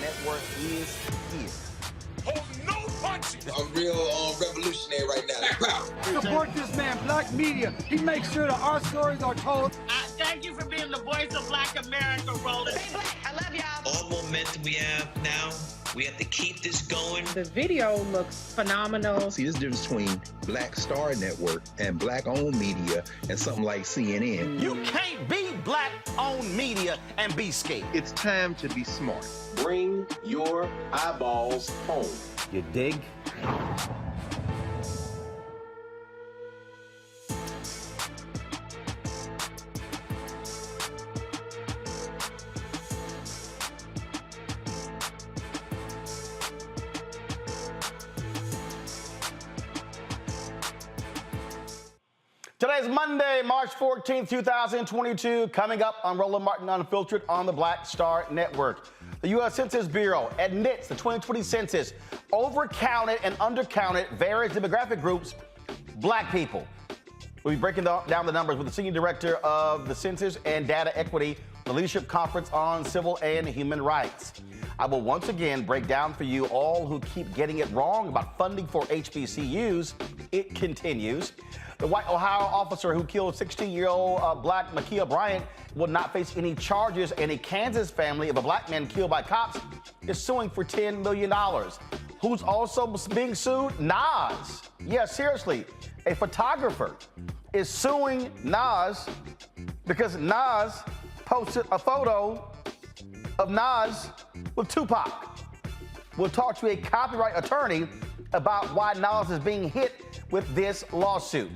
Network is here. Hold no punches. I'm real revolutionary right now. Support this man, Black media. He makes sure that our stories are told. Thank you for being the voice of Black America, Roland. Stay black. I love y'all. All momentum we have now, we have to keep this going. The video looks phenomenal. See, this difference between Black Star Network and Black-owned media and something like CNN. You can't be Black-owned media and be scared. It's time to be smart. Bring your eyeballs home. You dig? Today's Monday, March 14th, 2022. Coming up on Roland Martin Unfiltered on the Black Star Network. The U.S. Census Bureau admits the 2020 census overcounted and undercounted various demographic groups, Black people. We'll be breaking down the numbers with the Senior Director of the Census and Data Equity, the Leadership Conference on Civil and Human Rights. I will once again break down for you all who keep getting it wrong about funding for HBCUs. It continues. The white Ohio officer who killed 16-year-old Black Ma'Khia Bryant will not face any charges, and a Kansas family of a Black man killed by cops is suing for $10 million. Who's also being sued? Nas. Yeah, seriously. A photographer is suing Nas because Nas posted a photo of Nas with Tupac. We'll talk to a copyright attorney about why Nas is being hit with this lawsuit.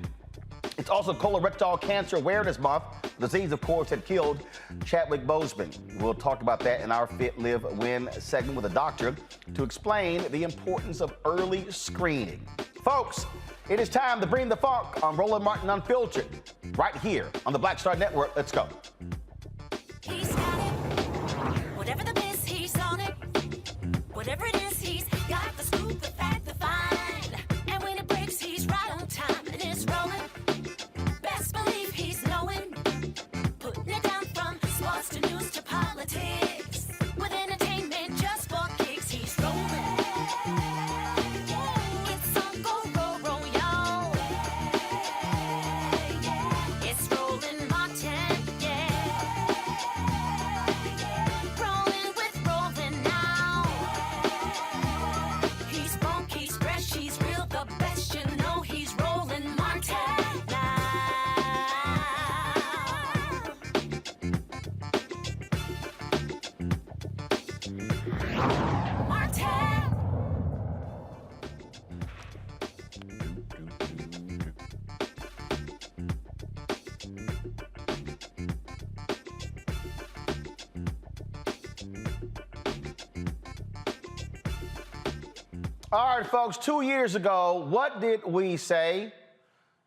It's also Colorectal Cancer Awareness Month, the disease, of course, that killed Chadwick Boseman. We'll talk about that in our Fit, Live, Win segment with a doctor to explain the importance of early screening. Folks, it is time to bring the funk on Roland Martin Unfiltered, right here on the Black Star Network. Let's go. He's got it. Whatever the miss, he's on it. Whatever it is, he's got the scoop, the fact, the find. And when it breaks, he's right on time and it's rolling. Best believe he's knowing. Putting it down from sports to news to politics. With entertainment just for kicks, he's rolling. It's on go, roll, roll, y'all. It's Roland Martin, yeah. Rolling with Roland now. He's funk, he's fresh, he's real, the best, you know he's Roland Martin now. Martin. All right, folks, 2 years ago, what did we say?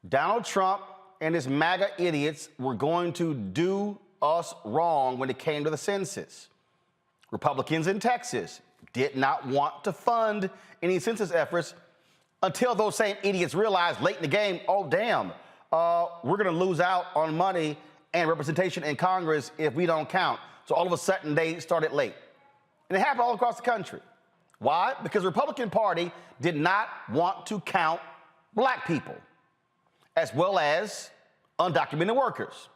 Donald Trump and his MAGA idiots were going to do us wrong when it came to the census. Republicans in Texas did not want to fund any census efforts until those same idiots realized late in the game, oh, damn, we're going to lose out on money and representation in Congress if we don't count. So all of a sudden, they started late. And it happened all across the country. Why? Because the Republican Party did not want to count Black people, as well as undocumented workers.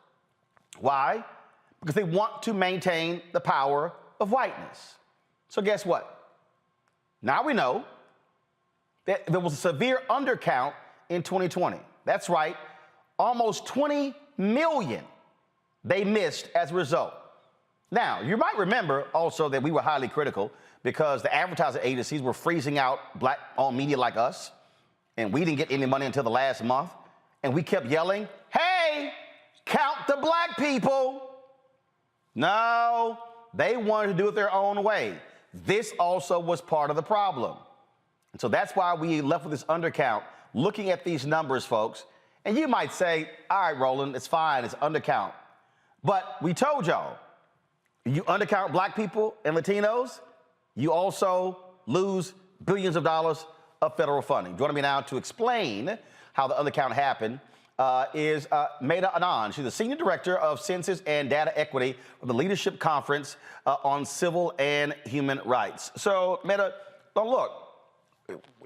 Why? Because they want to maintain the power of whiteness. So guess what? Now we know that there was a severe undercount in 2020. That's right, almost 20 million they missed as a result. Now, you might remember also that we were highly critical because the advertising agencies were freezing out black-owned media like us, and we didn't get any money until the last month, and we kept yelling, hey, count the black people. No, they wanted to do it their own way. This also was part of the problem. And so that's why we left with this undercount, looking at these numbers, folks. And you might say, all right, Roland, it's fine, it's undercount. But we told y'all, you undercount black people and Latinos, you also lose billions of dollars of federal funding. Joining me now to explain how the undercount happened is Ma'Khia Bryant. She's the Senior Director of Census and Data Equity of the Leadership Conference on Civil and Human Rights. So, Ma'Khia, look,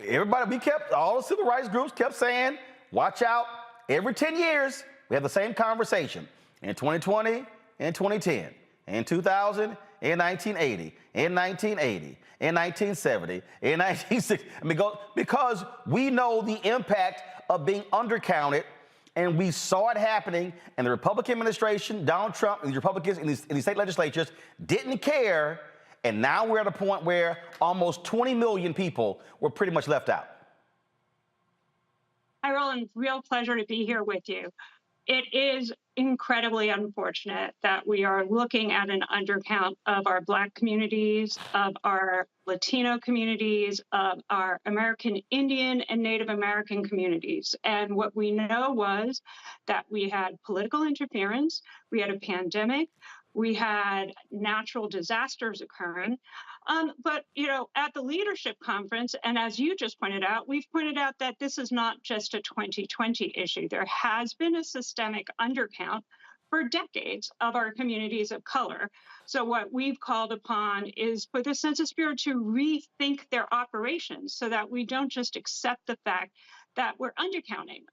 everybody, all the civil rights groups kept saying, watch out, every 10 years, we have the same conversation. In 2020, in 2010, in 2000, in 1980, in 1980, in 1970, in 1960. I mean, because we know the impact of being undercounted, and we saw it happening, and the Republican administration, Donald Trump, and the Republicans in these state legislatures didn't care, and now we're at a point where almost 20 million people were pretty much left out. Hi, Roland. Real pleasure to be here with you. It is incredibly unfortunate that we are looking at an undercount of our Black communities, of our Latino communities, of our American Indian and Native American communities. And what we know was that we had political interference, we had a pandemic, we had natural disasters occurring. But, at the leadership conference, and as you just pointed out, we've pointed out that this is not just a 2020 issue. There has been a systemic undercount for decades of our communities of color. So what we've called upon is for the Census Bureau to rethink their operations so that we don't just accept the fact that we're undercounting.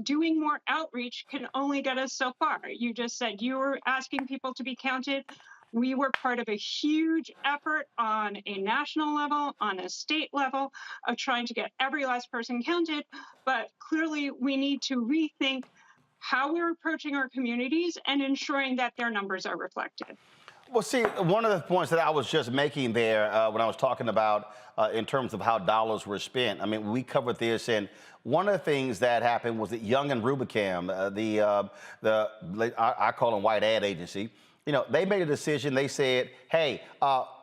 Doing more outreach can only get us so far. You just said you were asking people to be counted. We were part of a huge effort on a national level, on a state level, of trying to get every last person counted. But clearly, we need to rethink how we're approaching our communities and ensuring that their numbers are reflected. Well, see, one of the points that I was just making there when I was talking about in terms of how dollars were spent, I mean, we covered this, and one of the things that happened was that Young and Rubicam, I call them white ad agency, they made a decision. They said, hey,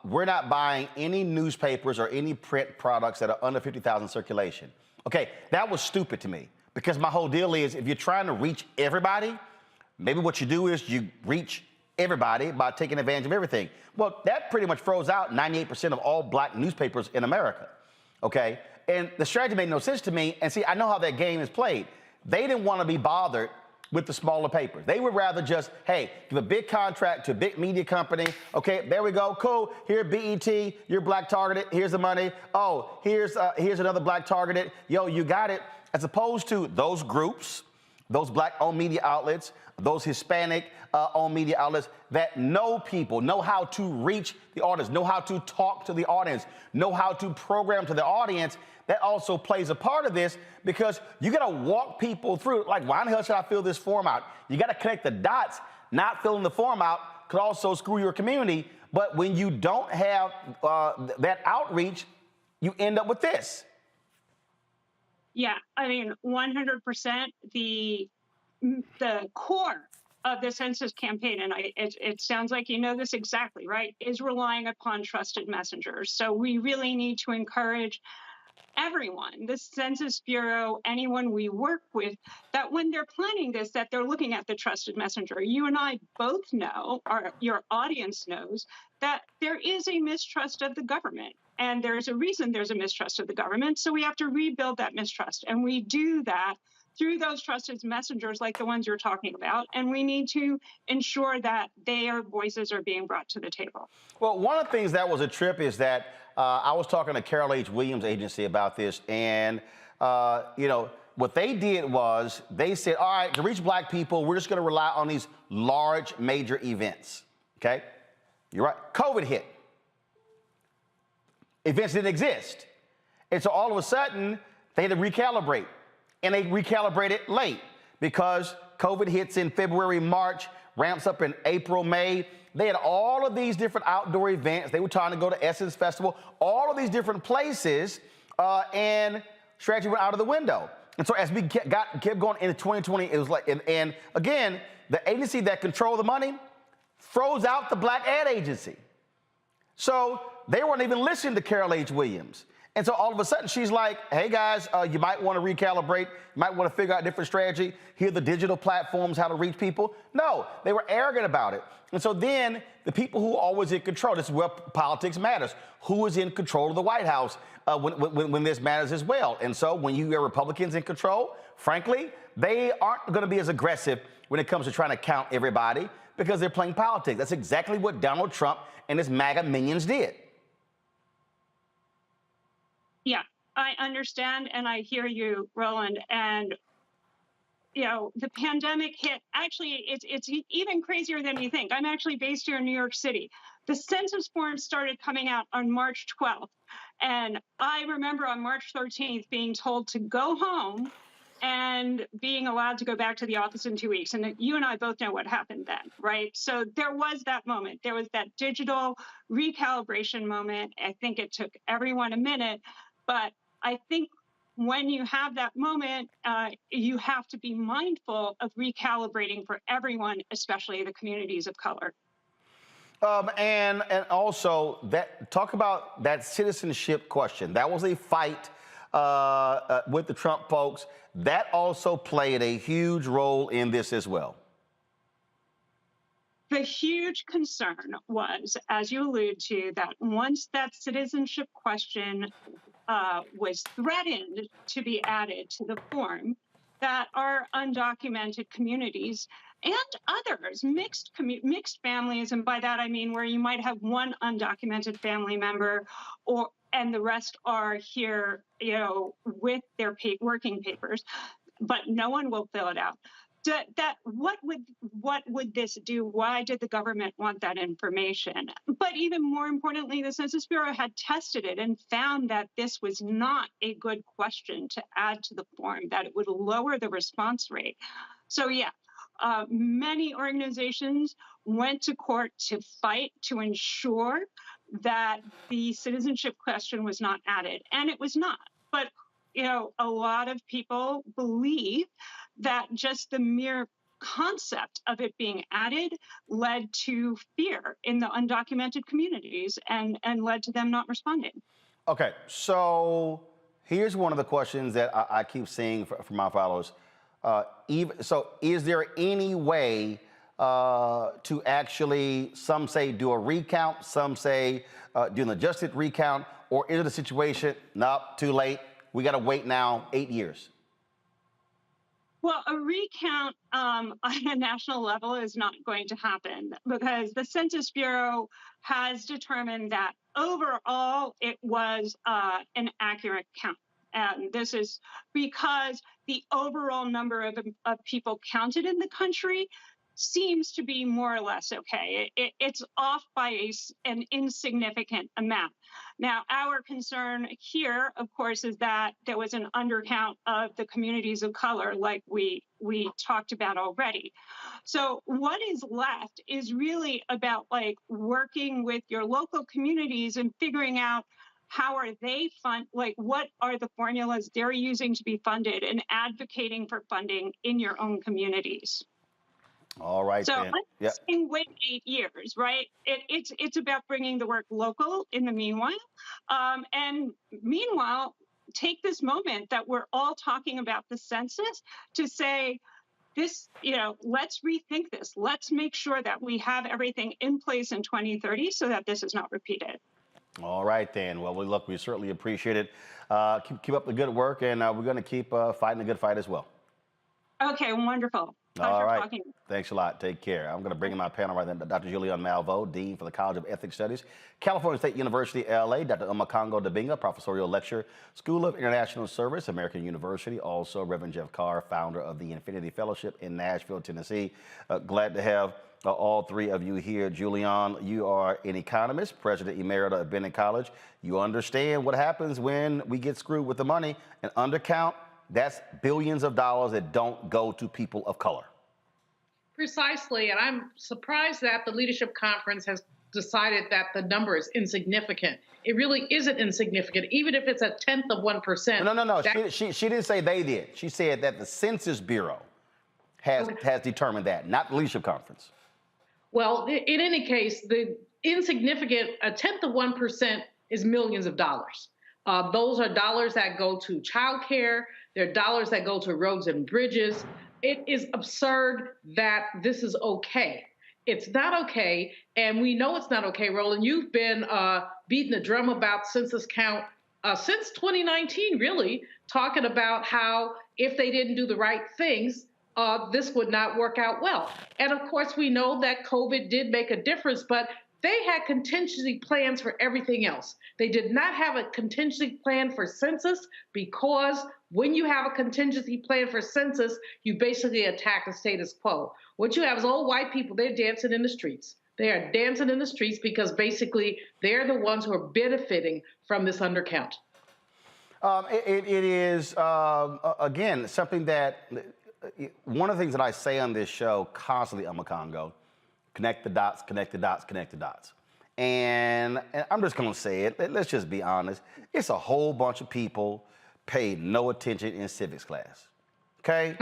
we're not buying any newspapers or any print products that are under 50,000 circulation. Okay, that was stupid to me because my whole deal is if you're trying to reach everybody, maybe what you do is you reach everybody by taking advantage of everything. Well, that pretty much froze out 98% of all Black newspapers in America, okay? And the strategy made no sense to me. And see, I know how that game is played. They didn't want to be bothered with the smaller papers. They would rather just, hey, give a big contract to a big media company. Okay, there we go, cool. Here, BET, you're Black targeted. Here's the money. Oh, here's another Black targeted. Yo, you got it. As opposed to those groups, those Black-owned media outlets, those Hispanic-owned media outlets that know people, know how to reach the audience, know how to talk to the audience, know how to program to the audience. That also plays a part of this because you got to walk people through. Like, why in the hell should I fill this form out? You got to connect the dots. Not filling the form out could also screw your community. But when you don't have that outreach, you end up with this. Yeah, I mean, 100%. The core of the census campaign, and it sounds like you know this exactly, right, is relying upon trusted messengers. So we really need to encourage everyone, the Census Bureau, anyone we work with, that when they're planning this, that they're looking at the trusted messenger. You and I both know, or your audience knows, that there is a mistrust of the government. And there's a reason there's a mistrust of the government. So we have to rebuild that mistrust. And we do that through those trusted messengers like the ones you're talking about. And we need to ensure that their voices are being brought to the table. Well, one of the things that was a trip is that I was talking to Carol H. Williams' agency about this. And, what they did was they said, all right, to reach Black people, we're just going to rely on these large major events. OK, you're right. COVID hit. Events didn't exist. And so all of a sudden, they had to recalibrate. And they recalibrated late because COVID hits in February, March, ramps up in April, May. They had all of these different outdoor events. They were trying to go to Essence Festival, all of these different places, and strategy went out of the window. And so as we kept going into 2020, it was like, and again, the agency that controlled the money froze out the Black Ad Agency. So they weren't even listening to Carol H. Williams. And so all of a sudden she's like, hey guys, you might want to recalibrate, you might want to figure out a different strategy. Here are the digital platforms, how to reach people. No, they were arrogant about it. And so then the people who are always in control, this is where politics matters. Who is in control of the White House when this matters as well? And so when you have Republicans in control, frankly, they aren't going to be as aggressive when it comes to trying to count everybody because they're playing politics. That's exactly what Donald Trump and his MAGA minions did. Yeah, I understand and I hear you, Roland. And, you know, the pandemic hit. Actually, it's even crazier than you think. I'm actually based here in New York City. The census forms started coming out on March 12th. And I remember on March 13th being told to go home and being allowed to go back to the office in 2 weeks. And you and I both know what happened then, right? So there was that moment. There was that digital recalibration moment. I think it took everyone a minute. But I think when you have that moment, you have to be mindful of recalibrating for everyone, especially the communities of color. And also, talk about that citizenship question. That was a fight with the Trump folks. That also played a huge role in this as well. The huge concern was, as you allude to, that once that citizenship question was threatened to be added to the form, that our undocumented communities and others, mixed families, and by that I mean where you might have one undocumented family member, and the rest are here, you know, with their working papers, but no one will fill it out. What would this do? Why did the government want that information? But even more importantly, the Census Bureau had tested it and found that this was not a good question to add to the form, that it would lower the response rate. So yeah, many organizations went to court to fight to ensure that the citizenship question was not added, and it was not. But you know, a lot of people believe that just the mere concept of it being added led to fear in the undocumented communities and led to them not responding. Okay, so here's one of the questions that I keep seeing from my followers. So is there any way to actually, some say do a recount, some say do an adjusted recount, or is it a situation, nope, too late, we got to wait now 8 years? Well, a recount on a national level is not going to happen because the Census Bureau has determined that overall it was an accurate count. And this is because the overall number of people counted in the country seems to be more or less okay. It's off by an insignificant amount. Now, our concern here, of course, is that there was an undercount of the communities of color, like we talked about already. So what is left is really about like working with your local communities and figuring out how are they what are the formulas they're using to be funded, and advocating for funding in your own communities. All right. So then. let's wait 8 years, right? It's about bringing the work local in the meanwhile. And meanwhile, take this moment that we're all talking about the census to say, this, you know, let's rethink this. Let's make sure that we have everything in place in 2030 so that this is not repeated. All right, then. Well, we certainly appreciate it. Keep up the good work, and we're going to keep fighting the good fight as well. Okay, wonderful. All right. talking. Thanks a lot. Take care. I'm going to bring in my panel right now, Dr. Julian Malveaux, Dean for the College of Ethics Studies, California State University, LA, Dr. Umakongo Dabinga, Professorial Lecturer, School of International Service, American University, also Reverend Jeff Carr, founder of the Infinity Fellowship in Nashville, Tennessee. Glad to have all three of you here. Julian, you are an economist, president emerita of Bennett College. You understand what happens when we get screwed with the money. And undercount, that's billions of dollars that don't go to people of color. Precisely, and I'm surprised that the Leadership Conference has decided that the number is insignificant. It really isn't insignificant, even if it's 1/10 of 1%. No. She didn't say they did. She said that the Census Bureau has determined that, not the Leadership Conference. Well, in any case, the insignificant 1/10 of 1% is millions of dollars. Those are dollars that go to childcare. They're dollars that go to roads and bridges. It is absurd that this is okay. It's not okay, and we know it's not okay, Roland. You've been beating the drum about census count since 2019, really, talking about how if they didn't do the right things, this would not work out well. And of course, we know that COVID did make a difference, but they had contingency plans for everything else. They did not have a contingency plan for census, because when you have a contingency plan for census, you basically attack the status quo. What you have is old white people, they're dancing in the streets. They are dancing in the streets because basically they're the ones who are benefiting from this undercount. It is, again, something that, one of the things that I say on this show constantly, Umakongo, connect the dots, connect the dots, connect the dots. And I'm just going to say it. Let's just be honest. It's a whole bunch of people paid no attention in civics class. Okay?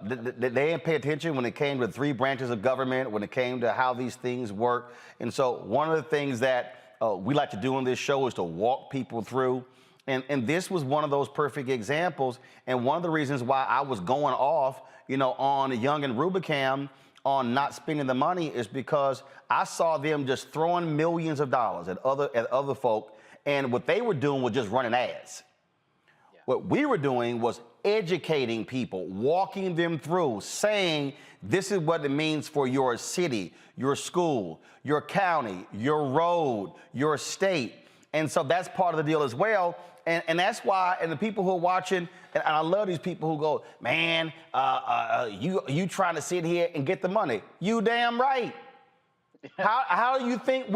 They didn't pay attention when it came to the three branches of government, when it came to how these things work. And so one of the things that we like to do on this show is to walk people through. And this was one of those perfect examples. And one of the reasons why I was going off, on Young and Rubicam on not spending the money is because I saw them just throwing millions of dollars at other folk, and what they were doing was just running ads. Yeah. What we were doing was educating people, walking them through, saying this is what it means for your city, your school, your county, your road, your state. And so that's part of the deal as well. And that's why, and the people who are watching, and I love these people who go, man, you trying to sit here and get the money. You damn right. How do you think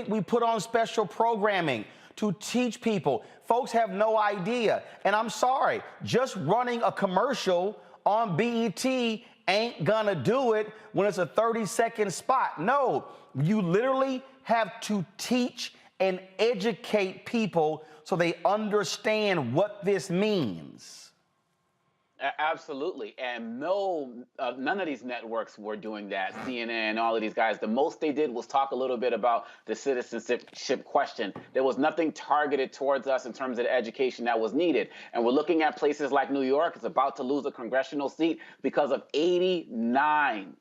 we put on special programming to teach people? Folks have no idea. And I'm sorry, just running a commercial on BET ain't gonna do it when it's a 30-second spot. No, you literally have to teach and educate people so they understand what this means. Absolutely. And none of these networks were doing that. CNN, all of these guys, the most they did was talk a little bit about the citizenship question. There was nothing targeted towards us in terms of the education that was needed. And we're looking at places like New York. It's about to lose a congressional seat because of 89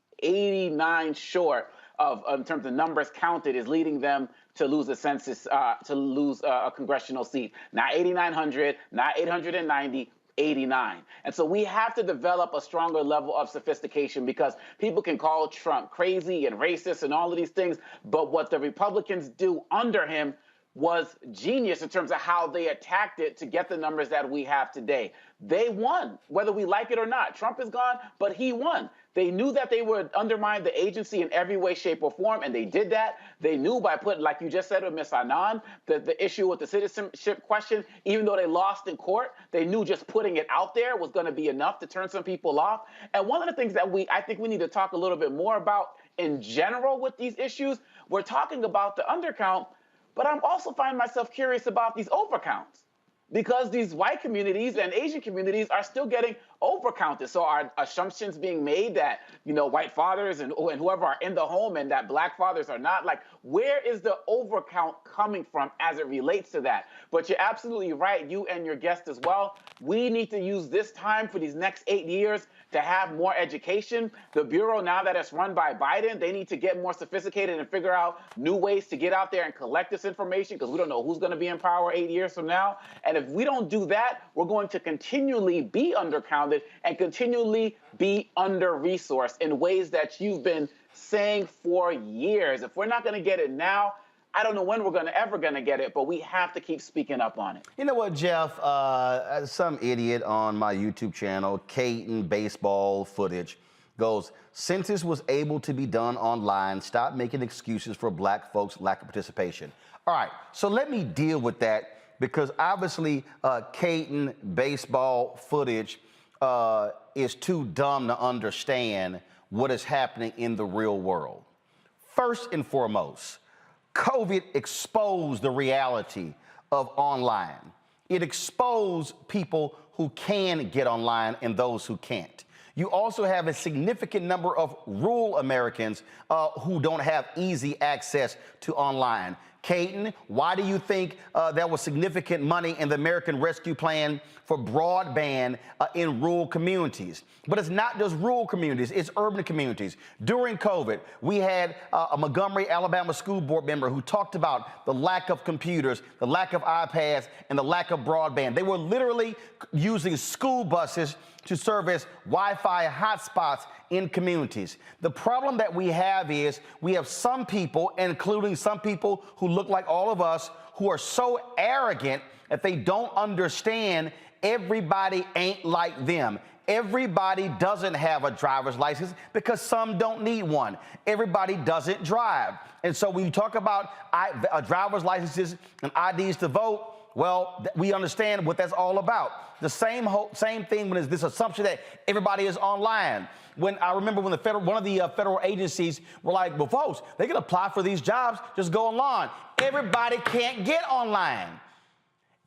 short of, in terms of numbers counted, is leading them to lose a census, to lose a congressional seat. Not 8,900, not 890, 89. And so we have to develop a stronger level of sophistication, because people can call Trump crazy and racist and all of these things, but what the Republicans do under him was genius in terms of how they attacked it to get the numbers that we have today. They won, whether we like it or not. Trump is gone, but he won. They knew that they would undermine the agency in every way, shape, or form, and they did that. They knew by putting, like you just said with Ms. Anand, the issue with the citizenship question, even though they lost in court, they knew just putting it out there was going to be enough to turn some people off. And one of the things that I think we need to talk a little bit more about in general with these issues, we're talking about the undercount, but I'm also finding myself curious about these overcounts, because these white communities and Asian communities are still getting overcounted. So are assumptions being made that, white fathers and whoever are in the home and that black fathers are not? Like, where is the overcount coming from as it relates to that? But you're absolutely right, you and your guest as well. We need to use this time for these next 8 years to have more education. The Bureau, now that it's run by Biden, they need to get more sophisticated and figure out new ways to get out there and collect this information, because we don't know who's going to be in power 8 years from now. And if we don't do that, we're going to continually be undercounted and continually be under-resourced in ways that you've been saying for years. If we're not going to get it now, I don't know when we're ever going to get it, but we have to keep speaking up on it. You know what, Jeff? Some idiot on my YouTube channel, Caton Baseball Footage, goes, census was able to be done online. Stop making excuses for black folks' lack of participation. All right, so let me deal with that, because obviously Caton Baseball Footage is too dumb to understand what is happening in the real world. First and foremost, COVID exposed the reality of online. It exposed people who can get online and those who can't. You also have a significant number of rural Americans who don't have easy access to online. Caton, why do you think there was significant money in the American Rescue Plan for broadband in rural communities? But it's not just rural communities, it's urban communities. During COVID, we had a Montgomery, Alabama school board member who talked about the lack of computers, the lack of iPads, and the lack of broadband. They were literally using school buses to serve as Wi-Fi hotspots in communities. The problem that we have is we have some people, including some people who look like all of us, who are so arrogant that they don't understand everybody ain't like them. Everybody doesn't have a driver's license because some don't need one. Everybody doesn't drive. And so when you talk about driver's licenses and IDs to vote, well, we understand what that's all about. The same thing when there's this assumption that everybody is online. When I remember when one of the federal agencies were like, well, folks, they can apply for these jobs, just go online. Everybody can't get online.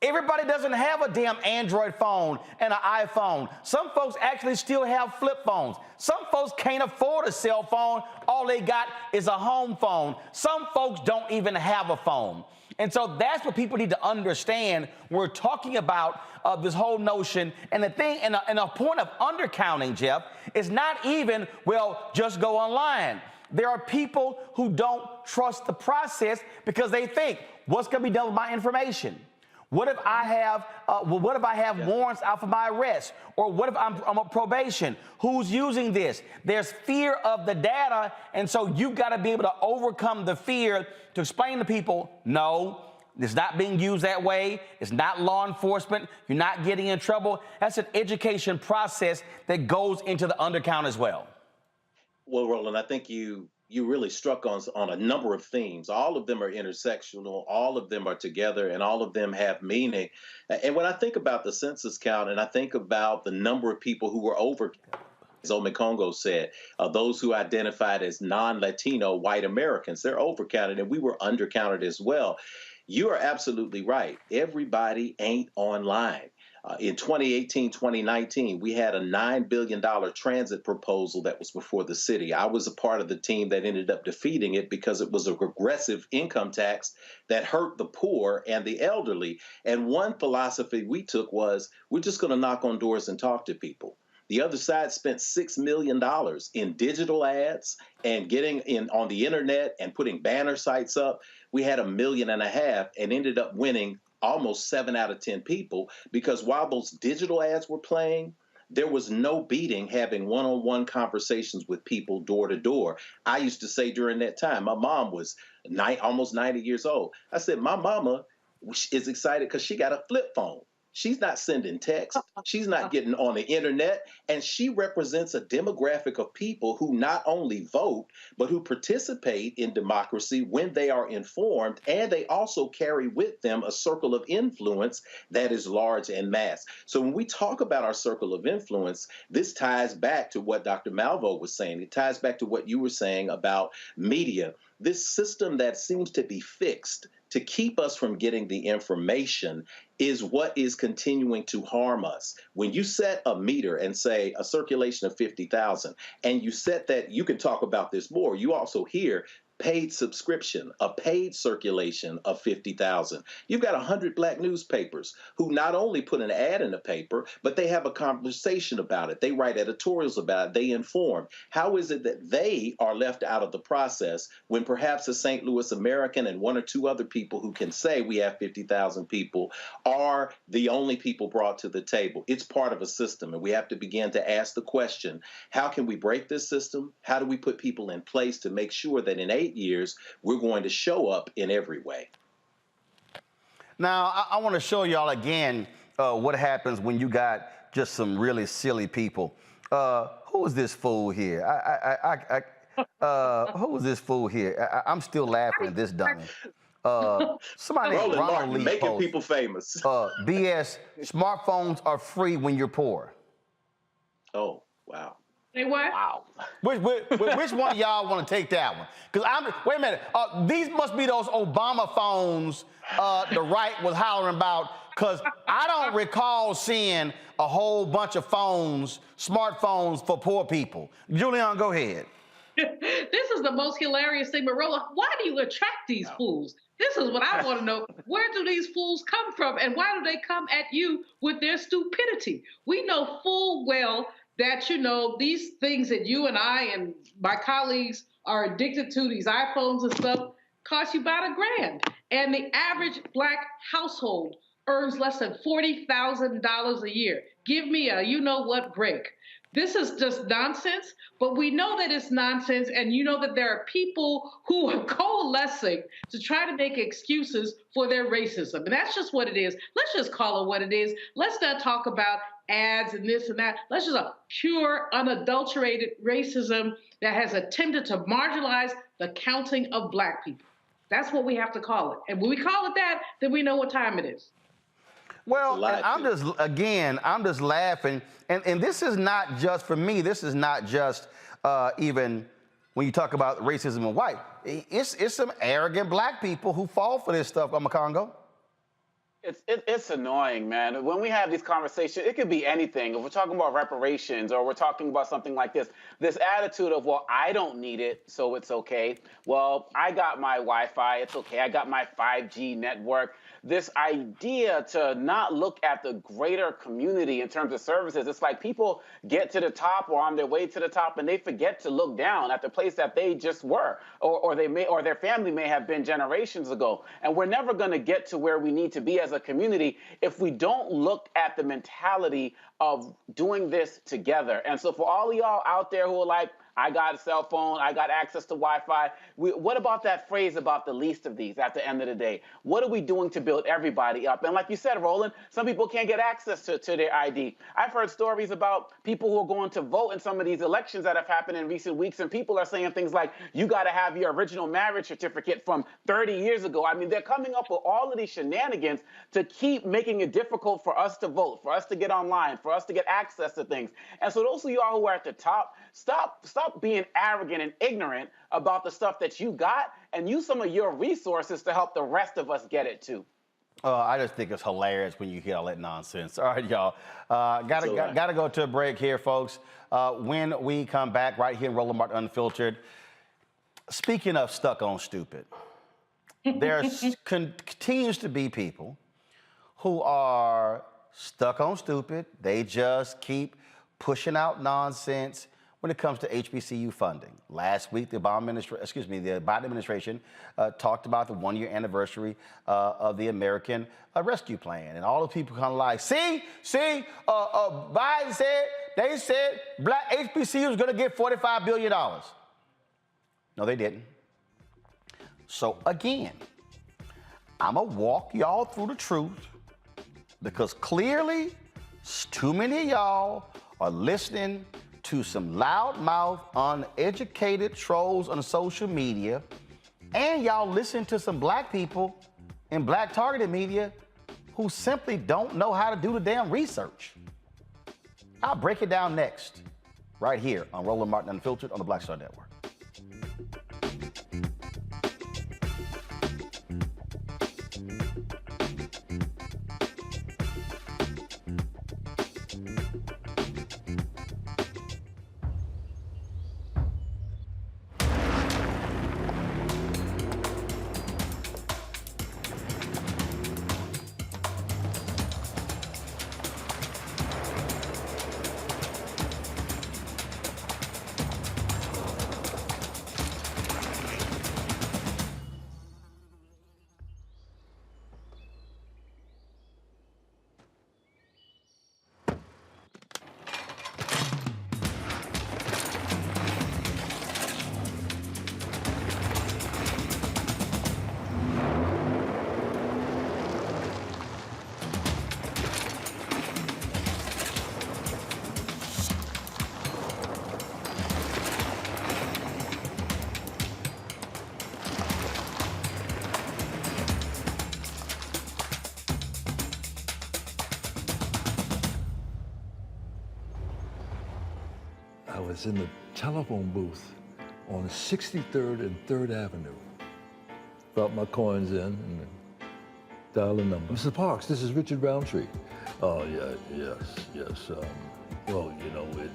Everybody doesn't have a damn Android phone and an iPhone. Some folks actually still have flip phones. Some folks can't afford a cell phone. All they got is a home phone. Some folks don't even have a phone. And so that's what people need to understand. We're talking about this whole notion. And the thing, and a point of undercounting, Jeff, is not even, well, just go online. There are people who don't trust the process because they think, what's going to be done with my information? What if I have warrants out for my arrest? Or what if I'm on probation? Who's using this? There's fear of the data, and so you've got to be able to overcome the fear to explain to people, no, it's not being used that way. It's not law enforcement. You're not getting in trouble. That's an education process that goes into the undercount as well. Well, Roland, I think you really struck on a number of themes. All of them are intersectional, all of them are together, and all of them have meaning. And when I think about the census count and I think about the number of people who were over, as Omekongo said, those who identified as non-Latino white Americans, they're overcounted, and we were undercounted as well. You are absolutely right. Everybody ain't online. In 2018, 2019, we had a $9 billion transit proposal that was before the city. I was a part of the team that ended up defeating it because it was a regressive income tax that hurt the poor and the elderly. And one philosophy we took was, we're just going to knock on doors and talk to people. The other side spent $6 million in digital ads and getting in on the internet and putting banner sites up. We had $1.5 million and ended up winning almost 7 out of 10 people, because while those digital ads were playing, there was no beating having one-on-one conversations with people door to door. I used to say during that time, my mom was almost 90 years old. I said, my mama is excited because she got a flip phone. She's not sending text. She's not getting on the internet. And she represents a demographic of people who not only vote, but who participate in democracy when they are informed. And they also carry with them a circle of influence that is large and mass. So when we talk about our circle of influence, this ties back to what Dr. Malvo was saying. It ties back to what you were saying about media. This system that seems to be fixed to keep us from getting the information is what is continuing to harm us. When you set a meter and say a circulation of 50,000, and you set that, you can talk about this more, you also hear paid subscription, a paid circulation of 50,000. You've got 100 black newspapers who not only put an ad in the paper, but they have a conversation about it. They write editorials about it. They inform. How is it that they are left out of the process when perhaps a St. Louis American and one or two other people who can say we have 50,000 people are the only people brought to the table? It's part of a system, and we have to begin to ask the question, how can we break this system? How do we put people in place to make sure that in 8 years we're going to show up in every way? Now, I want to show y'all again what happens when you got just some really silly people. Who is this fool here? Who is this fool here? I'm still laughing at this dummy. Somebody named Roland Ronald Martin, Lee making post, people famous. BS, smartphones are free when you're poor. Oh, wow. Say what? Wow. Which one of y'all want to take that one? Because wait a minute, these must be those Obama phones the right was hollering about, because I don't recall seeing a whole bunch of phones, smartphones for poor people. Julian, go ahead. This is the most hilarious thing, but Roland, why do you attract these fools? This is what I want to know. Where do these fools come from, and why do they come at you with their stupidity? We know full well that, these things that you and I and my colleagues are addicted to, these iPhones and stuff, cost you about $1,000. And the average black household earns less than $40,000 a year. Give me a you-know-what break. This is just nonsense, but we know that it's nonsense, and you know that there are people who are coalescing to try to make excuses for their racism. And that's just what it is. Let's just call it what it is. Let's not talk about ads and this and that. Let's just a pure, unadulterated racism that has attempted to marginalize the counting of black people. That's what we have to call it. And when we call it that, then we know what time it is. Well, and I'm just laughing. And this is not just, for me, this is not just even when you talk about racism and white. It's some arrogant black people who fall for this stuff, Congo. It's annoying, man. When we have these conversations, it could be anything. If we're talking about reparations or we're talking about something like this attitude of, well, I don't need it, so it's okay. Well, I got my Wi-Fi, it's okay. I got my 5G network. This idea to not look at the greater community in terms of services. It's like people get to the top or on their way to the top and they forget to look down at the place that they just were, or their family may have been generations ago. And we're never going to get to where we need to be as a community if we don't look at the mentality of doing this together. And so for all of y'all out there who are like, I got a cell phone, I got access to Wi-Fi. What about that phrase about the least of these at the end of the day? What are we doing to build everybody up? And like you said, Roland, some people can't get access to their ID. I've heard stories about people who are going to vote in some of these elections that have happened in recent weeks, and people are saying things like, you got to have your original marriage certificate from 30 years ago. I mean, they're coming up with all of these shenanigans to keep making it difficult for us to vote, for us to get online, for us to get access to things. And so those of y'all who are at the top, stop being arrogant and ignorant about the stuff that you got and use some of your resources to help the rest of us get it too. I just think it's hilarious when you hear all that nonsense. All right, y'all. Gotta go to a break here, folks. When we come back right here in Roland Martin Unfiltered, speaking of stuck on stupid, there continues to be people who are stuck on stupid. They just keep pushing out nonsense when it comes to HBCU funding. Last week, the Biden administration talked about the one-year anniversary of the American Rescue Plan. And all the people kind of like, Biden said black HBCUs was gonna get $45 billion. No, they didn't. So again, I'm gonna walk y'all through the truth, because clearly too many of y'all are listening to some loudmouth, uneducated trolls on social media, and y'all listen to some black people in black targeted media who simply don't know how to do the damn research. I'll break it down next, right here on Roland Martin Unfiltered on the Black Star Network. I was in the telephone booth on 63rd and 3rd Avenue. Brought my coins in and dialed the number. Mr. Parks, this is Richard Roundtree. Oh, yeah, yes. Well, you know, it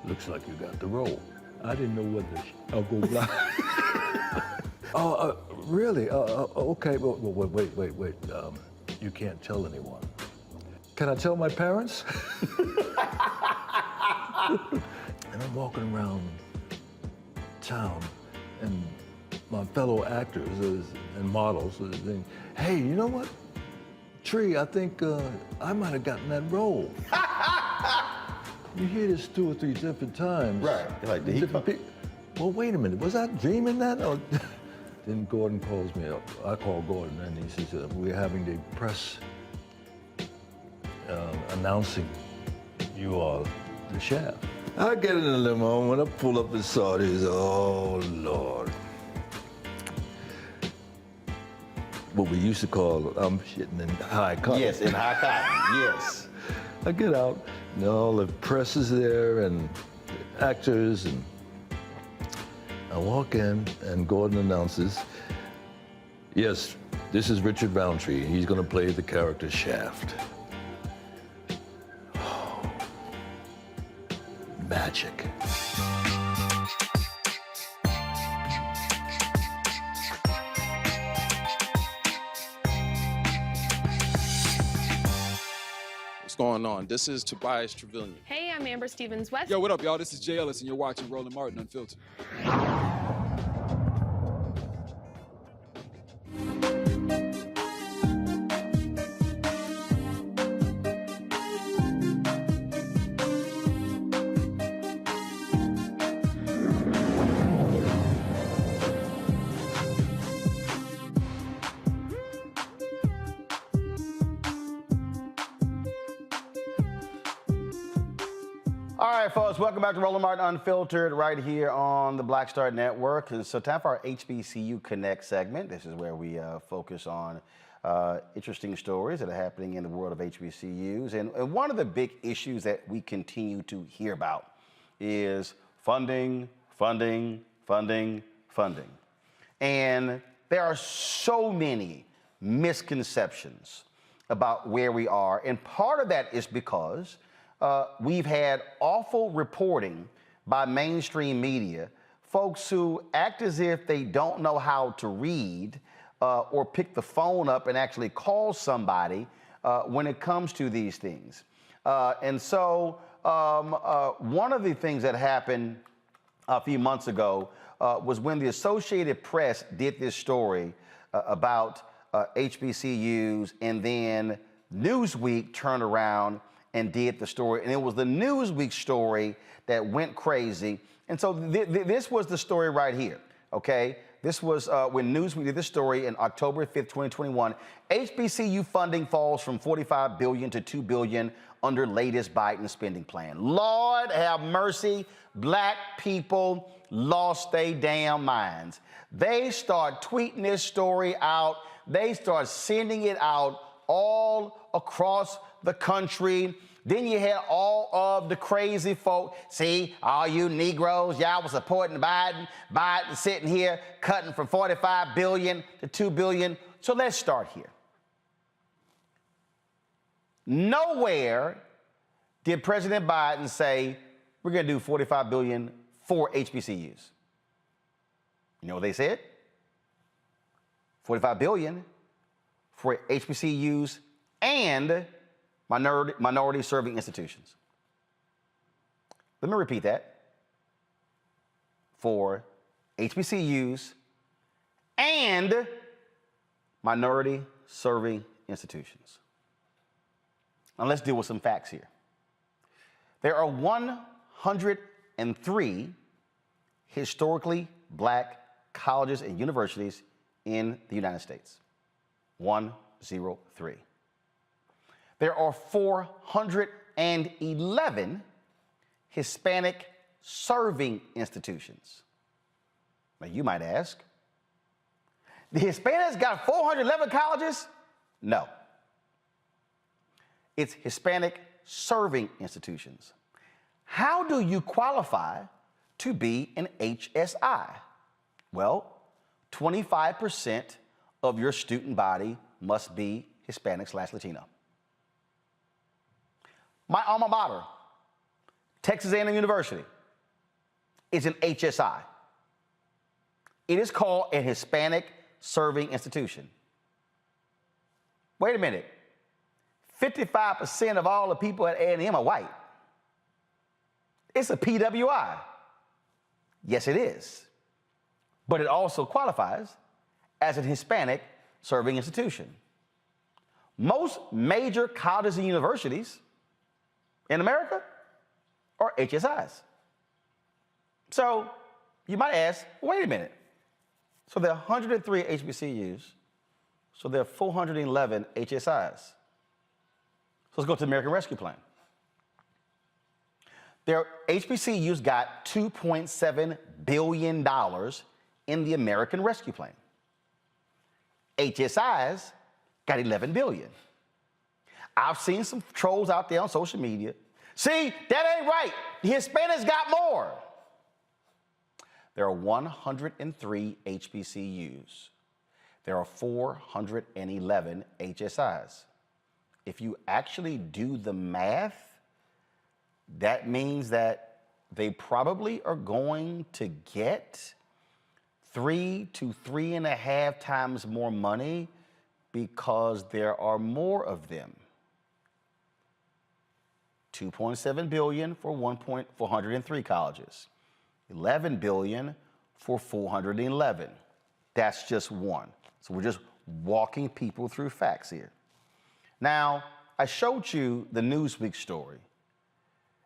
looks like you got the role. I didn't know whether I'll go blind. Oh, really? Okay, well, wait. You can't tell anyone. Can I tell my parents? And I'm walking around town, and my fellow actors and models are saying, hey, you know what? Tree, I think I might have gotten that role. You hear this 2 or 3 different times. Right. Like, did he come? Well, wait a minute. Was I dreaming that? Or then Gordon calls me up. I call Gordon, and he says, we're having the press announcing you are the chef. I get in the limo, and when I pull up and saw this, oh, Lord. What we used to call, I'm shitting in high cotton. Yes, in high cotton, yes. I get out, and all the press is there, and actors, and I walk in, and Gordon announces, yes, this is Richard Roundtree, and he's gonna play the character Shaft. Magic. What's going on? This is Tobias Trevelyan. Hey, I'm Amber Stevens-West. Yo, what up, y'all? This is Jay Ellis, and you're watching Roland Martin Unfiltered. All right, folks, welcome back to Roland Martin Unfiltered right here on the Black Star Network. And so time for our HBCU Connect segment. This is where we focus on interesting stories that are happening in the world of HBCUs. And one of the big issues that we continue to hear about is funding. And there are so many misconceptions about where we are. And part of that is because we've had awful reporting by mainstream media, folks who act as if they don't know how to read or pick the phone up and actually call somebody when it comes to these things. And so one of the things that happened a few months ago was when the Associated Press did this story about HBCUs, and then Newsweek turned around and did the story. And it was the Newsweek story that went crazy. And so this was the story right here, okay? This was when Newsweek did this story in October 5th, 2021. HBCU funding falls from $45 billion to $2 billion under latest Biden spending plan. Lord have mercy, black people lost their damn minds. They start tweeting this story out. They start sending it out all across the country. Then you had all of the crazy folk. See, all you Negroes, y'all was supporting Biden. Biden sitting here cutting from $45 billion to $2 billion. So let's start here. Nowhere did President Biden say, we're going to do $45 billion for HBCUs. You know what they said? $45 billion for HBCUs and minority serving institutions. Let me repeat that. For HBCUs and minority serving institutions. Now let's deal with some facts here. There are 103 historically black colleges and universities in the United States. 103. There are 411 Hispanic serving institutions. Now you might ask, the Hispanics got 411 colleges? No. It's Hispanic serving institutions. How do you qualify to be an HSI? Well, 25% of your student body must be Hispanic/Latino. My alma mater, Texas A&M University, is an HSI. It is called a Hispanic Serving Institution. Wait a minute. 55% of all the people at A&M are white. It's a PWI. Yes, it is. But it also qualifies as a Hispanic Serving Institution. Most major colleges and universities in America are HSIs. So you might ask, wait a minute. So there are 103 HBCUs, so there are 411 HSIs. So let's go to the American Rescue Plan. Their HBCUs got $2.7 billion in the American Rescue Plan. HSIs got $11 billion. I've seen some trolls out there on social media. See, that ain't right. The Hispanics got more. There are 103 HBCUs. There are 411 HSIs. If you actually do the math, that means that they probably are going to get 3 to 3.5 times more money because there are more of them. $2.7 billion for 103 colleges. $11 billion for 411. That's just one. So we're just walking people through facts here. Now, I showed you the Newsweek story.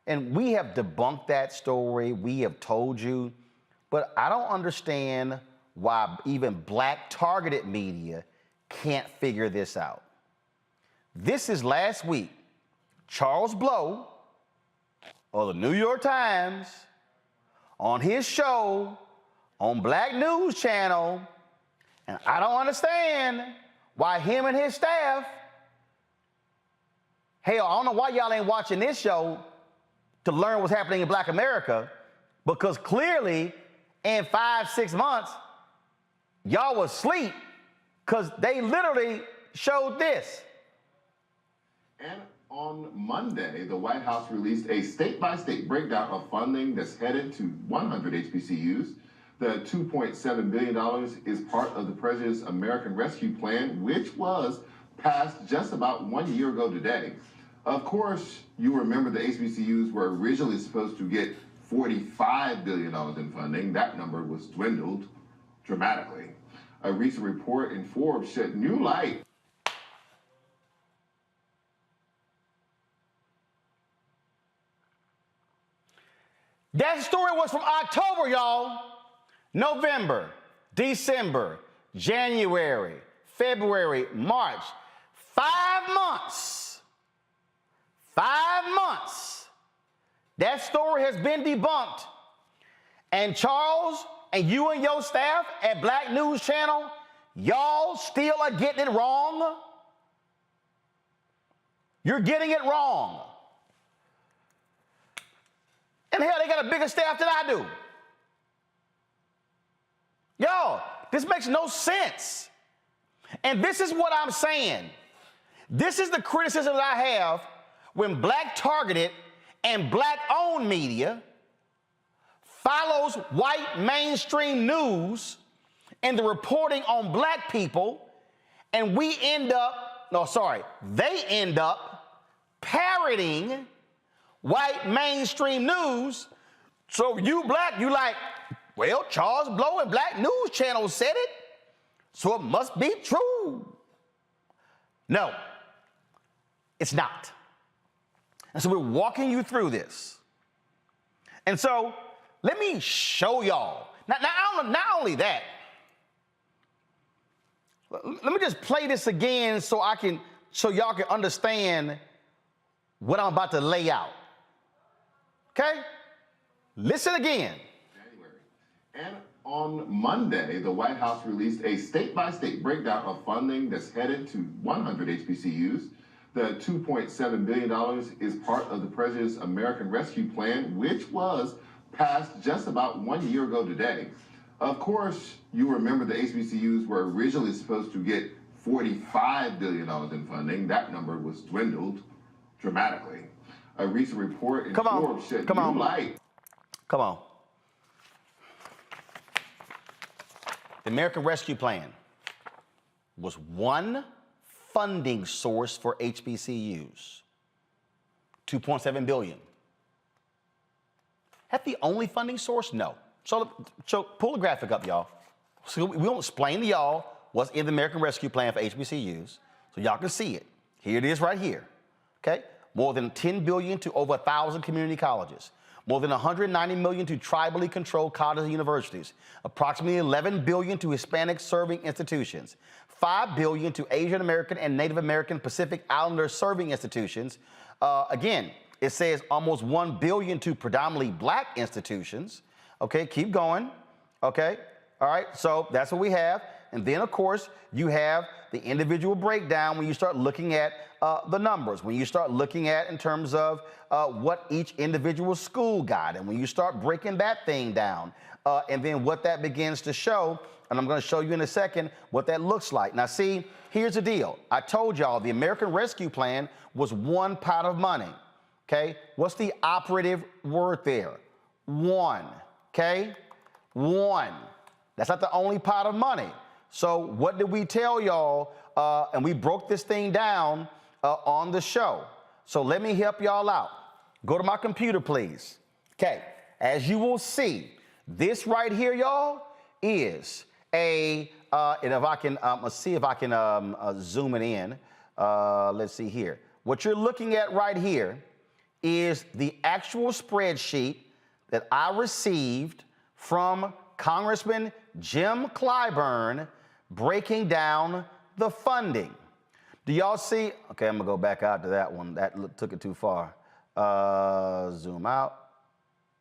And we have debunked that story. We have told you. But I don't understand why even black targeted media can't figure this out. This is last week. Charles Blow of the New York Times on his show on Black News Channel, and I don't understand why him and his staff, hell, I don't know why y'all ain't watching this show to learn what's happening in Black America, because clearly in 5-6 months, y'all was asleep because they literally showed this. And on Monday, the White House released a state-by-state breakdown of funding that's headed to 100 HBCUs. The $2.7 billion is part of the President's American Rescue Plan, which was passed just about 1 year ago today. Of course, you remember the HBCUs were originally supposed to get $45 billion in funding. That number was dwindled dramatically. A recent report in Forbes shed new light. That story was from October, y'all. November, December, January, February, March. 5 months. 5 months. That story has been debunked. And Charles and you and your staff at Black News Channel, y'all still are getting it wrong. You're getting it wrong. And hell, they got a bigger staff than I do. Y'all, this makes no sense. And this is what I'm saying. This is the criticism that I have when black targeted and black owned media follows white mainstream news and the reporting on black people, and they end up parroting white mainstream news. So you black, you like, well, Charles Blow and Black News Channel said it, so it must be true. No, it's not. And so we're walking you through this. And so let me show y'all. Not only that, let me just play this again so y'all can understand what I'm about to lay out. Okay? Listen again. And on Monday, the White House released a state-by-state breakdown of funding that's headed to 100 HBCUs. The $2.7 billion is part of the president's American Rescue Plan, which was passed just about 1 year ago today. Of course, you remember the HBCUs were originally supposed to get $45 billion in funding. That number was dwindled dramatically. A recent report in Forbes shed new light. Come on. The American Rescue Plan was one funding source for HBCUs. $2.7 billion. That the only funding source? No. So pull the graphic up, y'all. So we'll explain to y'all what's in the American Rescue Plan for HBCUs so y'all can see it. Here it is right here, okay? More than $10 billion to over 1,000 community colleges. More than $190 million to tribally controlled colleges and universities. Approximately $11 billion to Hispanic serving institutions. $5 billion to Asian American and Native American Pacific Islander serving institutions. Again, it says almost $1 billion to predominantly black institutions. Okay, keep going. Okay, all right, so that's what we have. And then, of course, you have the individual breakdown when you start looking at the numbers, when you start looking at in terms of what each individual school got, and when you start breaking that thing down, and then what that begins to show, and I'm going to show you in a second what that looks like. Now, see, here's the deal. I told y'all the American Rescue Plan was one pot of money, okay? What's the operative word there? One, okay? One. That's not the only pot of money. So what did we tell y'all? And we broke this thing down on the show. So let me help y'all out. Go to my computer, please. Okay, as you will see, this right here, y'all, is and if I can, let's see if I can zoom it in. Let's see here. What you're looking at right here is the actual spreadsheet that I received from Congressman Jim Clyburn breaking down the funding. Do y'all see? Okay, I'm gonna go back out to that one. That took it too far. Zoom out.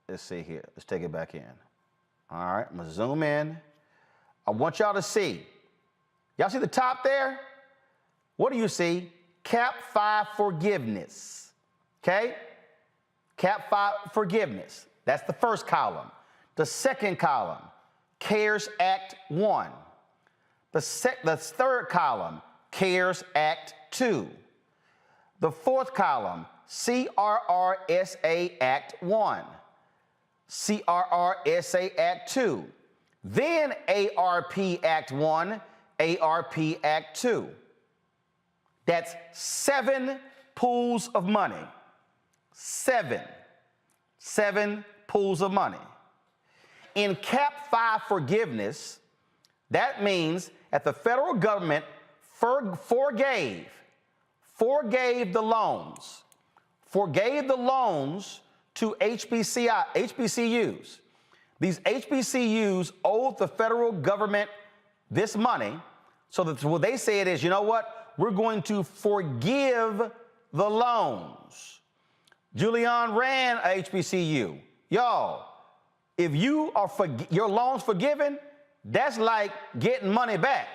Let's see here. Let's take it back in. All right, I'm gonna zoom in. I want y'all to see. Y'all see the top there? What do you see? Cap 5 forgiveness. Okay? Cap 5 forgiveness. That's the first column. The second column, CARES Act 1. The third column, CARES Act 2. The fourth column, CRRSA Act 1. CRRSA Act 2. Then ARP Act 1, ARP Act 2. That's 7 pools of money. 7 pools of money. In Cap 5 forgiveness, that means that the federal government forgave the loans to HBCUs. These HBCUs owed the federal government this money, so that what they said is, you know what? We're going to forgive the loans. Julian ran a HBCU. Y'all, if you are your loans forgiven, that's like getting money back,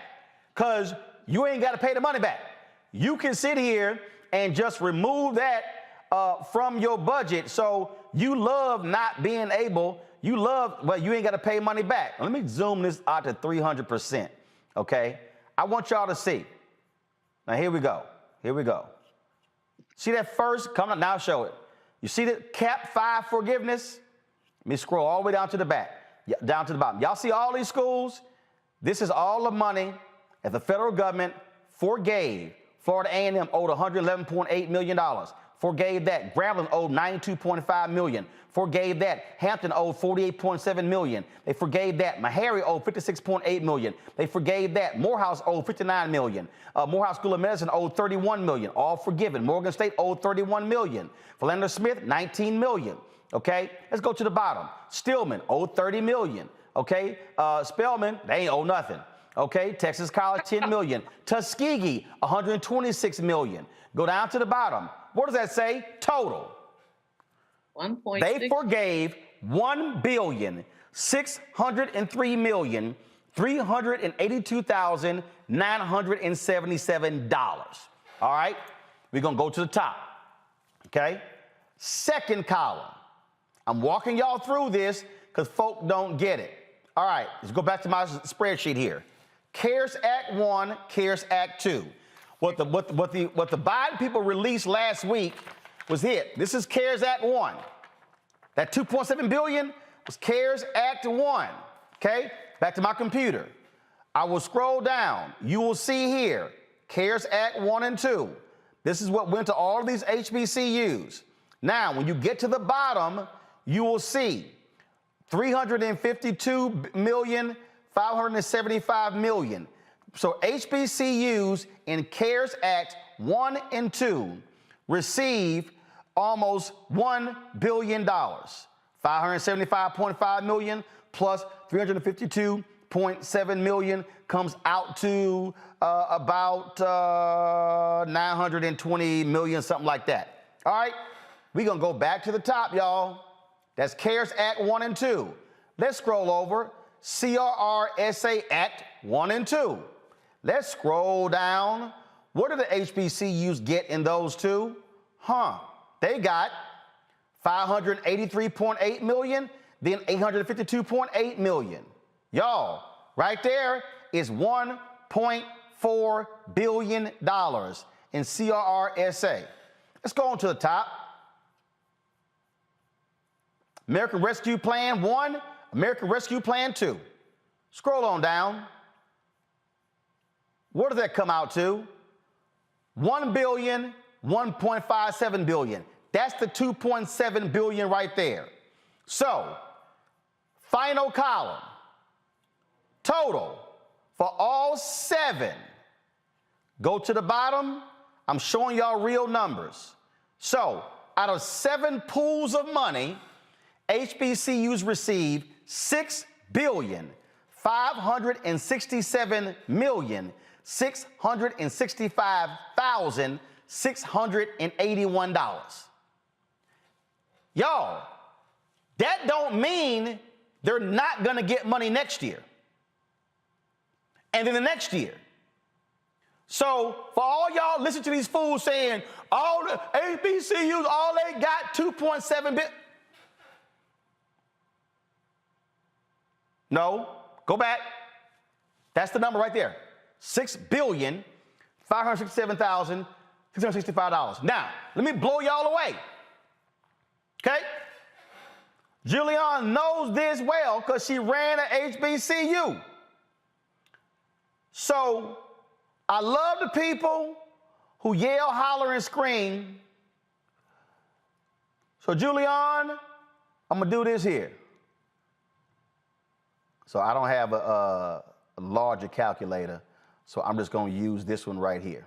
because you ain't got to pay the money back. You can sit here and just remove that from your budget. So you love not being able, but you ain't got to pay money back. Let me zoom this out to 300%, okay? I want y'all to see. Now, here we go. Here we go. See that first? Come on, now I'll show it. You see the Cap 5 forgiveness? Let me scroll all the way down to the back, down to the bottom. Y'all see all these schools? This is all the money that the federal government forgave. Florida A&M owed $111.8 million. Forgave that. Grambling owed $92.5 million. Forgave that. Hampton owed $48.7 million. They forgave that. Meharry owed $56.8 million. They forgave that. Morehouse owed $59 million. Morehouse School of Medicine owed $31 million. All forgiven. Morgan State owed $31 million. Philander Smith, $19 million. Okay, let's go to the bottom. Stillman owed $30 million. Okay, Spelman, they ain't owe nothing. Okay, Texas College, $10 million. Tuskegee, $126 million. Go down to the bottom. What does that say? Total. 1.6. They forgave $1,603,382,977. All right? We're going to go to the top, okay? Second column. I'm walking y'all through this because folk don't get it. All right, let's go back to my spreadsheet here. CARES Act 1, CARES Act 2. What the Biden people released last week was it. This is CARES Act 1. That $2.7 billion was CARES Act 1, okay? Back to my computer. I will scroll down. You will see here, CARES Act 1 and 2. This is what went to all of these HBCUs. Now, when you get to the bottom, you will see $352,575 million. So HBCUs in CARES Act 1 and 2 receive almost $1 billion. 575.5 million plus 352.7 million comes out to about 920 million, something like that. All right, we're gonna go back to the top, y'all. That's CARES Act 1 and 2. Let's scroll over. CRRSA Act 1 and 2. Let's scroll down. What do the HBCUs get in those two? They got 583.8 million, then 852.8 million. Y'all, right there is $1.4 billion in CRRSA. Let's go on to the top. American Rescue Plan 1, American Rescue Plan 2. Scroll on down. What does that come out to? $1 billion, $1.57 billion. That's the $2.7 billion right there. So, final column, total for all 7. Go to the bottom. I'm showing y'all real numbers. So, out of 7 pools of money, HBCUs receive $6,567,665,681. Y'all, that don't mean they're not gonna get money next year. And then the next year. So for all y'all listen to these fools saying, all the HBCUs, all they got 2.7 billion. No, go back. That's the number right there. $6,567,665. Now, let me blow y'all away. Okay? Julianne knows this well because she ran an HBCU. So I love the people who yell, holler, and scream. So Julianne, I'm gonna do this here. So I don't have a larger calculator, so I'm just gonna use this one right here.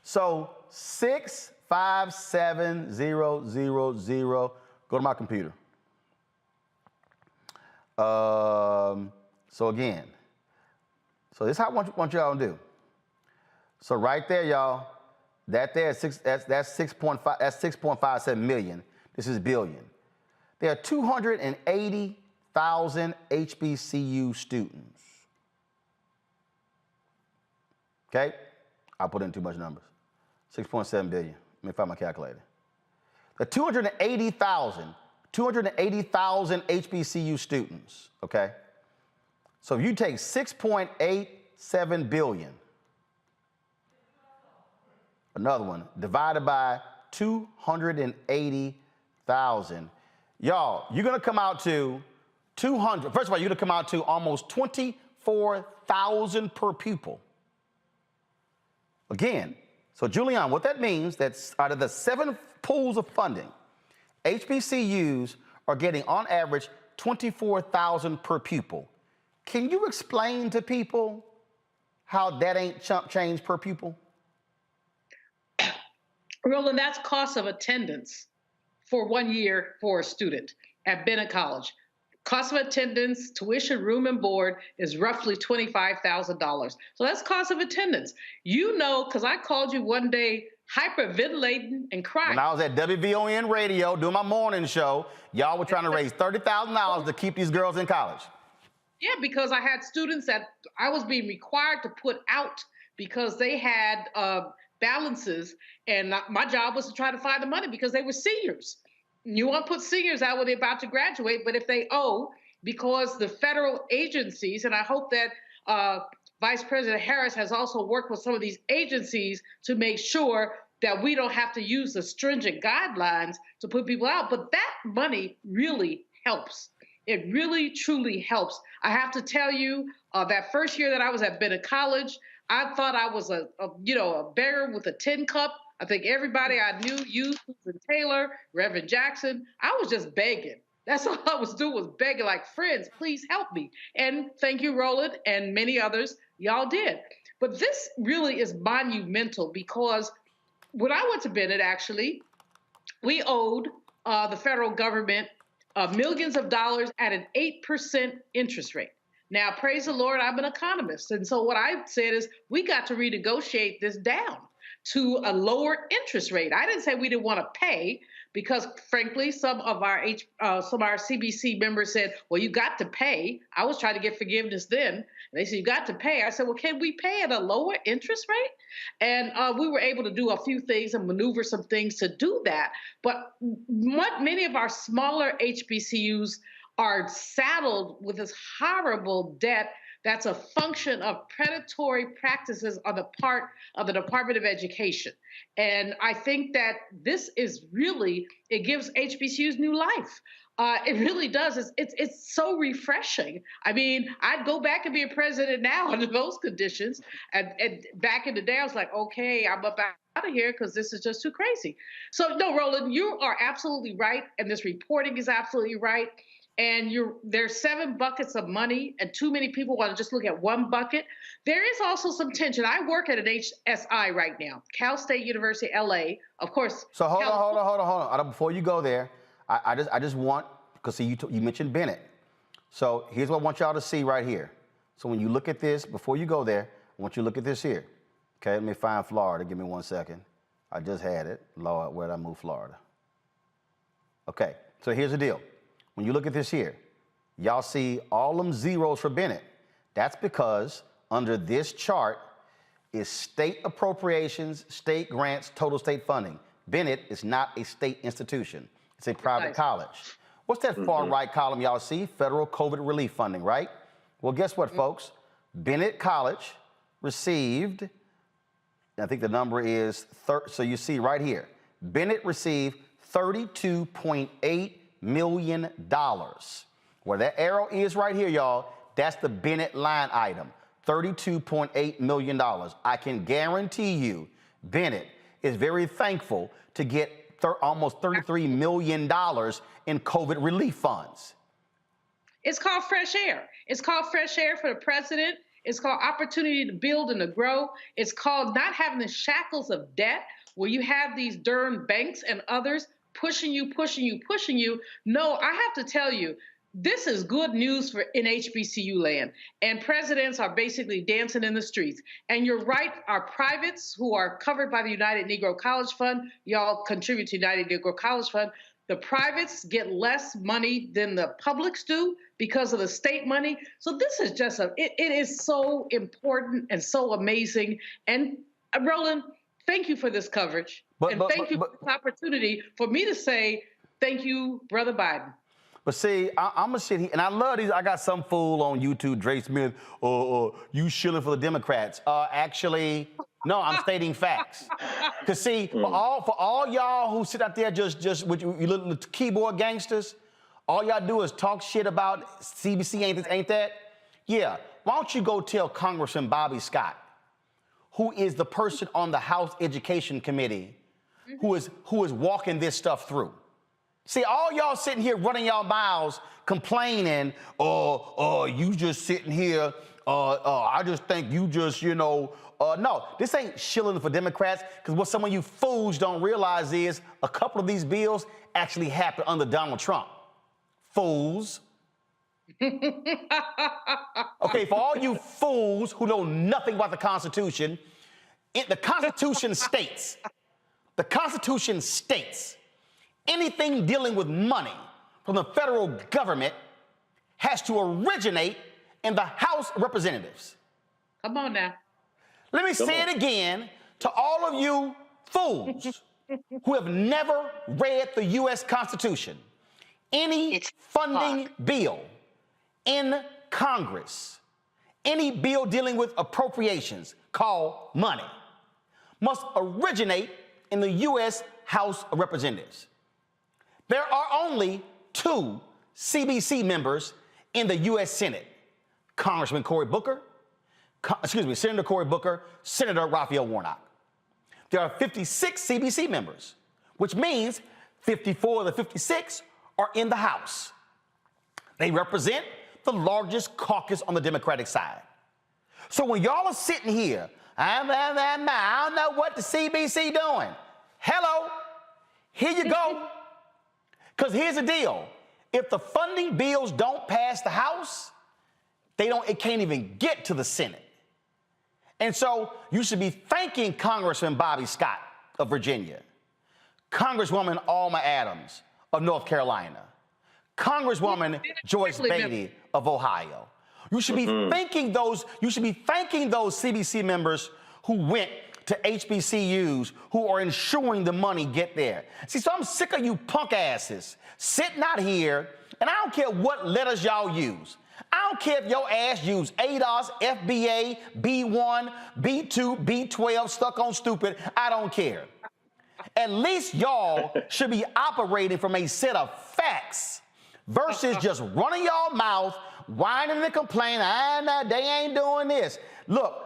So 657,000, go to my computer. So again, so this is how I want y'all to do. So right there, y'all, that's 6.57 million. This is billion. There are 280,000 HBCU students. Okay? I put in too much numbers. 6.7 billion. Let me find my calculator. The 280,000 HBCU students, okay? So if you take 6.87 billion, another one, divided by 280,000, y'all, you're gonna come out to 200, first of all, you're gonna come out to almost 24,000 per pupil. Again, so Julianne, what that means, that's out of the 7 pools of funding, HBCUs are getting on average 24,000 per pupil. Can you explain to people how that ain't chump change per pupil? Roland, that's cost of attendance for 1 year for a student at Bennett College. Cost of attendance, tuition, room and board is roughly $25,000. So that's cost of attendance. You know, because I called you one day hyperventilating and crying. When I was at WVON radio doing my morning show, y'all were trying to raise $30,000 to keep these girls in college. Yeah, because I had students that I was being required to put out because they had balances. And my job was to try to find the money because they were seniors. You want to put seniors out when they're about to graduate, but if they owe, because the federal agencies, and I hope that Vice President Harris has also worked with some of these agencies to make sure that we don't have to use the stringent guidelines to put people out. But that money really helps. It really, truly helps. I have to tell you, that first year that I was at Bennett College, I thought I was a beggar with a tin cup. I think everybody I knew, you, Susan Taylor, Reverend Jackson, I was just begging. That's all I was doing, was begging, like, friends, please help me. And thank you, Roland, and many others, y'all did. But this really is monumental because when I went to Bennett, actually, we owed the federal government millions of dollars at an 8% interest rate. Now, praise the Lord, I'm an economist. And so what I said is we got to renegotiate this down to a lower interest rate. I didn't say we didn't want to pay because, frankly, some of our CBC members said, well, you got to pay. I was trying to get forgiveness then. And they said, you got to pay. I said, well, can we pay at a lower interest rate? And we were able to do a few things and maneuver some things to do that. But many of our smaller HBCUs are saddled with this horrible debt that's a function of predatory practices on the part of the Department of Education. And I think that this is really, it gives HBCUs new life. It really does. It's so refreshing. I mean, I'd go back and be a president now under those conditions. And back in the day, I was like, okay, I'm up out of here because this is just too crazy. So no, Roland, you are absolutely right. And this reporting is absolutely right. And there's 7 buckets of money, and too many people want to just look at one bucket. There is also some tension. I work at an HSI right now, Cal State University, LA, of course. So hold on. Before you go there, I just want, because see, you mentioned Bennett. So here's what I want y'all to see right here. So when you look at this, before you go there, I want you to look at this here. Okay, let me find Florida. Give me 1 second. I just had it. Lord, where'd I move Florida? Okay, so here's the deal. When you look at this here, y'all see all them zeros for Bennett. That's because under this chart is state appropriations, state grants, total state funding. Bennett is not a state institution. It's a private college. What's that far right column y'all see? Federal COVID relief funding, right? Well, guess what, folks? Bennett College received, I think the number is, so you see right here, Bennett received $32.8 million. Where that arrow is right here, y'all, that's the Bennett line item, $32.8 million. I can guarantee you Bennett is very thankful to get almost $33 million in COVID relief funds. It's called fresh air. It's called fresh air for the president. It's called opportunity to build and to grow. It's called not having the shackles of debt where you have these darn banks and others pushing you. No, I have to tell you, this is good news in HBCU land. And presidents are basically dancing in the streets. And you're right, our privates who are covered by the United Negro College Fund, y'all contribute to United Negro College Fund. The privates get less money than the publics do because of the state money. So this is just it is so important and so amazing. And Roland, thank you for this coverage. Thank you for this opportunity for me to say, thank you, Brother Biden. But see, I'm going to sit here, and I love these. I got some fool on YouTube, Dre Smith, you shilling for the Democrats. Actually, no, I'm stating facts. Because see, for all y'all who sit out there just with you little keyboard gangsters, all y'all do is talk shit about CBC ain't this, ain't that. Yeah, why don't you go tell Congressman Bobby Scott, who is the person on the House Education Committee, who is walking this stuff through. See, all y'all sitting here running y'all mouths, complaining, you just sitting here, I just think you just, no, this ain't shilling for Democrats, because what some of you fools don't realize is a couple of these bills actually happened under Donald Trump. Fools. Okay, for all you fools who know nothing about the Constitution, the Constitution states, anything dealing with money from the federal government has to originate in the House of Representatives. Come on now. Let me say it again To all of you fools who have never read the U.S. Constitution, any funding bill in Congress, any bill dealing with appropriations called money, must originate in the U.S. House of Representatives. There are only 2 CBC members in the U.S. Senate, Senator Cory Booker, Senator Raphael Warnock. There are 56 CBC members, which means 54 of the 56 are in the House. They represent the largest caucus on the Democratic side. So when y'all are sitting here, I don't know what the CBC doing. Hello, here you go. Because here's the deal. If the funding bills don't pass the House, it can't even get to the Senate. And so you should be thanking Congressman Bobby Scott of Virginia, Congresswoman Alma Adams of North Carolina, Congresswoman Joyce Beatty of Ohio. You should be thanking those CBC members who went to HBCUs, who are ensuring the money get there. See, so I'm sick of you punk asses sitting out here, and I don't care what letters y'all use. I don't care if your ass use ADOS, FBA, B1, B2, B12, stuck on stupid. I don't care. At least y'all should be operating from a set of facts versus just running y'all mouth, whining and complaining. They ain't doing this. Look,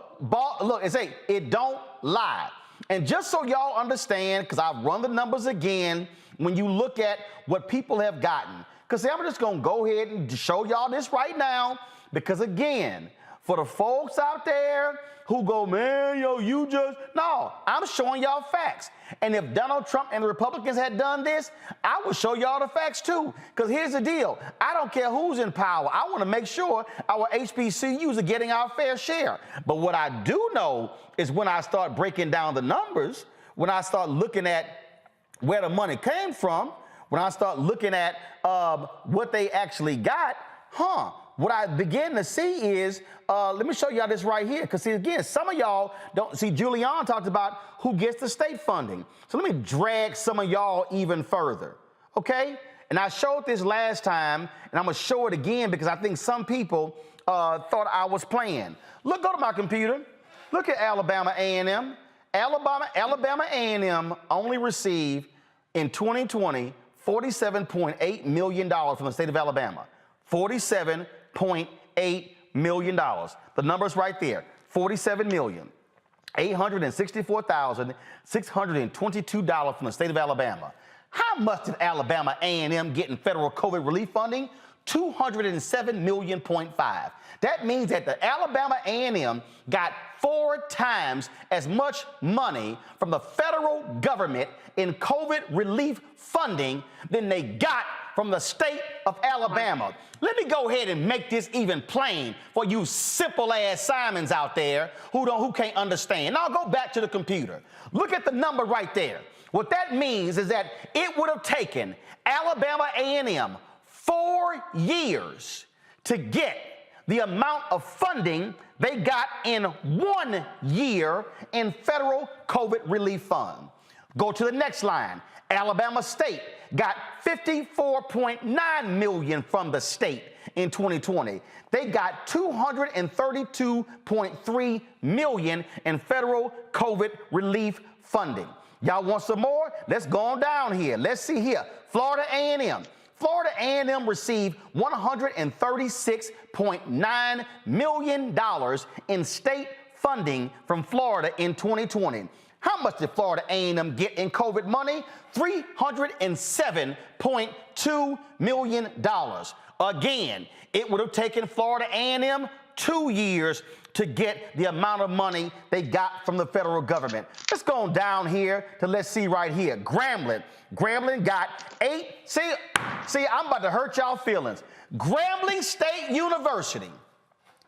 it don't lie. And just so y'all understand, because I've run the numbers again, when you look at what people have gotten, because I'm just going to go ahead and show y'all this right now, because again, for the folks out there who go, man, no, I'm showing y'all facts. And if Donald Trump and the Republicans had done this, I would show y'all the facts too. Because here's the deal. I don't care who's in power. I want to make sure our HBCUs are getting our fair share. But what I do know is when I start breaking down the numbers, when I start looking at where the money came from, when I start looking at what they actually got, what I begin to see is, let me show y'all this right here. Because see, again, some of y'all don't see, Julianne talked about who gets the state funding. So let me drag some of y'all even further, okay? And I showed this last time, and I'm gonna show it again because I think some people thought I was playing. Look, go to my computer. Look at Alabama A&M. Alabama A&M only received in 2020 $47.8 million from the state of Alabama. $47.8 million. The number's right there. $47,864,622 from the state of Alabama. How much did Alabama A&M get in federal COVID relief funding? $207.5 million. That means that the Alabama A&M got 4 times as much money from the federal government in COVID relief funding than they got from the state of Alabama. Let me go ahead and make this even plain for you simple-ass Simons out there who can't understand. Now go back to the computer. Look at the number right there. What that means is that it would have taken Alabama A&M 4 years to get the amount of funding they got in 1 year in federal COVID relief fund. Go to the next line. Alabama State got $54.9 million from the state in 2020. They got $232.3 million in federal COVID relief funding. Y'all want some more? Let's go on down here. Let's see here. Florida A&M. Florida A&M received $136.9 million in state funding from Florida in 2020. How much did Florida A&M get in COVID money? $307.2 million. Again, it would have taken Florida A&M 2 years to get the amount of money they got from the federal government. Let's go on down here to let's see right here. Grambling. Grambling got see, I'm about to hurt y'all feelings. Grambling State University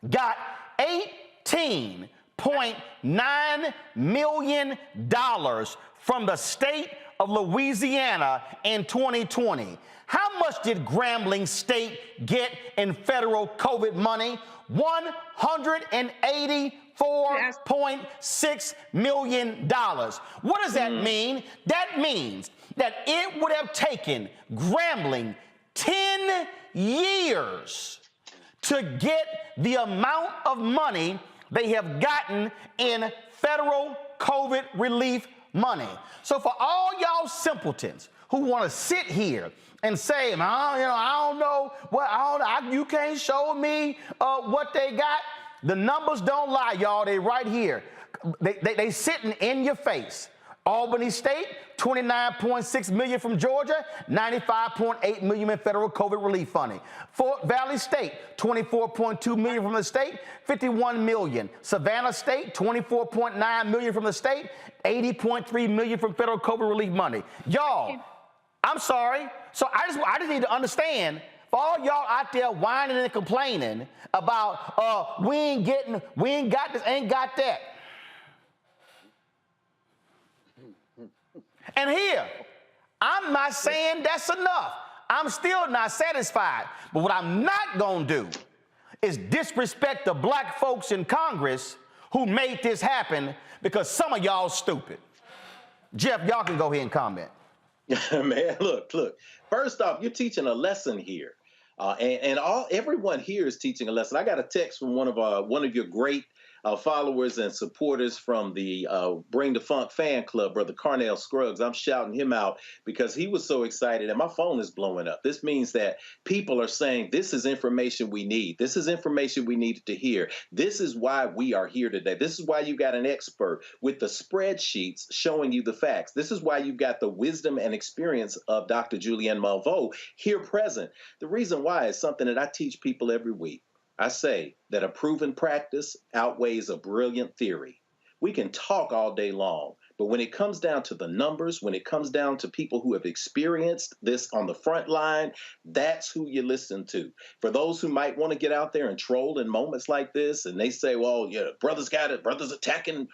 got $18.9 million from the state of Louisiana in 2020. How much did Grambling State get in federal COVID money? $184 $24.6 million. What does that mean? That means that it would have taken Grambling 10 years to get the amount of money they have gotten in federal COVID relief money. So for all y'all simpletons who want to sit here and say, I don't know what, you can't show me what they got. The numbers don't lie, y'all. They right here. They sitting in your face. Albany State, $29.6 million from Georgia, $95.8 million in federal COVID relief funding. Fort Valley State, $24.2 million from the state, $51 million. Savannah State, $24.9 million from the state, $80.3 million from federal COVID relief money. Y'all, I'm sorry. So I just need to understand, for all y'all out there whining and complaining about we ain't got this, ain't got that. And here, I'm not saying that's enough. I'm still not satisfied. But what I'm not going to do is disrespect the black folks in Congress who made this happen, because some of y'all stupid. Jeff, y'all can go ahead and comment. Man, look. First off, you're teaching a lesson here. And everyone here is teaching a lesson. I got a text from one of your great followers and supporters from the Bring the Funk fan club, Brother Carnell Scruggs. I'm shouting him out because he was so excited and my phone is blowing up. This means that people are saying this is information we need. This is information we needed to hear. This is why we are here today. This is why you got an expert with the spreadsheets showing you the facts. This is why you got the wisdom and experience of Dr. Julianne Malveaux here present. The reason why is something that I teach people every week. I say that a proven practice outweighs a brilliant theory. We can talk all day long, but when it comes down to the numbers, when it comes down to people who have experienced this on the front line, that's who you listen to. For those who might want to get out there and troll in moments like this, and they say, well, yeah, brothers got it, brothers attacking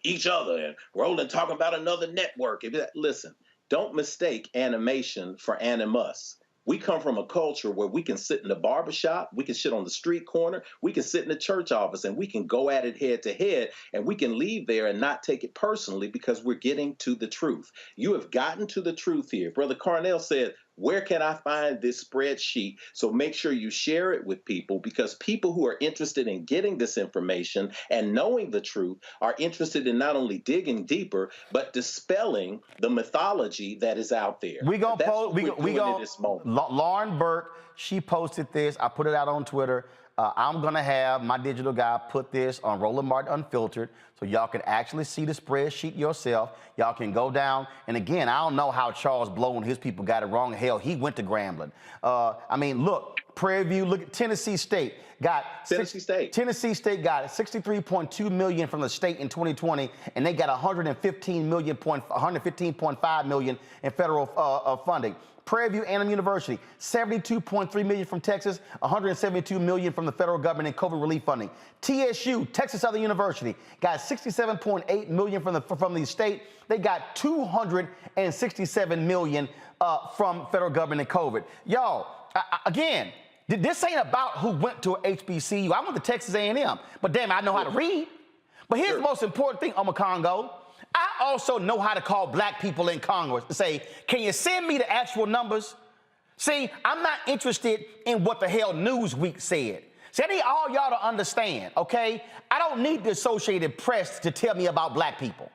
each other, and Roland talking about another network. Listen, don't mistake animation for animus. We come from a culture where we can sit in the barbershop, we can sit on the street corner, we can sit in the church office, and we can go at it head to head, and we can leave there and not take it personally because we're getting to the truth. You have gotten to the truth here. Brother Carnell said, where can I find this spreadsheet? So make sure you share it with people, because people who are interested in getting this information and knowing the truth are interested in not only digging deeper, but dispelling the mythology that is out there. We gonna post. We gonna. Lauren Burke, she posted this. I put it out on Twitter. I'm gonna have my digital guy put this on Roland Martin Unfiltered, so y'all can actually see the spreadsheet yourself. Y'all can go down, and again, I don't know how Charles Blow and his people got it wrong. Hell, he went to Grambling. I mean, look, Prairie View. Look at Tennessee State. Tennessee State got $63.2 million from the state in 2020, and they got $115.5 million in federal funding. Prairie View A&M University, $72.3 million from Texas, $172 million from the federal government in COVID relief funding. TSU, Texas Southern University, got $67.8 million from the state. They got $267 million from federal government in COVID. Y'all, again, this ain't about who went to a HBCU. I went to Texas A&M, but damn, I know how to read. But here's the most important thing, Congo. I also know how to call black people in Congress and say, can you send me the actual numbers? See, I'm not interested in what the hell Newsweek said. See, I need all y'all to understand, okay? I don't need the Associated Press to tell me about black people.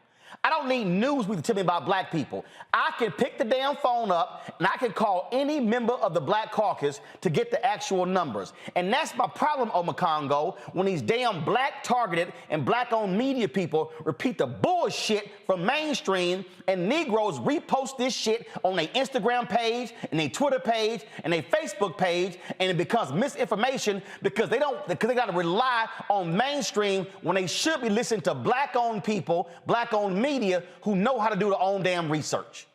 I don't need Newsweek to tell me about black people. I can pick the damn phone up and I can call any member of the Black Caucus to get the actual numbers. And that's my problem, Congo, when these damn black targeted and black owned media people repeat the bullshit from mainstream, and Negroes repost this shit on their Instagram page and their Twitter page and their Facebook page, and it becomes misinformation because they got to rely on mainstream when they should be listening to black owned people, black owned media who know how to do their own damn research.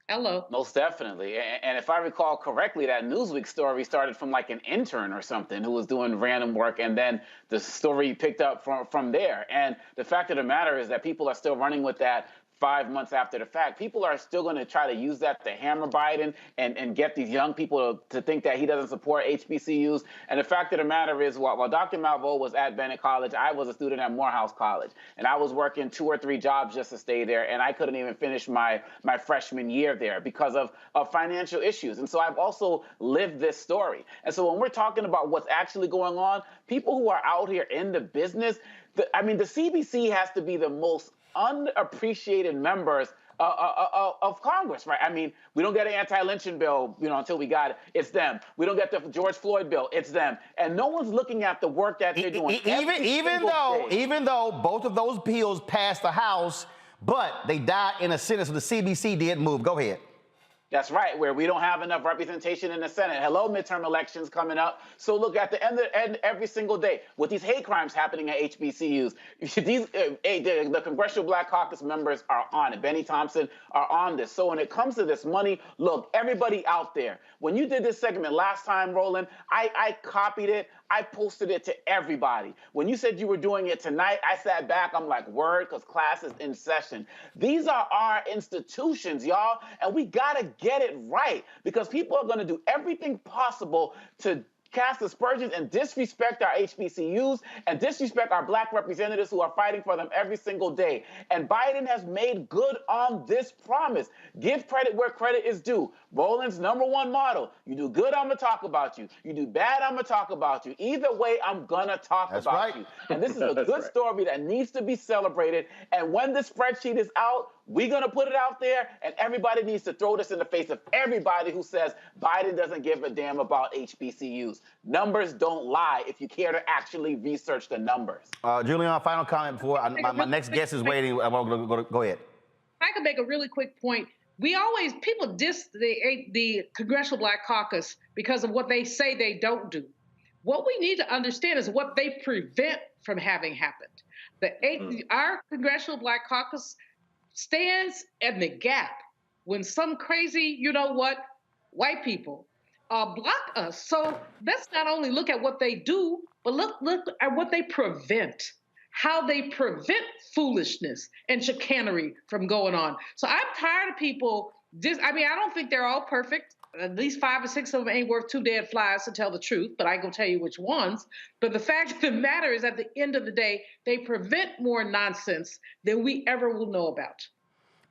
Hello. Most definitely. And if I recall correctly, that Newsweek story started from like an intern or something who was doing random work, and then the story picked up from there. And the fact of the matter is that people are still running with that 5 months after the fact. People are still going to try to use that to hammer Biden and get these young people to think that he doesn't support HBCUs. And the fact of the matter is, while Dr. Malveaux was at Bennett College, I was a student at Morehouse College, and I was working 2 or 3 jobs just to stay there, and I couldn't even finish my freshman year there because of financial issues. And so I've also lived this story. And so when we're talking about what's actually going on, people who are out here in the business, the CBC has to be the most unappreciated members of Congress, right? I mean, we don't get an anti-lynching bill, until we got it. It's them. We don't get the George Floyd bill. It's them. And no one's looking at the work that they're doing. Even though both of those bills passed the House, but they died in the Senate, so the CBC did move. Go ahead. That's right, where we don't have enough representation in the Senate. Hello, midterm elections coming up. So look, at the end every single day, with these hate crimes happening at HBCUs, the Congressional Black Caucus members are on it. Benny Thompson are on this. So when it comes to this money, look, everybody out there, when you did this segment last time, Roland, I copied it. I posted it to everybody. When you said you were doing it tonight, I sat back. I'm like, word, because class is in session. These are our institutions, y'all, and we got to get it right because people are going to do everything possible to cast aspersions and disrespect our HBCUs and disrespect our Black representatives who are fighting for them every single day. And Biden has made good on this promise. Give credit where credit is due. Roland's #1 motto: you do good, I'm going to talk about you. You do bad, I'm going to talk about you. Either way, I'm going to talk about you. And this is a good story that needs to be celebrated. And when the spreadsheet is out, we're going to put it out there, and everybody needs to throw this in the face of everybody who says Biden doesn't give a damn about HBCUs. Numbers don't lie if you care to actually research the numbers. Julian, final comment before my next guest is waiting. Go ahead. I can make a really quick point. People diss the Congressional Black Caucus because of what they say they don't do. What we need to understand is what they prevent from having happened. Our Congressional Black Caucus stands in the gap when some crazy, white people block us. So let's not only look at what they do, but look at what they prevent, how they prevent foolishness and chicanery from going on. So I'm tired of people. I don't think they're all perfect. At least 5 or 6 of them ain't worth 2 dead flies, to tell the truth, but I ain't gonna tell you which ones. But the fact of the matter is, at the end of the day, they prevent more nonsense than we ever will know about.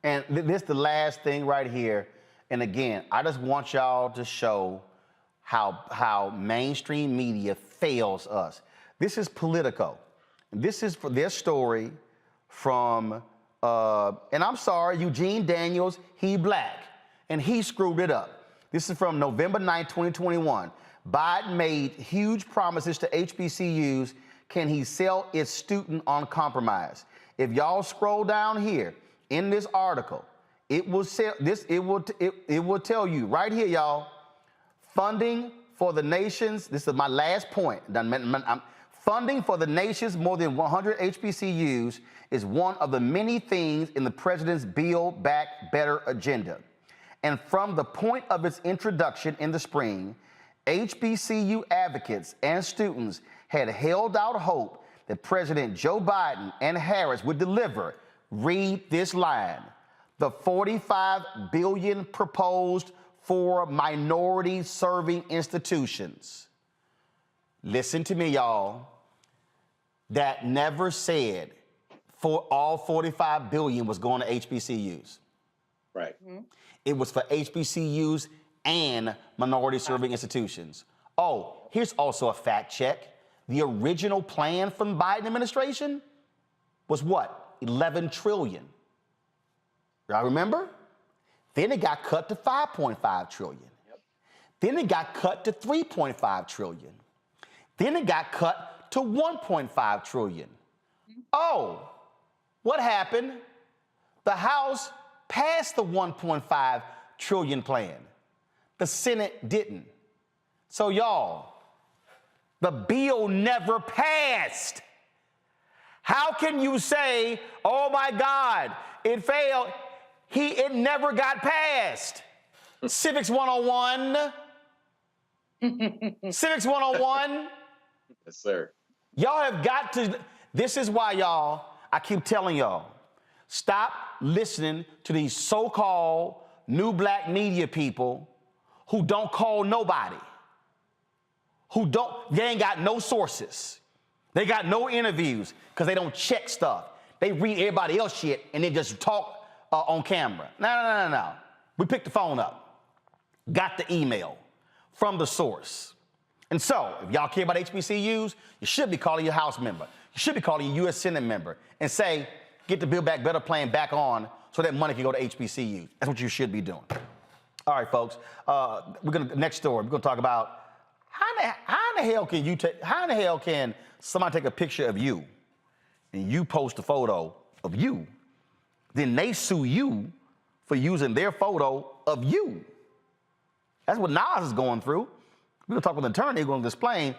And this the last thing right here. And again, I just want y'all to show how mainstream media fails us. This is Politico. This is for their story from, and I'm sorry, Eugene Daniels, he black, and he screwed it up. This is from November 9, 2021. Biden made huge promises to HBCUs. Can he sell its student on compromise? If y'all scroll down here in this article, it will tell you right here, y'all. Funding for the nation's, this is my last point. Funding for the nation's more than 100 HBCUs is one of the many things in the president's Build Back Better agenda. And from the point of its introduction in the spring, HBCU advocates and students had held out hope that President Joe Biden and Harris would deliver. Read this line: the $45 billion proposed for minority-serving institutions. Listen to me, y'all. That never said for all $45 billion was going to HBCUs. Right. Mm-hmm. It was for HBCUs and minority-serving institutions. Oh, here's also a fact check. The original plan from the Biden administration was what? 11 trillion. Y'all remember? Then it got cut to 5.5 trillion. Yep. Then it got cut to 3.5 trillion. Then it got cut to 1.5 trillion. Oh, what happened? The House passed the 1.5 trillion plan. The Senate didn't. So y'all, the bill never passed. How can you say, oh my God, it failed? It never got passed. Civics 101. Civics 101. Yes, sir. Y'all have got to, this is why, y'all, I keep telling y'all, Stop listening to these so-called new black media people who don't call nobody, they ain't got no sources. They got no interviews because they don't check stuff. They read everybody else shit and then just talk on camera. No. We picked the phone up, got the email from the source. And so, if y'all care about HBCUs, you should be calling your House member. You should be calling your U.S. Senate member and say, get the Build Back Better plan back on so that money can go to HBCUs. That's what you should be doing. All right, folks. Next story, we're gonna talk about how in the hell can somebody take a picture of you and you post a photo of you, then they sue you for using their photo of you. That's what Nas is going through. We're gonna talk with an attorney who's gonna explain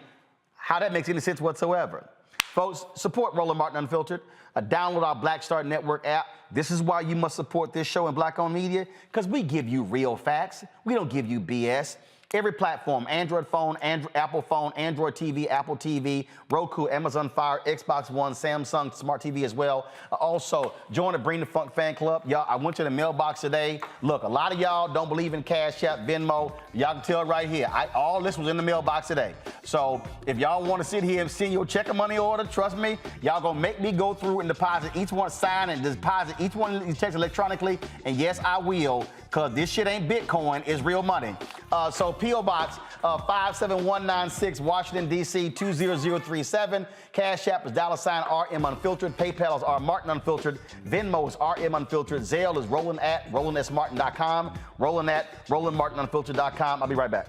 how that makes any sense whatsoever. Folks, support Roland Martin Unfiltered. Download our Black Star Network app. This is why you must support this show and Black-owned media, because we give you real facts. We don't give you BS. Every platform, Android phone, Apple phone, Android TV, Apple TV, Roku, Amazon Fire, Xbox One, Samsung Smart TV as well. Also, join the Bring the Funk fan club. Y'all, I went to the mailbox today. Look, a lot of y'all don't believe in Cash App, Venmo. Y'all can tell right here. All this was in the mailbox today. So if y'all want to sit here and send your check and money order, trust me, y'all gonna make me go through and deposit each one, sign and deposit each one of these checks electronically. And yes, I will, because this shit ain't Bitcoin, it's real money. So P.O. Box 57196, Washington, D.C. 20037. Cash App is $RM Unfiltered. PayPal is R Martin Unfiltered. Venmo is RM Unfiltered. Zelle is Roland at RolandSMartin.com. Roland at RolandMartinUnfiltered.com. I'll be right back.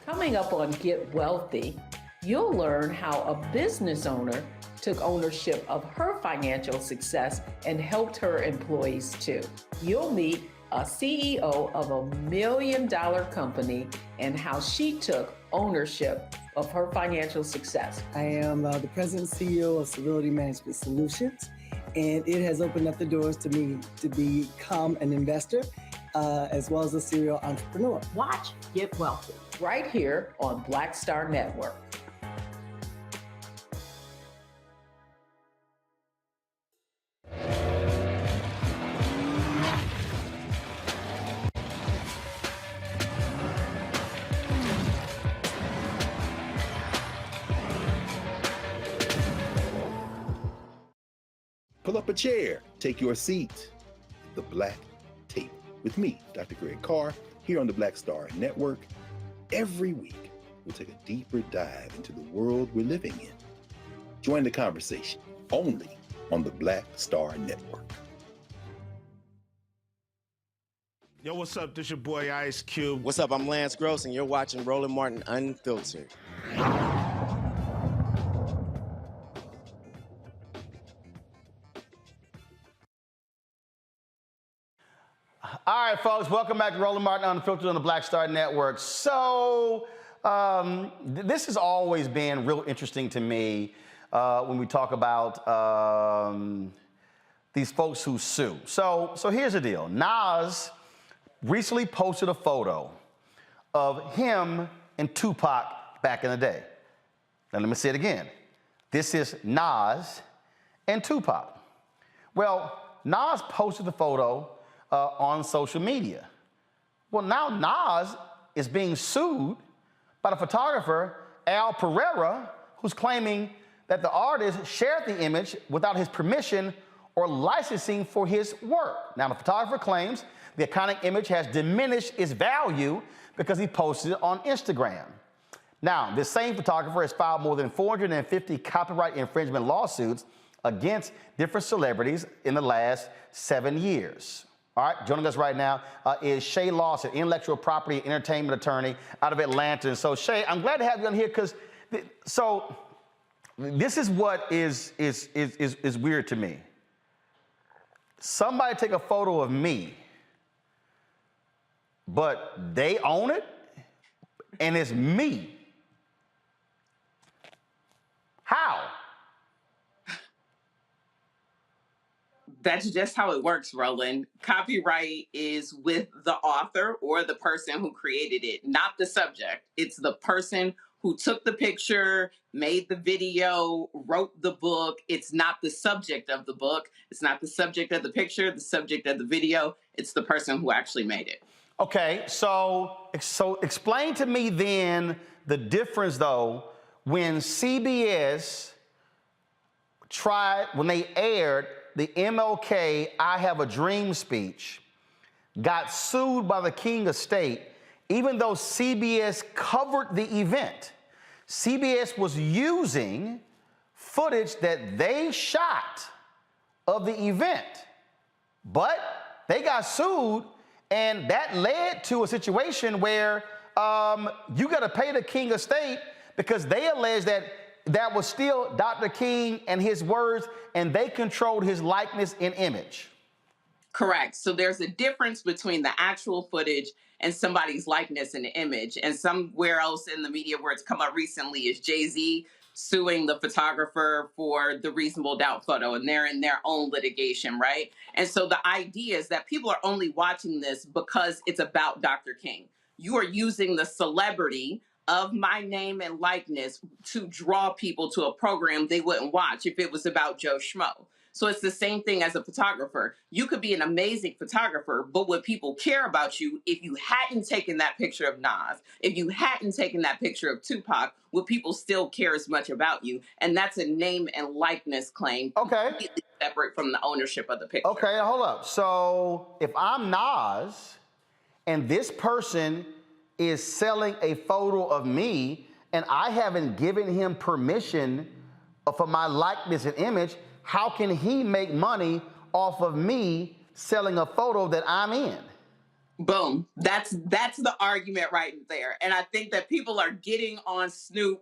Coming up on Get Wealthy, you'll learn how a business owner took ownership of her financial success and helped her employees too. You'll meet a CEO of $1 million company and how she took ownership of her financial success. I am the president and CEO of Stability Management Solutions, and it has opened up the doors to me to become an investor as well as a serial entrepreneur. Watch Get Wealthy right here on Black Star Network. Pull up a chair, take your seat. The Black Tape with me, Dr. Greg Carr, here on the Black Star Network. Every week, we'll take a deeper dive into the world we're living in. Join the conversation only on the Black Star Network. Yo, what's up? This your boy Ice Cube. What's up? I'm Lance Gross, and you're watching Roland Martin Unfiltered. All right, folks, welcome back to Roland Martin Unfiltered on the Black Star Network. So, this has always been real interesting to me when we talk about these folks who sue. So here's the deal. Nas recently posted a photo of him and Tupac back in the day. Now, let me say it again. This is Nas and Tupac. Well, Nas posted the photo on social media. Well, now Nas is being sued by the photographer, Al Pereira, who's claiming that the artist shared the image without his permission or licensing for his work. Now, the photographer claims the iconic image has diminished its value because he posted it on Instagram. Now, this same photographer has filed more than 450 copyright infringement lawsuits against different celebrities in the last 7 years. All right, joining us right now is Shay Lawson, intellectual property and entertainment attorney out of Atlanta. And so, Shay, I'm glad to have you on here because, this is what is weird to me. Somebody take a photo of me, but they own it, and it's me. How? That's just how it works, Roland. Copyright is with the author or the person who created it, not the subject. It's the person who took the picture, made the video, wrote the book. It's not the subject of the book. It's not the subject of the picture, the subject of the video. It's the person who actually made it. Okay, so explain to me then the difference, though, when CBS when they aired the MLK I Have a Dream speech, got sued by the King of State, even though CBS covered the event. CBS was using footage that they shot of the event, but they got sued, and that led to a situation where you got to pay the King of State because they allege that that was still Dr. King and his words, and they controlled his likeness and image. Correct. So there's a difference between the actual footage and somebody's likeness and image. And somewhere else in the media where it's come up recently is Jay-Z suing the photographer for the reasonable doubt photo, and they're in their own litigation, right? And so the idea is that people are only watching this because it's about Dr. King. You are using the celebrity of my name and likeness to draw people to a program they wouldn't watch if it was about Joe Schmo. So it's the same thing as a photographer. You could be an amazing photographer, but would people care about you if you hadn't taken that picture of Nas? If you hadn't taken that picture of Tupac, would people still care as much about you? And that's a name and likeness claim, completely separate from the ownership of the picture. Okay, hold up. So if I'm Nas and this person is selling a photo of me and I haven't given him permission for my likeness and image, how can he make money off of me selling a photo that I'm in? Boom. That's the argument right there. And I think that people are getting on Snoop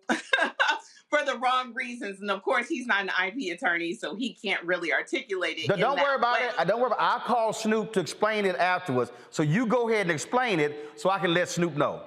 for the wrong reasons. And of course, he's not an IP attorney, so he can't really articulate it. Don't worry about it. Don't worry about it. I'll call Snoop to explain it afterwards. So you go ahead and explain it so I can let Snoop know.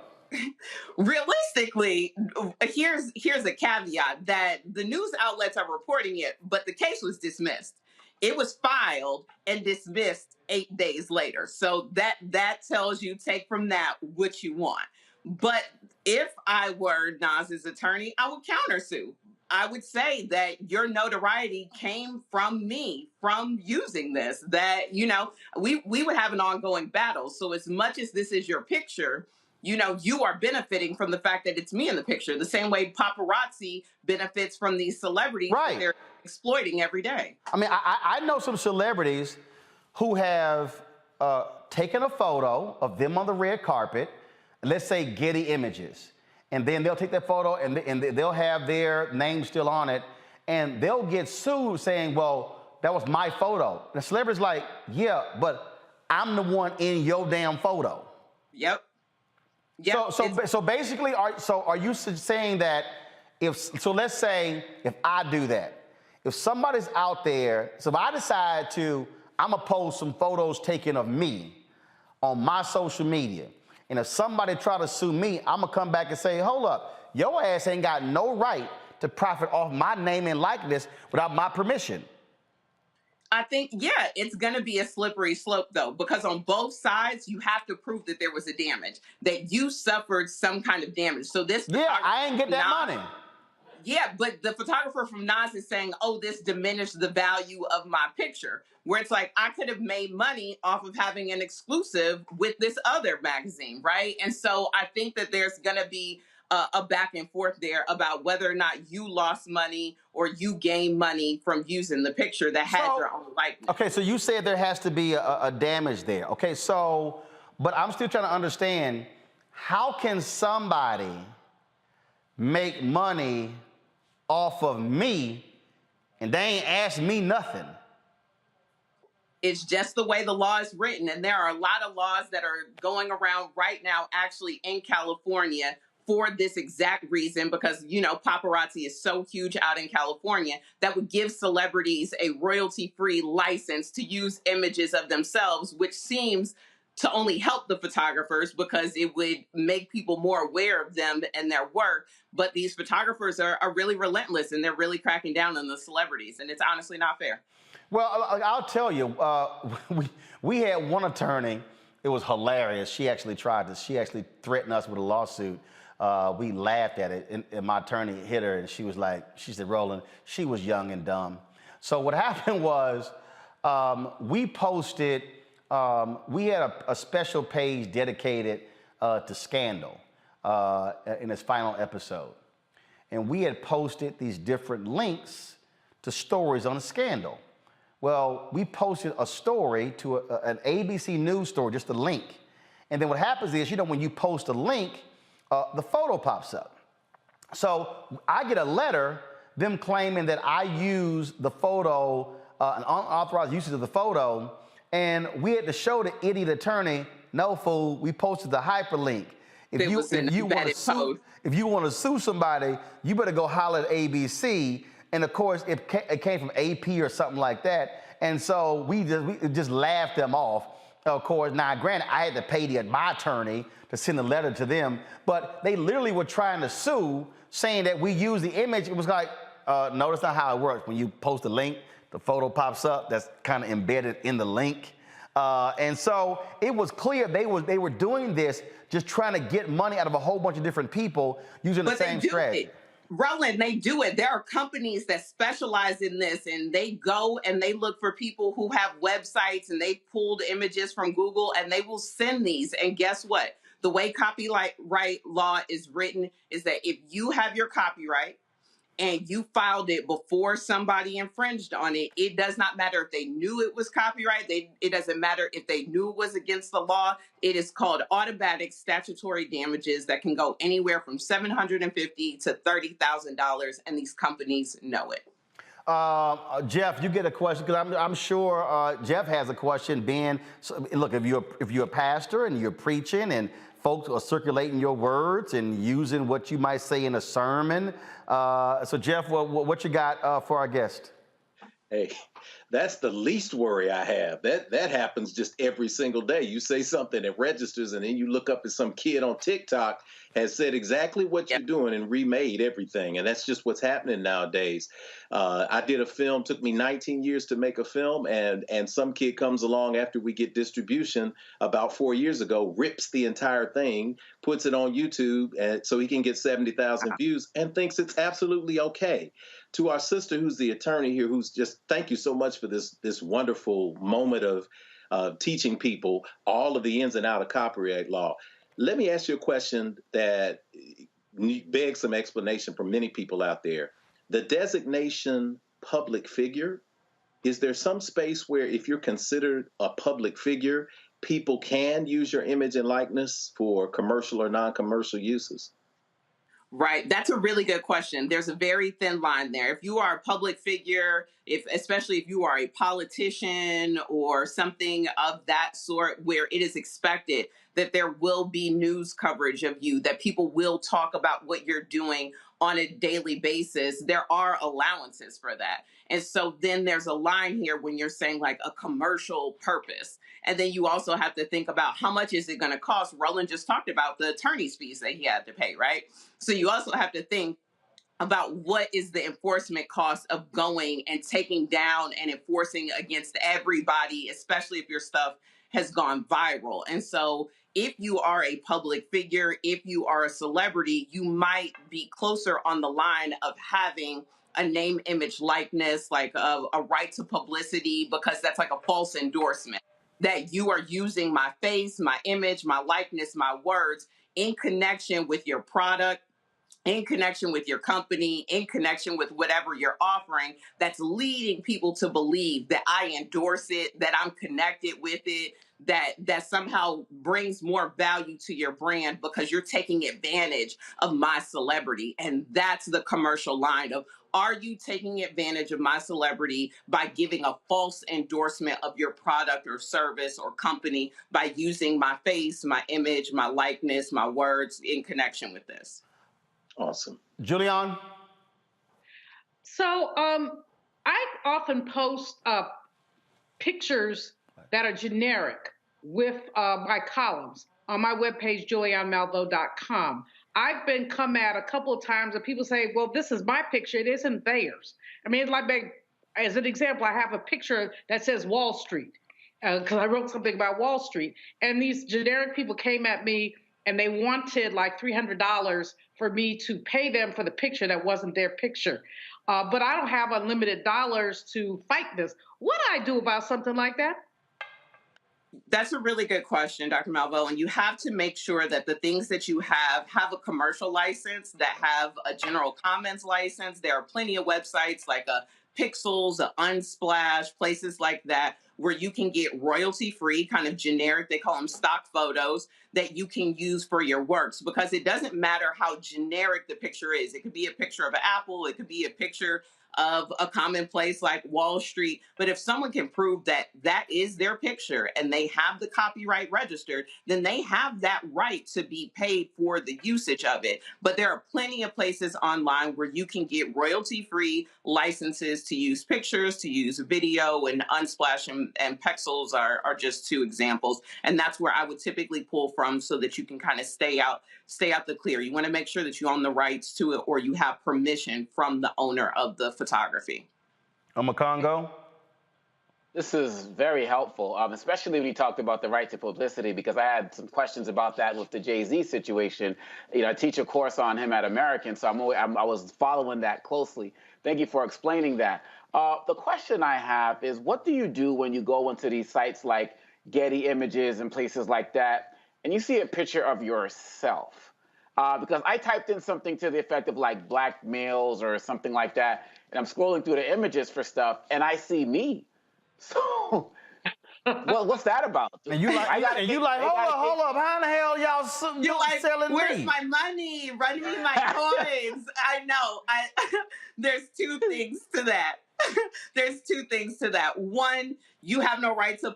Realistically, here's a caveat that the news outlets are reporting it, but the case was dismissed. It was filed and dismissed 8 days later. So that tells you, take from that what you want. But if I were Nas's attorney, I would countersue. I would say that your notoriety came from me, from using this, that, we would have an ongoing battle. So as much as this is your picture, you are benefiting from the fact that it's me in the picture, the same way paparazzi benefits from these celebrities that they're exploiting every day. I mean, I know some celebrities who have taken a photo of them on the red carpet, let's say Getty Images, and then they'll take that photo and they'll have their name still on it, and they'll get sued saying, well, that was my photo. The celebrity's like, yeah, but I'm the one in your damn photo. Yep. So basically, are you saying that let's say if I do that, if somebody's out there, so if I decide I'm gonna post some photos taken of me on my social media, and if somebody try to sue me, I'm gonna come back and say, hold up, your ass ain't got no right to profit off my name and likeness without my permission. I think, it's going to be a slippery slope, though, because on both sides, you have to prove that there was a damage, that you suffered some kind of damage. So this, I ain't get that money. Yeah, but the photographer from Nas is saying, oh, this diminished the value of my picture, where it's like, I could have made money off of having an exclusive with this other magazine, right? And so I think that there's going to be a back and forth there about whether or not you lost money or you gained money from using the picture that had your own likeness. Okay, so you said there has to be a damage there. Okay, so, but I'm still trying to understand, how can somebody make money off of me and they ain't asked me nothing? It's just the way the law is written. And there are a lot of laws that are going around right now, actually in California, for this exact reason, because, you know, paparazzi is so huge out in California, that would give celebrities a royalty-free license to use images of themselves, which seems to only help the photographers because it would make people more aware of them and their work. But these photographers are really relentless, and they're really cracking down on the celebrities, and it's honestly not fair. Well, I'll tell you, we had one attorney. It was hilarious. She actually tried this. She actually threatened us with a lawsuit. We laughed at it, and my attorney hit her, and she said, Roland, she was young and dumb. So what happened was, we posted, we had a special page dedicated to Scandal in its final episode. And we had posted these different links to stories on Scandal. Well, we posted a story to an ABC News story, just a link. And then what happens is, you know, when you post a link, the photo pops up. So I get a letter, them claiming that I used the photo, an unauthorized usage of the photo, and we had to show the idiot attorney, no fool, we posted the hyperlink. If you want to sue somebody, you better go holler at ABC. And of course, it came from AP or something like that. And so we just laughed them off. Of course, now granted, I had to pay my attorney to send a letter to them, but they literally were trying to sue, saying that we used the image. It was like, no, that's not how it works. When you post a link, the photo pops up. That's kind of embedded in the link. And so it was clear they were doing this, just trying to get money out of a whole bunch of different people using the same strategy. Roland, they do it. There are companies that specialize in this, and they go and they look for people who have websites, and they pulled images from Google, and they will send these. And guess what? The way copyright law is written is that if you have your copyright and you filed it before somebody infringed on it, it does not matter if they knew it was copyright. It doesn't matter if they knew it was against the law. It is called automatic statutory damages that can go anywhere from $750 to $30,000, and these companies know it. Jeff, you get a question, because I'm sure Jeff has a question. Ben, so, look, if you're a pastor and you're preaching and folks are circulating your words and using what you might say in a sermon. So Jeff, what you got for our guest? Hey, that's the least worry I have. That happens just every single day. You say something that registers, and then you look up at some kid on TikTok has said exactly what you're doing and remade everything. And that's just what's happening nowadays. I did a film, took me 19 years to make a film, and some kid comes along after we get distribution about 4 years ago, rips the entire thing, puts it on YouTube so he can get 70,000 views, and thinks it's absolutely okay. To our sister, who's the attorney here, who's just, thank you so much for this wonderful moment of teaching people all of the ins and outs of copyright law. Let me ask you a question that begs some explanation from many people out there. The designation public figure, is there some space where if you're considered a public figure, people can use your image and likeness for commercial or non-commercial uses? Right. That's a really good question. There's a very thin line there. If you are a public figure, especially if you are a politician or something of that sort, where it is expected that there will be news coverage of you, that people will talk about what you're doing on a daily basis, there are allowances for that. And so then there's a line here when you're saying like a commercial purpose. And then you also have to think about how much is it going to cost. Roland just talked about the attorney's fees that he had to pay, right? So you also have to think about what is the enforcement cost of going and taking down and enforcing against everybody, especially if your stuff has gone viral. And so if you are a public figure, if you are a celebrity, you might be closer on the line of having a name, image, likeness, like a right to publicity, because that's like a false endorsement, that you are using my face, my image, my likeness, my words in connection with your product, in connection with your company, in connection with whatever you're offering, that's leading people to believe that I endorse it, that I'm connected with it, that somehow brings more value to your brand because you're taking advantage of my celebrity. And that's the commercial line of, are you taking advantage of my celebrity by giving a false endorsement of your product or service or company by using my face, my image, my likeness, my words in connection with this? Awesome. Julian? So I often post pictures that are generic with my columns on my webpage, julianmalvo.com. I've been come at a couple of times and people say, well, this is my picture. It isn't theirs. I mean, it's like, as an example, I have a picture that says Wall Street because I wrote something about Wall Street. And these generic people came at me and they wanted like $300 for me to pay them for the picture that wasn't their picture. But I don't have unlimited dollars to fight this. What do I do about something like that? That's a really good question, Dr. Malvo. And you have to make sure that the things that you have a commercial license, that have a general comments license. There are plenty of websites like Pixels, Unsplash, places like that, where you can get royalty-free, kind of generic, they call them stock photos, that you can use for your works, because it doesn't matter how generic the picture is. It could be a picture of an apple, it could be a picture of a commonplace like Wall Street. But if someone can prove that that is their picture and they have the copyright registered, then they have that right to be paid for the usage of it. But there are plenty of places online where you can get royalty-free licenses to use pictures, to use video, and Unsplash and Pexels are just two examples. And that's where I would typically pull from so that you can kind of stay out the clear. You want to make sure that you own the rights to it or you have permission from the owner of the photography. Congo? This is very helpful, especially when you talked about the right to publicity, because I had some questions about that with the Jay-Z situation. You know, I teach a course on him at American, so I was following that closely. Thank you for explaining that. The question I have is, what do you do when you go into these sites like Getty Images and places like that, and you see a picture of yourself? Because I typed in something to the effect of like black males or something like that, and I'm scrolling through the images for stuff, and I see me. So, what's that about? And you like, hold up, how in the hell y'all like, selling where's me? my money? Run me my coins. I know. There's two things to that. There's two things to that. One, you have no right to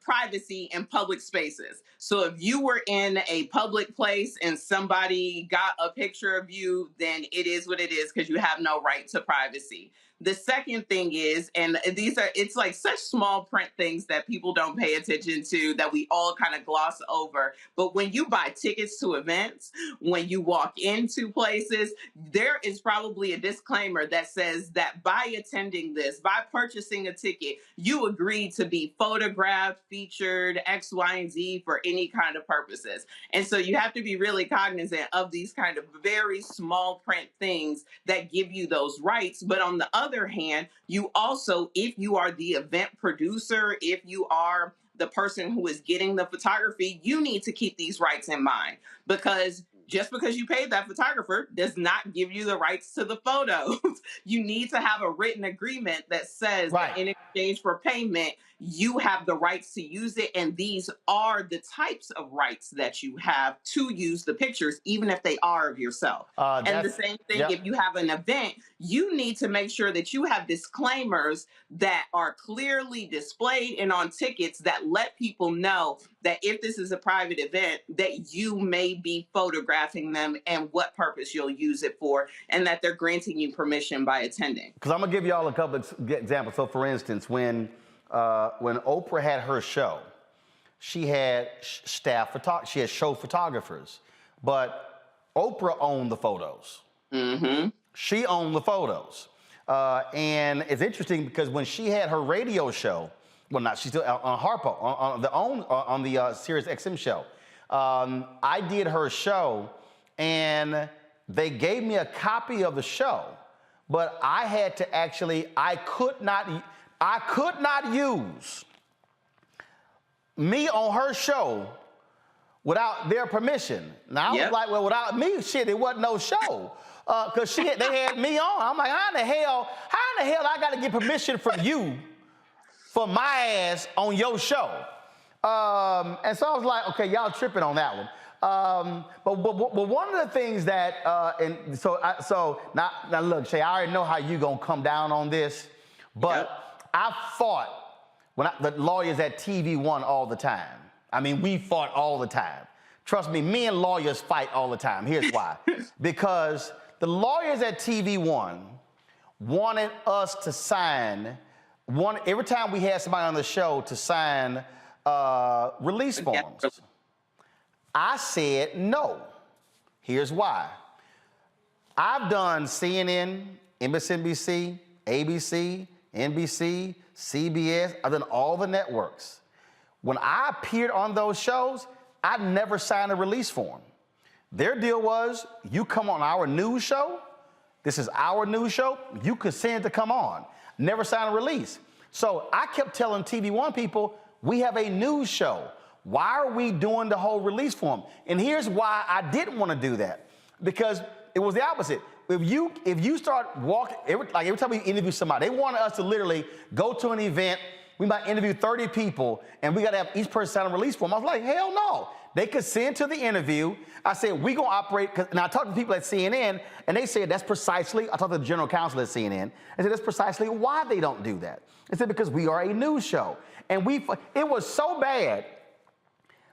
privacy in public spaces. So if you were in a public place and somebody got a picture of you, then it is what it is because you have no right to privacy. The second thing is, and it's like such small print things that people don't pay attention to, that we all kind of gloss over. But when you buy tickets to events, when you walk into places, there is probably a disclaimer that says that by attending this, by purchasing a ticket, you agree to be photographed, featured, X, Y, and Z for any kind of purposes. And so you have to be really cognizant of these kind of very small print things that give you those rights. But on the other hand, you also, if you are the event producer, if you are the person who is getting the photography, you need to keep these rights in mind, because just because you paid that photographer does not give you the rights to the photos. You need to have a written agreement that says that in exchange for payment, you have the rights to use it. And these are the types of rights that you have to use the pictures, even if they are of yourself. And the same thing, if you have an event, you need to make sure that you have disclaimers that are clearly displayed and on tickets that let people know that if this is a private event, that you may be photographing them and what purpose you'll use it for, and that they're granting you permission by attending. Because I'm going to give y'all a couple of examples. So, for instance, when Oprah had her show, she had she had show photographers, but Oprah owned the photos. Mm-hmm. She owned the photos. And it's interesting because when she had her radio show, well, not, she's still on Harpo, on the Sirius XM show. I did her show, and they gave me a copy of the show, but I had to actually, I could not use me on her show without their permission. Now, I was like, well, without me, shit, it wasn't no show. Because they had me on. I'm like, how in the hell I got to get permission from you for my ass on your show? And so I was like, okay, y'all tripping on that one. But one of the things that, so now look, Shay, I already know how you gonna come down on this, but I fought the lawyers at TV1 all the time. I mean, we fought all the time. Trust me, me and lawyers fight all the time. Here's why. Because the lawyers at TV1 wanted us to sign, every time we had somebody on the show to sign release forms. I said no. Here's why. I've done CNN, MSNBC, ABC, NBC, CBS. I've done all the networks. When I appeared on those shows, I never signed a release form. Their deal was, you come on our news show, this is our news show, you consent to come on. Never sign a release. So I kept telling TV1 people, we have a news show. Why are we doing the whole release form? And here's why I didn't want to do that. Because it was the opposite. If you start walking, every time we interview somebody, they wanted us to literally go to an event, we might interview 30 people, and we got to have each person sign a release form. I was like, hell no. They consent to the interview. I said, we gonna operate, and I talked to people at CNN, and they said that's precisely, I talked to the general counsel at CNN, and said that's precisely why they don't do that. They said because we are a news show. And it was so bad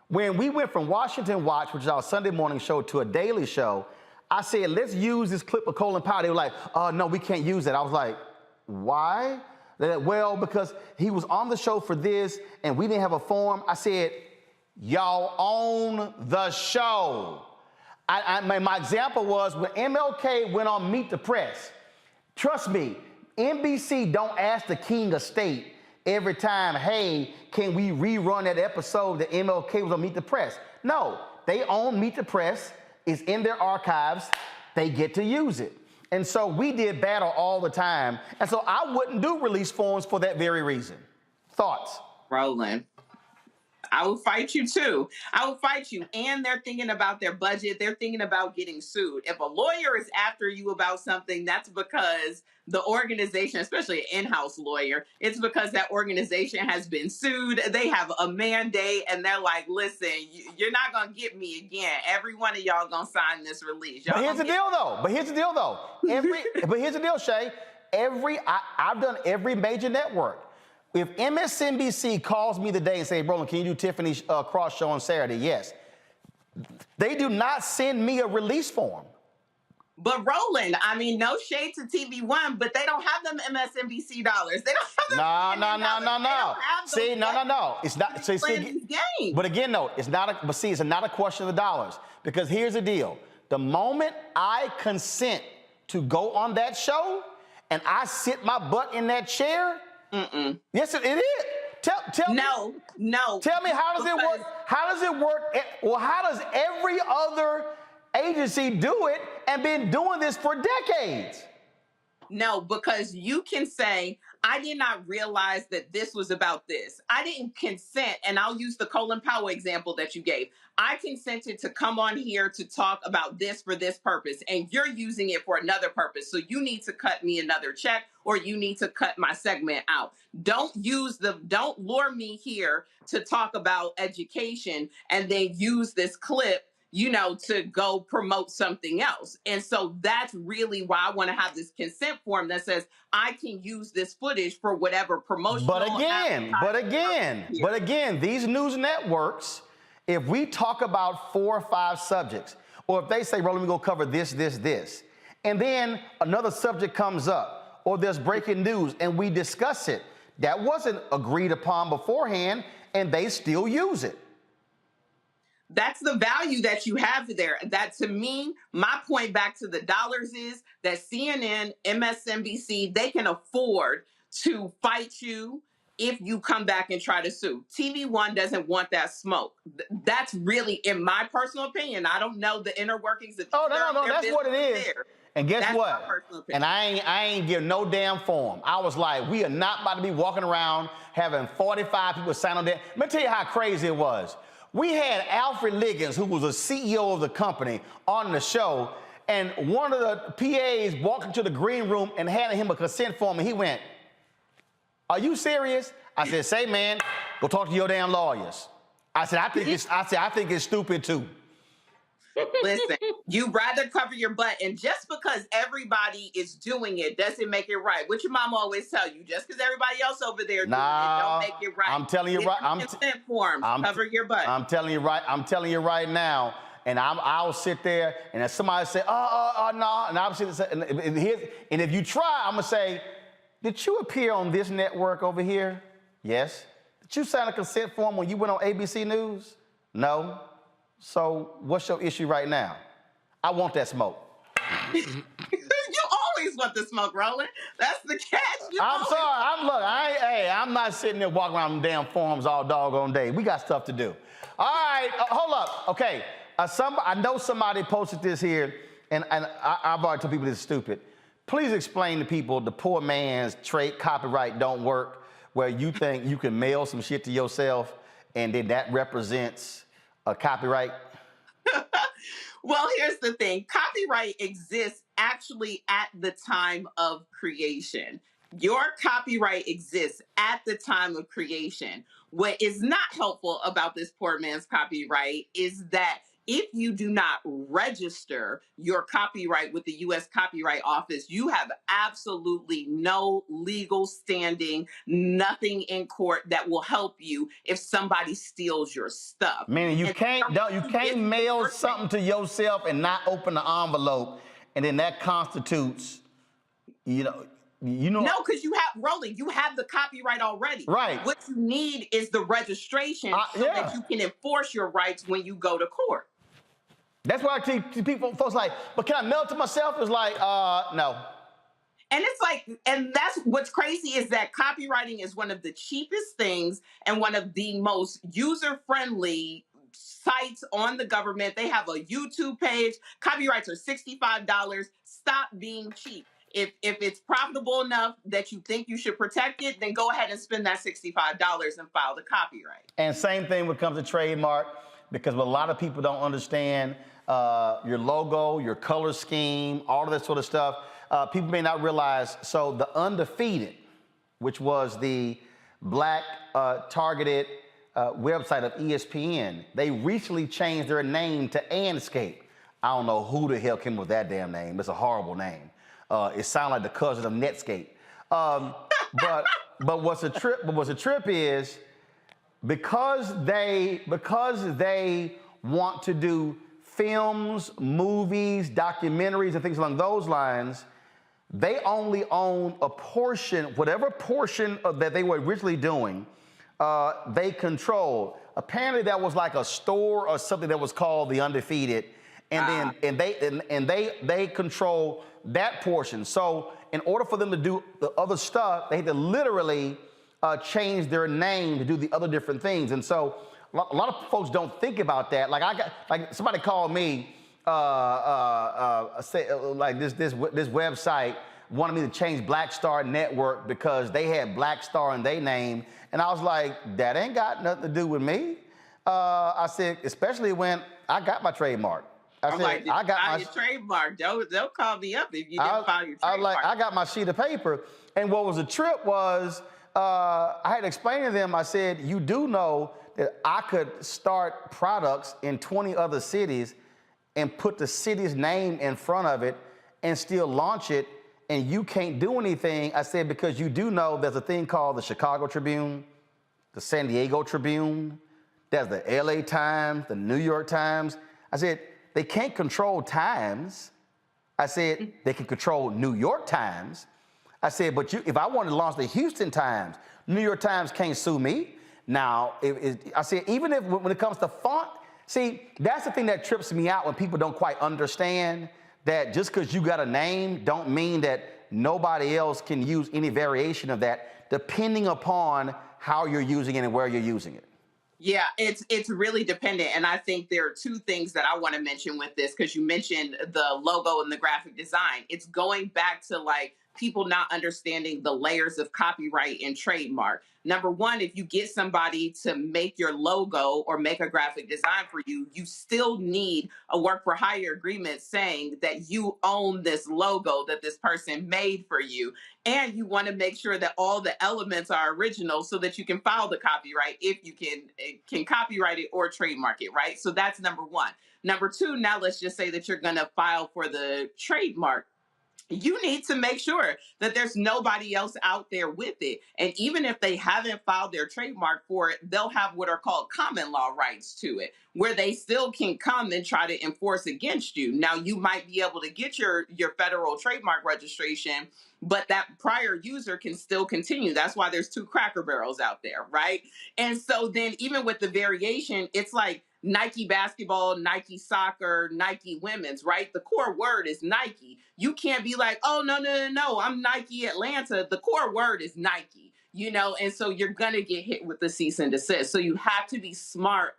when we went from Washington Watch, which is our Sunday morning show, to a daily show. I said, let's use this clip of Colin Powell. They were like, no, we can't use that. I was like, why? They're like, well, because he was on the show for this and we didn't have a form. I said, y'all own the show. My example was when MLK went on Meet the Press. Trust me, NBC don't ask the king of state every time, hey, can we rerun that episode that MLK was on Meet the Press? No, they own Meet the Press. It's in their archives. They get to use it. And so we did battle all the time. And so I wouldn't do release forms for that very reason. Thoughts? Roland, I will fight you too. I will fight you. And they're thinking about their budget. They're thinking about getting sued. If a lawyer is after you about something, that's because the organization, especially an in-house lawyer, it's because that organization has been sued. They have a mandate and they're like, listen, you're not going to get me again. Every one of y'all going to sign this release. But here's the deal though. But here's the deal, Shay. I've done every major network. If MSNBC calls me today and say, Roland, can you do Tiffany's Cross show on Saturday? Yes. They do not send me a release form. But Roland, I mean, no shade to TV1, but they don't have them MSNBC dollars. They don't have them. No. See, no. It's not. But again, no, it's not. It's not a question of the dollars. Because here's the deal: the moment I consent to go on that show, and I sit my butt in that chair, yes, it is. Tell me. No. Tell me, how does it work? How does it work? Well, how does every other agency do it and been doing this for decades? No, because you can say, I did not realize that this was about this. I didn't consent, and I'll use the Colin Powell example that you gave. I consented to come on here to talk about this for this purpose, and you're using it for another purpose. So you need to cut me another check, or you need to cut my segment out. Don't lure me here to talk about education and then use this clip to go promote something else. And so that's really why I want to have this consent form that says I can use this footage for whatever promotional. But again, these news networks, if we talk about 4 or 5 subjects, or if they say, Roland, we're going to cover this, and then another subject comes up, or there's breaking news, and we discuss it, that wasn't agreed upon beforehand, and they still use it. That's the value that you have there. That, to me, my point back to the dollars is that CNN, MSNBC, they can afford to fight you if you come back and try to sue. TV1 doesn't want that smoke. That's really, in my personal opinion, I don't know the inner workings of no, that's what it is. There. And guess what? And I ain't give no damn form. I was like, we are not about to be walking around having 45 people sign on that. Let me tell you how crazy it was. We had Alfred Liggins, who was a CEO of the company, on the show, and one of the PAs walked into the green room and handed him a consent form, and he went, "Are you serious?" I said, "Say, man, go talk to your damn lawyers." I said, I think it's stupid too. Listen, you rather cover your butt, and just because everybody is doing it doesn't make it right. What your mom always tell you, just because everybody else over there doing it don't make it right. I'm telling you right. Consent forms, cover your butt. I'm telling you right now. And I'll sit there, and if somebody say, no, and I'll sit there, and if you try, I'm gonna say, "Did you appear on this network over here?" "Yes." "Did you sign a consent form when you went on ABC News?" "No." "So what's your issue right now?" "I want that smoke." You always want the smoke, Roland. That's the catch. I'm sorry. I'm not sitting there walking around them damn forums all doggone day. We got stuff to do. All right, hold up. Okay, I know somebody posted this here, and I've already told people this is stupid. Please explain to people the poor man's trade copyright don't work, where you think you can mail some shit to yourself, and then that represents a copyright. Well, here's the thing. Copyright exists actually at the time of creation. Your copyright exists at the time of creation. What is not helpful about this poor man's copyright is that if you do not register your copyright with the U.S. Copyright Office, you have absolutely no legal standing, nothing in court that will help you if somebody steals your stuff. Meaning you can't mail something to yourself and not open the envelope, and then that constitutes, you know. No, because Roland, you have the copyright already. Right. What you need is the registration so that you can enforce your rights when you go to court. That's why I teach folks like, "But can I mail it to myself?" It's like, no. And it's like, and that's what's crazy is that copywriting is one of the cheapest things and one of the most user-friendly sites on the government. They have a YouTube page. Copyrights are $65. Stop being cheap. If it's profitable enough that you think you should protect it, then go ahead and spend that $65 and file the copyright. And same thing when it comes to trademark, because what a lot of people don't understand, your logo, your color scheme, all of that sort of stuff, people may not realize. So the Undefeated, which was the black targeted website of ESPN, they recently changed their name to Anscape. I don't know who the hell came up with that damn name. It's a horrible name. It sounds like the cousin of Netscape. But what's a trip is because they want to do films, movies, documentaries, and things along those lines, they only own a portion, whatever portion of that they were originally doing, they control. Apparently that was like a store or something that was called the Undefeated, and they control that portion. So in order for them to do the other stuff, they had to literally change their name to do the other different things. And so a lot of folks don't think about that. Like somebody called me, like this website wanted me to change Black Star Network because they had Black Star in their name, and I was like, that ain't got nothing to do with me. I said, especially when I got my trademark. I got your trademark. Don't call me up if you didn't file your trademark. I got my sheet of paper, and what was a trip was I had to explain to them. I said, you do know that I could start products in 20 other cities and put the city's name in front of it and still launch it, and you can't do anything. I said, because you do know there's a thing called the Chicago Tribune, the San Diego Tribune, there's the LA Times, the New York Times. I said, they can't control Times. I said, they can control New York Times. I said, but if I wanted to launch the Houston Times, New York Times can't sue me. Now, I said, even if when it comes to font, see, that's the thing that trips me out when people don't quite understand that just because you got a name don't mean that nobody else can use any variation of that, depending upon how you're using it and where you're using it. Yeah, it's really dependent. And I think there are two things that I want to mention with this, because you mentioned the logo and the graphic design. It's going back to like people not understanding the layers of copyright and trademark. Number one, if you get somebody to make your logo or make a graphic design for you, you still need a work for hire agreement saying that you own this logo that this person made for you. And you want to make sure that all the elements are original so that you can file the copyright if you can copyright it or trademark it, right? So that's number one. Number two, now let's just say that you're going to file for the trademark. You need to make sure that there's nobody else out there with it. And even if they haven't filed their trademark for it, they'll have what are called common law rights to it, where they still can come and try to enforce against you. Now, you might be able to get your federal trademark registration, but that prior user can still continue. That's why there's two Cracker Barrels out there, right? And so then even with the variation, it's like Nike basketball, Nike soccer, Nike women's, right? The core word is Nike. You can't be like, oh, no, I'm Nike Atlanta. The core word is Nike, and so you're going to get hit with the cease and desist. So you have to be smart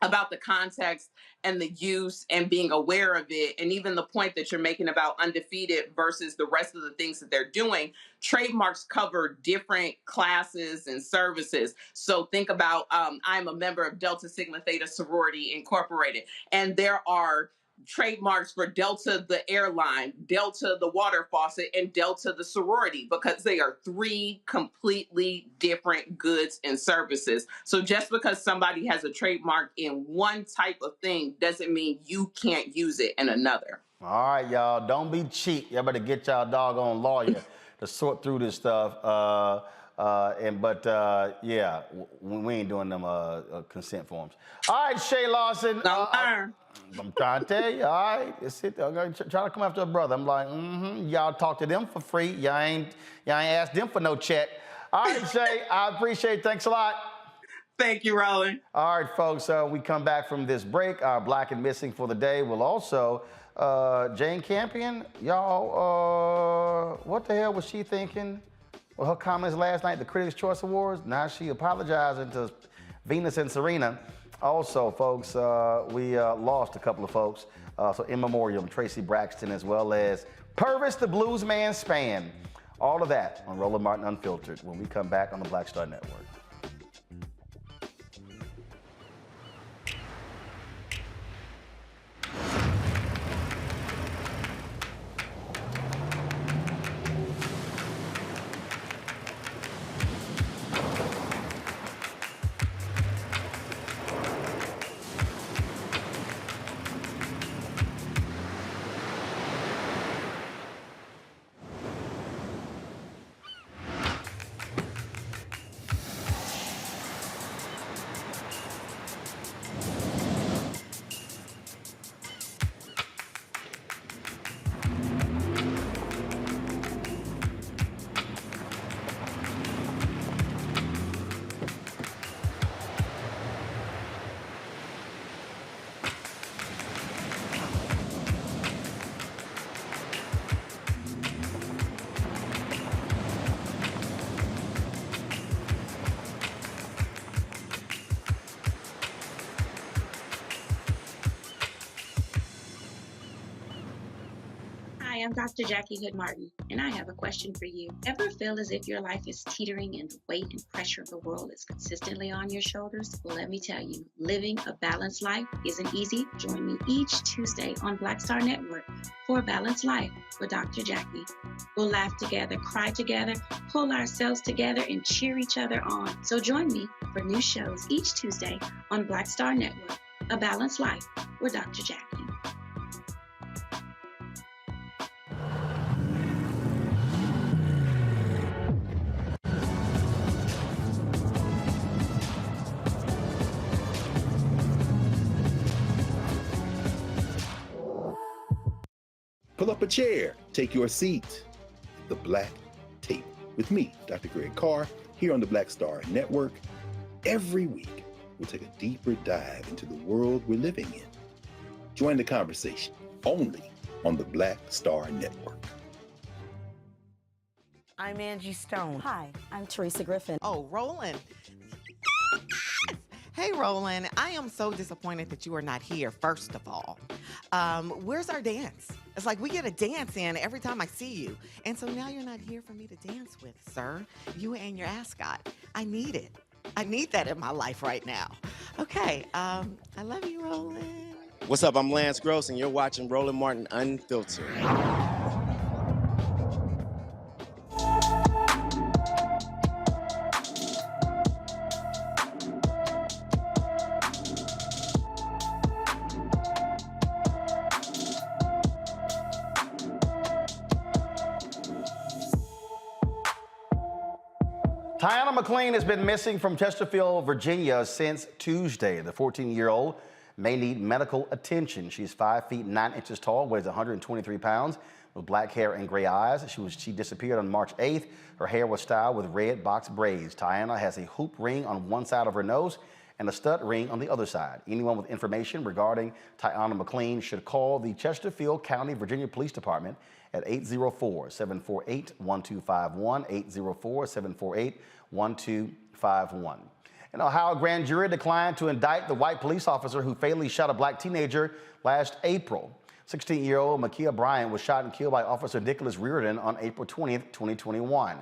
about the context and the use and being aware of it. And even the point that you're making about undefeated versus the rest of the things that they're doing, trademarks cover different classes and services. So think about, I'm a member of Delta Sigma Theta Sorority Incorporated, and there are trademarks for Delta the airline, Delta the water faucet, and Delta the sorority, because they are three completely different goods and services. So just because somebody has a trademark in one type of thing doesn't mean you can't use it in another. All right, y'all, don't be cheap. Y'all better get y'all doggone lawyer to sort through this stuff. Yeah, we ain't doing them consent forms. All right, Shay Lawson. I'm trying to tell you, all right, I'm gonna try to come after a brother. I'm like, y'all talk to them for free. Y'all ain't ask them for no check. All right, Shay, I appreciate it. Thanks a lot. Thank you, Roland. All right, folks, we come back from this break. Our Black and Missing for the day will also, Jane Campion, y'all, what the hell was she thinking? Well, her comments last night, the Critics' Choice Awards, now she apologizing to Venus and Serena. Also, folks, we lost a couple of folks. So in memoriam, Tracy Braxton, as well as Purvis the Bluesman Spann. All of that on Roland Martin Unfiltered when we come back on the Black Star Network. Hi, I'm Dr. Jackie Hood Martin, and I have a question for you. Ever feel as if your life is teetering and the weight and pressure of the world is consistently on your shoulders? Well, let me tell you, living a balanced life isn't easy. Join me each Tuesday on Black Star Network for A Balanced Life with Dr. Jackie. We'll laugh together, cry together, pull ourselves together, and cheer each other on. So join me for new shows each Tuesday on Black Star Network, A Balanced Life with Dr. Jackie. Pull up a chair, take your seat. The Black Tape with me, Dr. Greg Carr, here on the Black Star Network. Every week, we'll take a deeper dive into the world we're living in. Join the conversation only on the Black Star Network. I'm Angie Stone. Hi, I'm Teresa Griffin. Oh, Roland. Hey, Roland. I am so disappointed that you are not here, first of all. Where's our dance? It's like we get a dance in every time I see you. And so now you're not here for me to dance with, sir. You and your ascot. I need it. I need that in my life right now. Okay, I love you, Roland. What's up? I'm Lance Gross, and you're watching Roland Martin Unfiltered. Tiana McLean has been missing from Chesterfield, Virginia since Tuesday. The 14-year-old may need medical attention. She's 5 feet 9 inches tall, weighs 123 pounds, with black hair and gray eyes. She disappeared on March 8th. Her hair was styled with red box braids. Tiana has a hoop ring on one side of her nose and a stud ring on the other side. Anyone with information regarding Tiana McLean should call the Chesterfield County, Virginia Police Department at 804-748-1251, 804-748-1251. An Ohio grand jury declined to indict the white police officer who fatally shot a black teenager last April. 16-year-old Ma'Khia Bryant was shot and killed by Officer Nicholas Reardon on April 20th, 2021.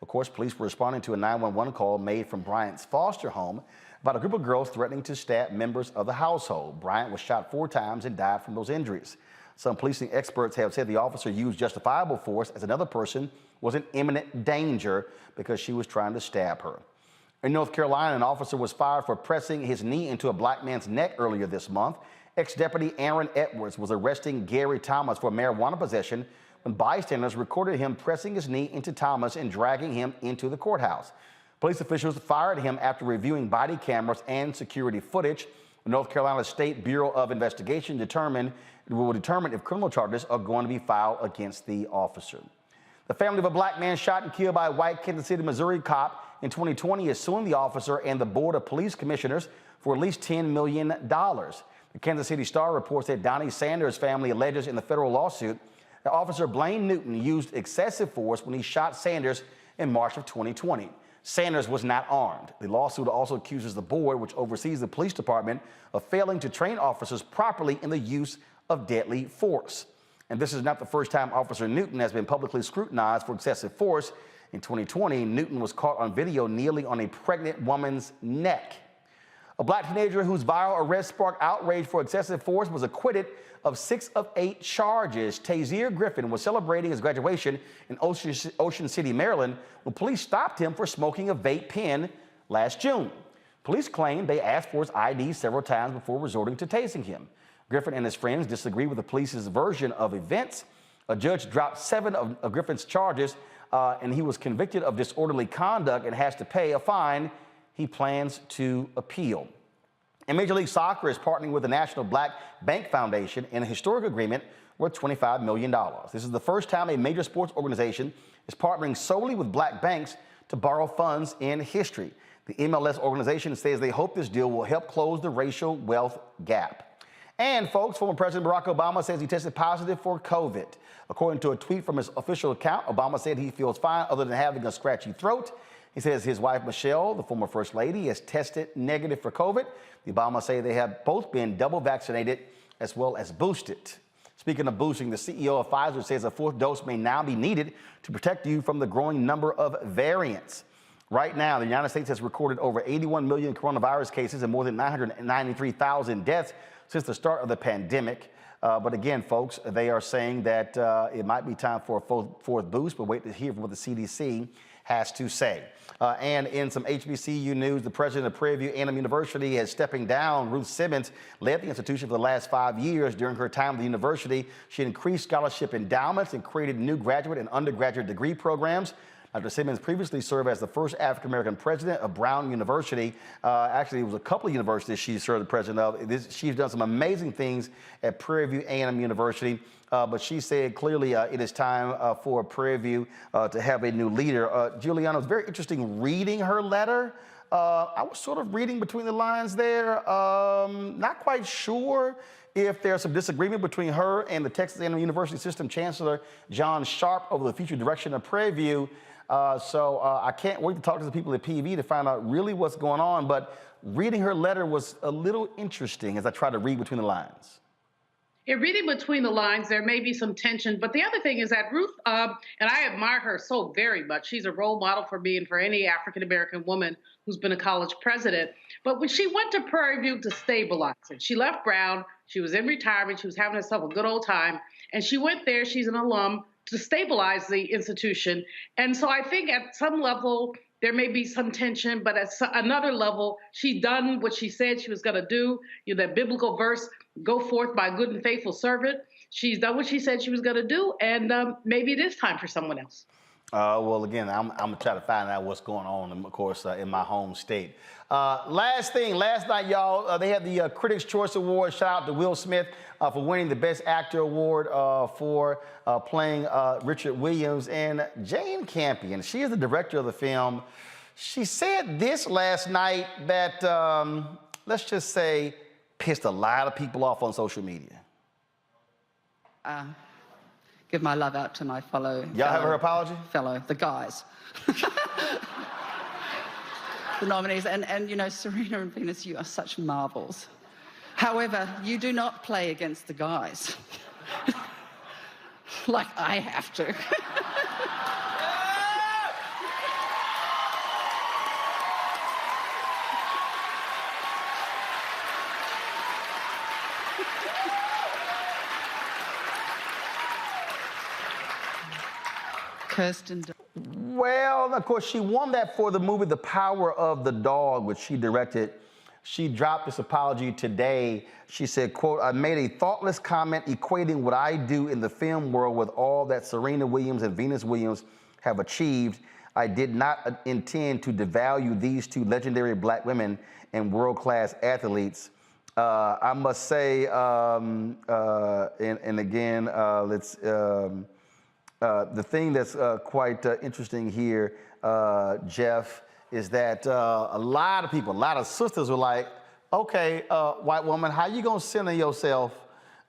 Of course, police were responding to a 911 call made from Bryant's foster home about a group of girls threatening to stab members of the household. Bryant was shot 4 times and died from those injuries. Some policing experts have said the officer used justifiable force as another person was in imminent danger because she was trying to stab her. In North Carolina, an officer was fired for pressing his knee into a black man's neck earlier this month. Ex-Deputy Aaron Edwards was arresting Gary Thomas for marijuana possession when bystanders recorded him pressing his knee into Thomas and dragging him into the courthouse. Police officials fired him after reviewing body cameras and security footage. The North Carolina State Bureau of Investigation will determine if criminal charges are going to be filed against the officer. The family of a black man shot and killed by a white Kansas City, Missouri cop in 2020 is suing the officer and the Board of Police Commissioners for at least $10 million. The Kansas City Star reports that Donnie Sanders' family alleges in the federal lawsuit that Officer Blaine Newton used excessive force when he shot Sanders in March of 2020. Sanders was not armed. The lawsuit also accuses the board, which oversees the police department, of failing to train officers properly in the use of deadly force. And this is not the first time Officer Newton has been publicly scrutinized for excessive force. In 2020, Newton was caught on video kneeling on a pregnant woman's neck. A black teenager whose viral arrest sparked outrage for excessive force was acquitted of 6 of 8 charges. Tazier Griffin was celebrating his graduation in Ocean City, Maryland, when police stopped him for smoking a vape pen last June. Police claim they asked for his ID several times before resorting to tasing him. Griffin and his friends disagree with the police's version of events. A judge dropped 7 of Griffin's charges, and he was convicted of disorderly conduct and has to pay a fine. He plans to appeal. And Major League Soccer is partnering with the National Black Bank Foundation in a historic agreement worth $25 million. This is the first time a major sports organization is partnering solely with black banks to borrow funds in history. The MLS organization says they hope this deal will help close the racial wealth gap. And folks, former President Barack Obama says he tested positive for COVID. According to a tweet from his official account, Obama said he feels fine other than having a scratchy throat. He says his wife, Michelle, the former First Lady, has tested negative for COVID. The Obamas say they have both been double vaccinated as well as boosted. Speaking of boosting, the CEO of Pfizer says a 4th dose may now be needed to protect you from the growing number of variants. Right now, the United States has recorded over 81 million coronavirus cases and more than 993,000 deaths since the start of the pandemic. But again, folks, they are saying that it might be time for a 4th boost, but wait to hear from what the CDC has to say. And in some HBCU news, the president of Prairie View A&M University is stepping down. Ruth Simmons led the institution for the last 5 years. During her time at the university, she increased scholarship endowments and created new graduate and undergraduate degree programs. Dr. Simmons previously served as the first African-American president of Brown University. Actually, it was a couple of universities she served the president of. She's done some amazing things at Prairie View A&M University. But she said clearly it is time for Prairie View to have a new leader. Juliana, it was very interesting reading her letter. I was sort of reading between the lines there. Not quite sure if there's some disagreement between her and the Texas A&M University System Chancellor John Sharp over the future direction of Prairie View. So I can't wait to talk to the people at PV to find out really what's going on. But reading her letter was a little interesting as I try to read between the lines. Yeah, reading between the lines, there may be some tension. But the other thing is that Ruth, and I admire her so very much. She's a role model for me and for any African-American woman who's been a college president. But when she went to Prairie View to stabilize it, she left Brown. She was in retirement. She was having herself a good old time. And she went there. She's an alum to stabilize the institution. And so I think at some level, there may be some tension, but at another level, she done what she said she was going to do. You know, that biblical verse, go forth by good and faithful servant. She's done what she said she was going to do, and maybe it is time for someone else. Well, again, I'm going to try to find out what's going on, of course, in my home state. Last night, y'all, they had the Critics' Choice Award. Shout out to Will Smith for winning the Best Actor Award for playing Richard Williams. And Jane Campion, she is the director of the film. She said this last night that, let's just say, pissed a lot of people off on social media. Give my love out to my Y'all have her apology? The guys. The nominees. And, you know, Serena and Venus, you are such marvels. However, you do not play against the guys. Like I have to. Kirsten. Well, of course, she won that for the movie The Power of the Dog, which she directed. She dropped this apology today. She said, quote, I made a thoughtless comment equating what I do in the film world with all that Serena Williams and Venus Williams have achieved. I did not intend to devalue these two legendary Black women and world-class athletes. I must say, and again, the thing that's quite interesting here, Jeff, is that a lot of people, a lot of sisters were like, okay, white woman, how you gonna center yourself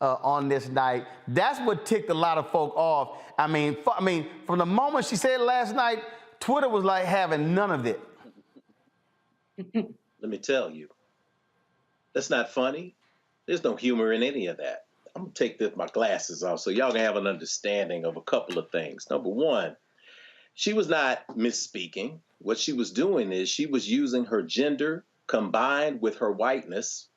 on this night? That's what ticked a lot of folk off. I mean, from the moment she said it last night, Twitter was like having none of it. Let me tell you, that's not funny. There's no humor in any of that. I'm gonna take my glasses off so y'all can have an understanding of a couple of things. Number one, she was not misspeaking. What she was doing is she was using her gender combined with her whiteness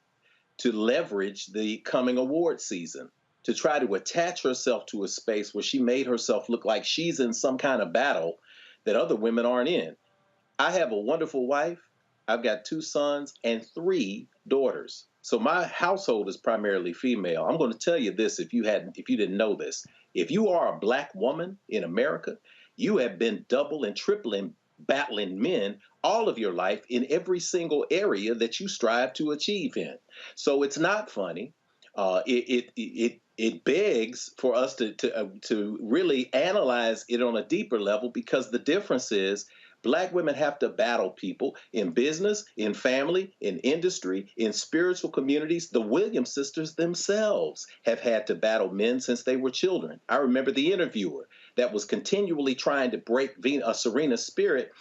to leverage the coming award season, to try to attach herself to a space where she made herself look like she's in some kind of battle that other women aren't in. I have a wonderful wife. I've got 2 sons and 3 daughters. So my household is primarily female. I'm going to tell you this if you didn't know this. If you are a Black woman in America, you have been double and tripling battling men all of your life in every single area that you strive to achieve in. So it's not funny. It begs for us to really analyze it on a deeper level, because the difference is Black women have to battle people in business, in family, in industry, in spiritual communities. The Williams sisters themselves have had to battle men since they were children. I remember the interviewer that was continually trying to break Venus's spirit,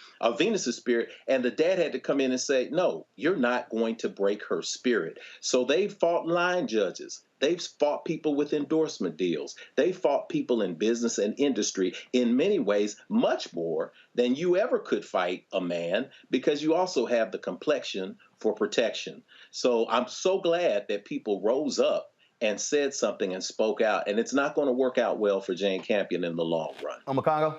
and the dad had to come in and say, no, you're not going to break her spirit. So they fought line judges. They've fought people with endorsement deals. They fought people in business and industry in many ways, much more than you ever could fight a man, because you also have the complexion for protection. So I'm so glad that people rose up and said something and spoke out. And it's not going to work out well for Jane Campion in the long run. Makongo?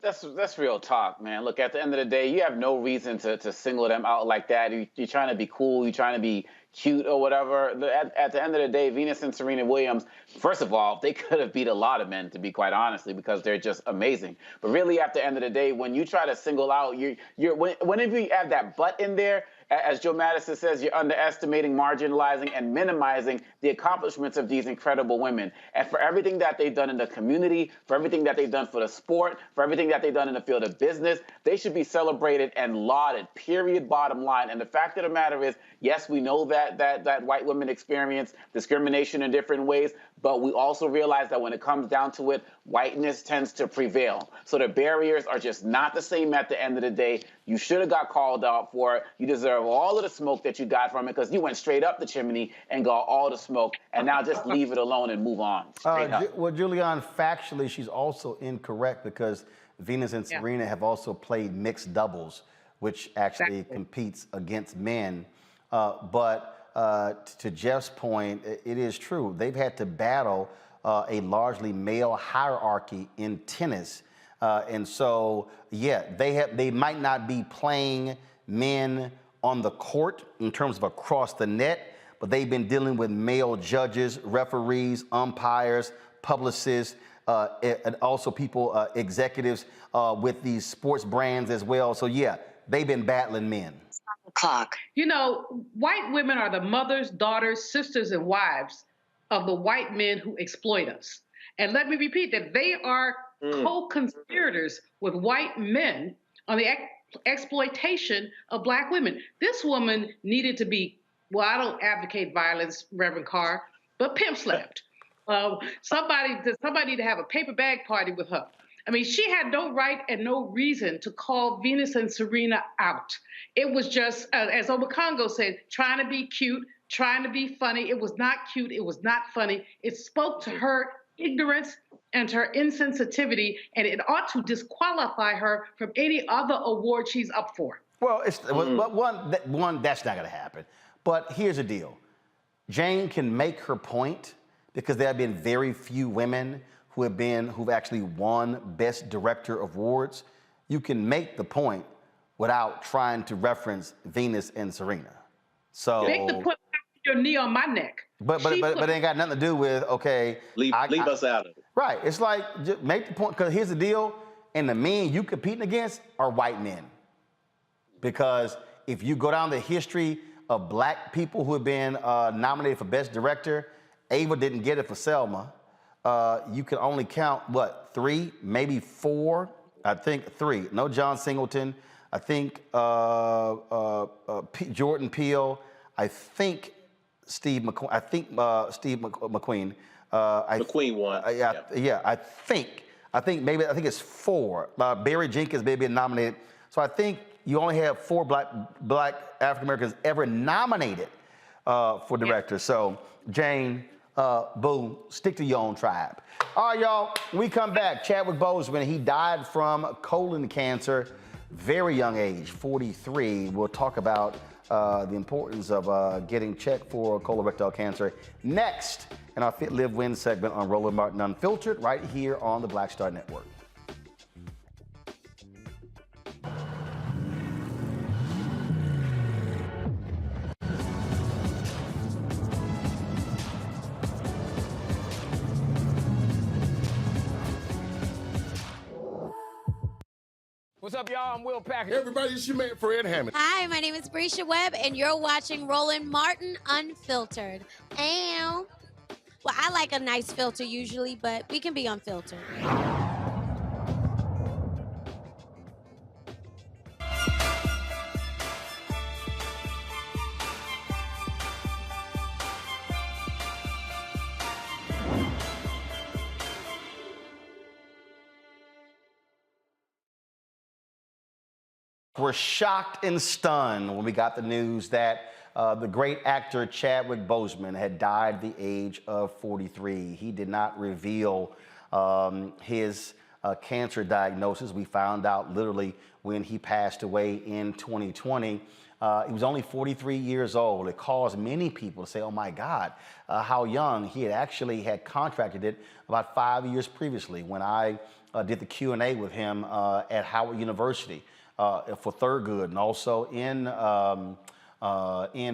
That's real talk, man. Look, at the end of the day, you have no reason to single them out like that. You're trying to be cool. You're trying to be cute or whatever. At the end of the day, Venus and Serena Williams, first of all, they could have beat a lot of men, to be quite honestly, because they're just amazing. But really, at the end of the day, when you try to single out, whenever you add that but in there, as Joe Madison says, you're underestimating, marginalizing, and minimizing the accomplishments of these incredible women. And for everything that they've done in the community, for everything that they've done for the sport, for everything that they've done in the field of business, they should be celebrated and lauded, period, bottom line. And the fact of the matter is, yes, we know that white women experience discrimination in different ways, but we also realize that when it comes down to it, whiteness tends to prevail. So the barriers are just not the same at the end of the day. You should have got called out for it. You deserve all of the smoke that you got from it because you went straight up the chimney and got all the smoke, and now just leave it alone and move on. Well, Julianne, factually, she's also incorrect because Venus and Serena have also played mixed doubles, which actually competes against men. But to Jeff's point, it is true. They've had to battle a largely male hierarchy in tennis. And so, yeah, they might not be playing men on the court in terms of across the net, but they've been dealing with male judges, referees, umpires, publicists, and also people, executives with these sports brands as well. So yeah, they've been battling men. Clock. You know, white women are the mothers, daughters, sisters, and wives of the white men who exploit us. And let me repeat that they are co-conspirators with white men on the exploitation of black women. This woman needed to be, well, I don't advocate violence, Reverend Carr, but pimp slapped. Somebody to have a paper bag party with her. I mean, she had no right and no reason to call Venus and Serena out. It was just, as Obakongo said, trying to be cute, trying to be funny. It was not cute. It was not funny. It spoke to her ignorance and to her insensitivity, and it ought to disqualify her from any other award she's up for. Well, but one, that's not going to happen. But here's the deal. Jane can make her point because there have been very few women who've actually won Best Director awards. You can make the point without trying to reference Venus and Serena. So make the point, your knee on my neck. But it ain't got nothing to do with, okay. Leave us out of it. Right. It's like, just make the point, because here's the deal, and the men you competing against are white men. Because if you go down the history of black people who have been nominated for Best Director, Ava didn't get it for Selma. You can only count, what, 3, maybe 4? I think 3. No John Singleton. I think Jordan Peele. I think Steve McQueen. I think Steve McQueen. McQueen won. I think it's 4. Barry Jenkins may have been nominated. So I think you only have 4 black African Americans ever nominated for director. So Jane, boo, stick to your own tribe. All right, y'all, when we come back, Chadwick Boseman, he died from colon cancer, very young age, 43. We'll talk about the importance of getting checked for colorectal cancer next in our Fit, Live, Win segment on Roland Martin Unfiltered, right here on the Black Star Network. What's up, y'all? I'm Will Packer. Everybody, it's your man, Fred Hammond. Hi, my name is Brescia Webb, and you're watching Roland Martin Unfiltered. And, well, I like a nice filter usually, but we can be unfiltered. We're shocked and stunned when we got the news that the great actor Chadwick Boseman had died at the age of 43. He did not reveal his cancer diagnosis. We found out literally when he passed away in 2020. He was only 43 years old. It caused many people to say, oh my God, how young. He had contracted it about 5 years previously when I did the Q&A with him at Howard University. For Thurgood, and also in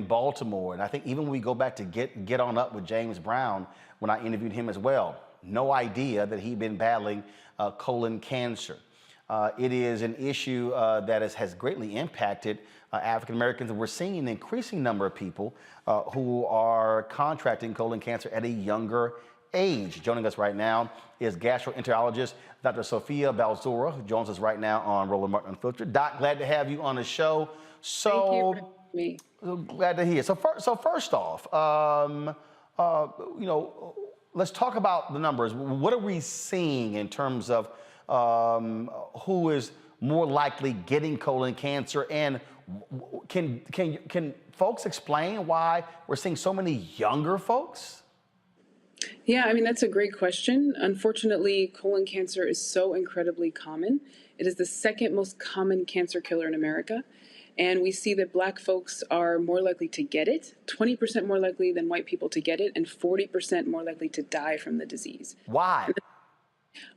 Baltimore. And I think even when we go back to get on up with James Brown, when I interviewed him as well, no idea that he'd been battling colon cancer. It is an issue that has greatly impacted African Americans, and we're seeing an increasing number of people who are contracting colon cancer at a younger age. Joining us right now is gastroenterologist Dr. Sophia Balzura, who joins us right now on Roland Martin Unfiltered. Doc, glad to have you on the show. So, thank you for having me. Glad to hear. So first off, let's talk about the numbers. What are we seeing in terms of who is more likely getting colon cancer, and can folks explain why we're seeing so many younger folks? Yeah, I mean, that's a great question. Unfortunately, colon cancer is so incredibly common. It is the second most common cancer killer in America. And we see that Black folks are more likely to get it, 20% more likely than white people to get it, and 40% more likely to die from the disease. Why?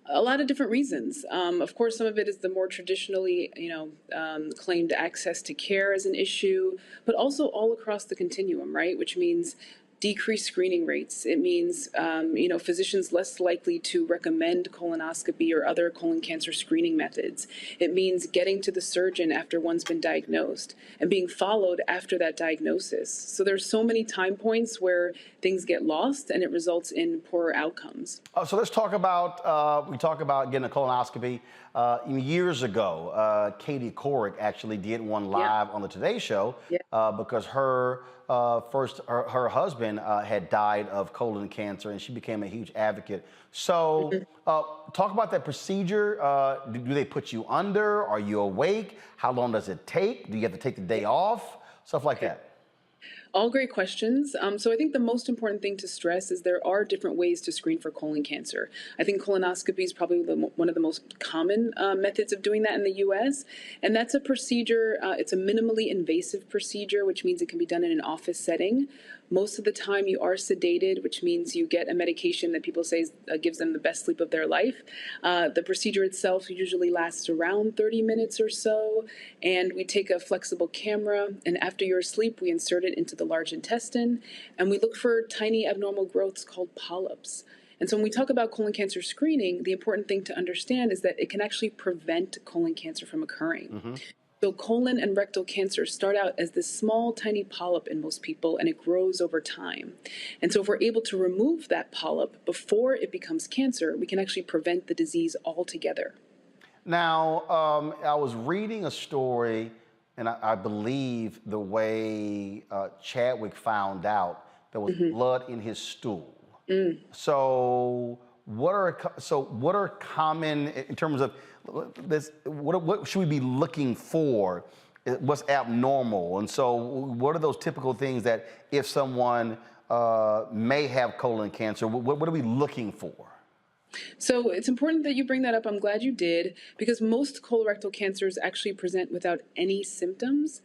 A lot of different reasons. Of course, some of it is the more traditionally, claimed access to care as an issue, but also all across the continuum, right? Which means decreased screening rates. It means, physicians less likely to recommend colonoscopy or other colon cancer screening methods. It means getting to the surgeon after one's been diagnosed and being followed after that diagnosis. So there's so many time points where things get lost and it results in poorer outcomes. So let's talk about, we talk about getting a colonoscopy. Years ago, Katie Couric actually did one live on the Today Show because her husband had died of colon cancer, and she became a huge advocate. So talk about that procedure. Do they put you under? Are you awake? How long does it take? Do you have to take the day off? Stuff like that. All great questions. So I think the most important thing to stress is there are different ways to screen for colon cancer. I think colonoscopy is probably one of the most common methods of doing that in the U.S. And that's a procedure, it's a minimally invasive procedure, which means it can be done in an office setting. Most of the time you are sedated, which means you get a medication that people say gives them the best sleep of their life. The procedure itself usually lasts around 30 minutes or so, and we take a flexible camera, and after you're asleep, we insert it into the large intestine, and we look for tiny abnormal growths called polyps. And so when we talk about colon cancer screening, the important thing to understand is that it can actually prevent colon cancer from occurring. So colon and rectal cancer start out as this small, tiny polyp in most people, and it grows over time. And so if we're able to remove that polyp before it becomes cancer, we can actually prevent the disease altogether. Now, I was reading a story, and I believe the way Chadwick found out there was blood in his stool. So what are common in terms of this? What should we be looking for? What's abnormal? And so what are those typical things that if someone may have colon cancer, what are we looking for? So it's important that you bring that up. I'm glad you did, because most colorectal cancers actually present without any symptoms.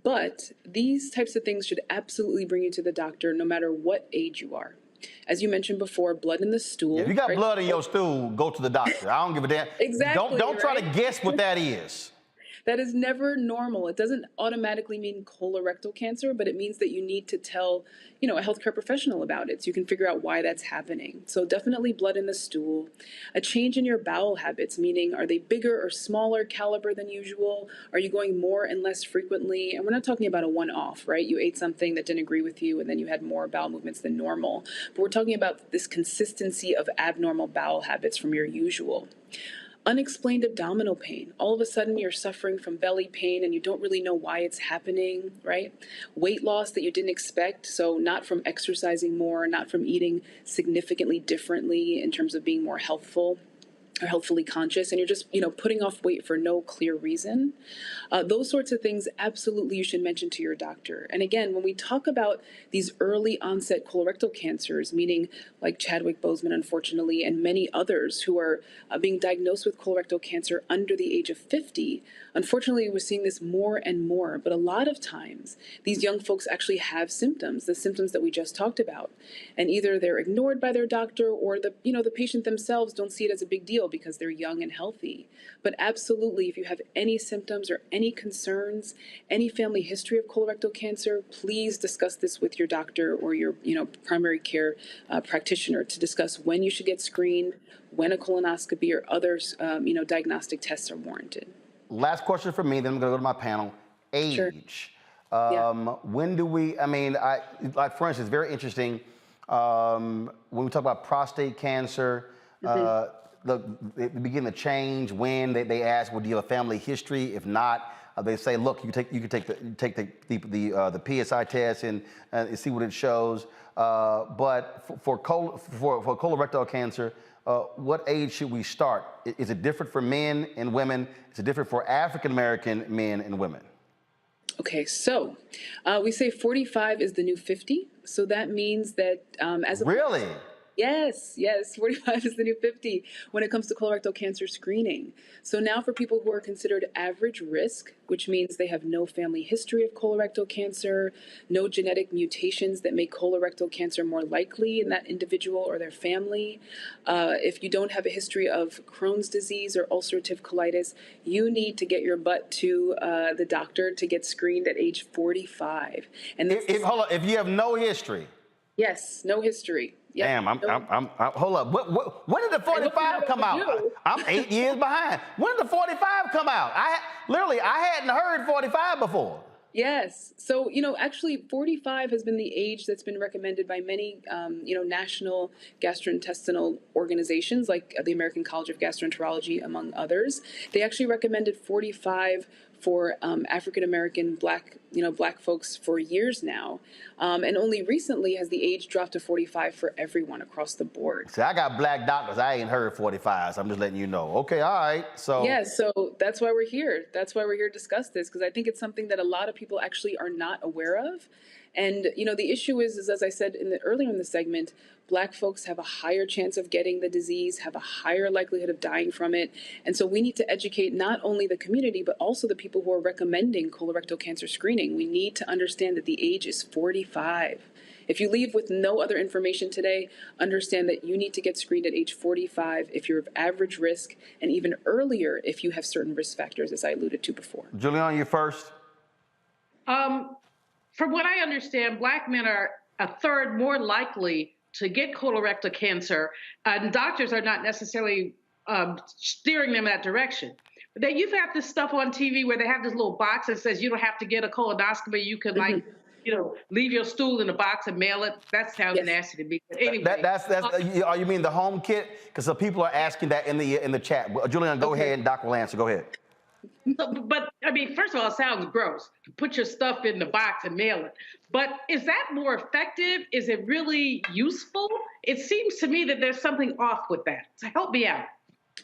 But these types of things should absolutely bring you to the doctor no matter what age you are. As you mentioned before, blood in the stool. If you got blood in your stool, go to the doctor. I don't give a damn. Exactly. Don't try to guess what that is. That is never normal. It doesn't automatically mean colorectal cancer, but it means that you need to tell, a healthcare professional about it so you can figure out why that's happening. So definitely blood in the stool. A change in your bowel habits, meaning are they bigger or smaller caliber than usual? Are you going more and less frequently? And we're not talking about a one-off, right? You ate something that didn't agree with you and then you had more bowel movements than normal. But we're talking about this consistency of abnormal bowel habits from your usual. Unexplained abdominal pain. All of a sudden you're suffering from belly pain and you don't really know why it's happening, right? Weight loss that you didn't expect, so not from exercising more, not from eating significantly differently in terms of being more healthful or healthfully conscious, and you're just, putting off weight for no clear reason. Those sorts of things, absolutely you should mention to your doctor. And again, when we talk about these early onset colorectal cancers, meaning like Chadwick Boseman, unfortunately, and many others who are being diagnosed with colorectal cancer under the age of 50, unfortunately, we're seeing this more and more. But a lot of times, these young folks actually have symptoms, the symptoms that we just talked about. And either they're ignored by their doctor or the patient themselves don't see it as a big deal because they're young and healthy. But absolutely, if you have any symptoms or any concerns, any family history of colorectal cancer, please discuss this with your doctor or your primary care practitioner to discuss when you should get screened, when a colonoscopy or other diagnostic tests are warranted. Last question for me, then I'm going to go to my panel. Age. Sure. When do we, like for instance, very interesting, when we talk about prostate cancer, they begin to change when they ask, well, do you have a family history? If not, they say, look, you can take the PSI test and see what it shows. But for colorectal cancer, what age should we start? Is it different for men and women? Is it different for African American men and women? Okay, so we say 45 is the new 50. So that means that as a Really? Yes, 45 is the new 50 when it comes to colorectal cancer screening. So now for people who are considered average risk, which means they have no family history of colorectal cancer, no genetic mutations that make colorectal cancer more likely in that individual or their family, if you don't have a history of Crohn's disease or ulcerative colitis, you need to get your butt to the doctor to get screened at age 45. And hold on, if you have no history. Yes, no history. Yep. Damn, I'm hold up. When did the 45 come out? I'm 8 years behind. When did the 45 come out? I hadn't heard 45 before. Yes. So, actually 45 has been the age that's been recommended by many, national gastrointestinal organizations like the American College of Gastroenterology, among others. They actually recommended 45 for African-American black folks for years now. And only recently has the age dropped to 45 for everyone across the board. See, I got black doctors. I ain't heard 45, so I'm just letting you know. Okay, all right. So yeah, so that's why we're here. That's why we're here to discuss this, because I think it's something that a lot of people actually are not aware of. And, the issue is as I said earlier in the segment, Black folks have a higher chance of getting the disease, have a higher likelihood of dying from it. And so we need to educate not only the community, but also the people who are recommending colorectal cancer screening. We need to understand that the age is 45. If you leave with no other information today, understand that you need to get screened at age 45 if you're of average risk, and even earlier if you have certain risk factors, as I alluded to before. Julian, you first. From what I understand, Black men are a third more likely to get colorectal cancer, and doctors are not necessarily steering them that direction. But then you've got this stuff on TV where they have this little box that says you don't have to get a colonoscopy. You can leave your stool in a box and mail it. That sounds nasty to me. But anyway, you mean the home kit? Because some people are asking that in the chat. Julian, go ahead, and Dr. will answer. Go ahead. But I mean, first of all, it sounds gross. Put your stuff in the box and mail it. But is that more effective? Is it really useful? It seems to me that there's something off with that. So help me out.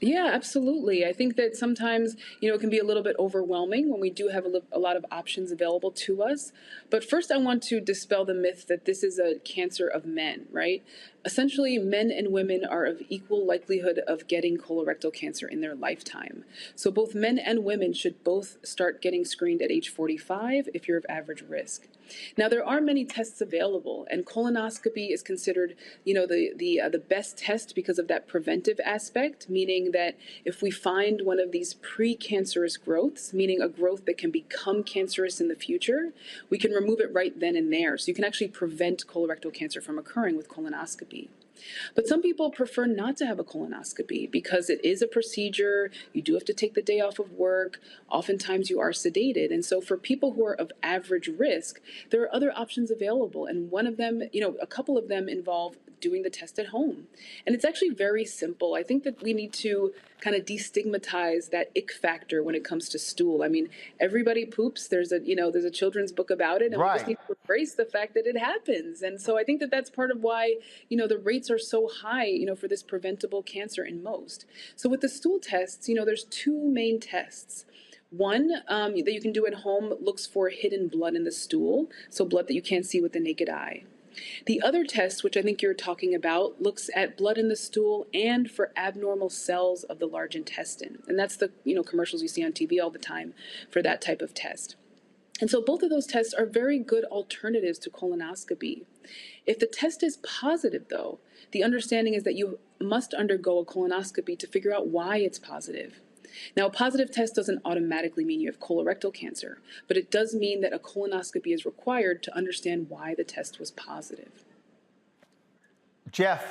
Yeah, absolutely. I think that sometimes, it can be a little bit overwhelming when we do have a lot of options available to us. But first, I want to dispel the myth that this is a cancer of men, right? Essentially, men and women are of equal likelihood of getting colorectal cancer in their lifetime. So both men and women should both start getting screened at age 45 if you're of average risk. Now, there are many tests available, and colonoscopy is considered, the best test because of that preventive aspect, meaning that if we find one of these precancerous growths, meaning a growth that can become cancerous in the future, we can remove it right then and there. So you can actually prevent colorectal cancer from occurring with colonoscopy. But some people prefer not to have a colonoscopy because it is a procedure. You do have to take the day off of work. Oftentimes you are sedated. And so for people who are of average risk, there are other options available. And one of them, a couple of them involve doing the test at home. And it's actually very simple. I think that we need to kind of destigmatize that ick factor when it comes to stool. I mean, everybody poops. There's a children's book about it, and we just need to embrace the fact that it happens. And so I think that that's part of why, the rates are so high, for this preventable cancer in most. So with the stool tests, there's two main tests. One that you can do at home looks for hidden blood in the stool, so blood that you can't see with the naked eye. The other test, which I think you're talking about, looks at blood in the stool and for abnormal cells of the large intestine. And that's the commercials you see on TV all the time for that type of test. And so both of those tests are very good alternatives to colonoscopy. If the test is positive, though, the understanding is that you must undergo a colonoscopy to figure out why it's positive. Now, a positive test doesn't automatically mean you have colorectal cancer, but it does mean that a colonoscopy is required to understand why the test was positive. Jeff.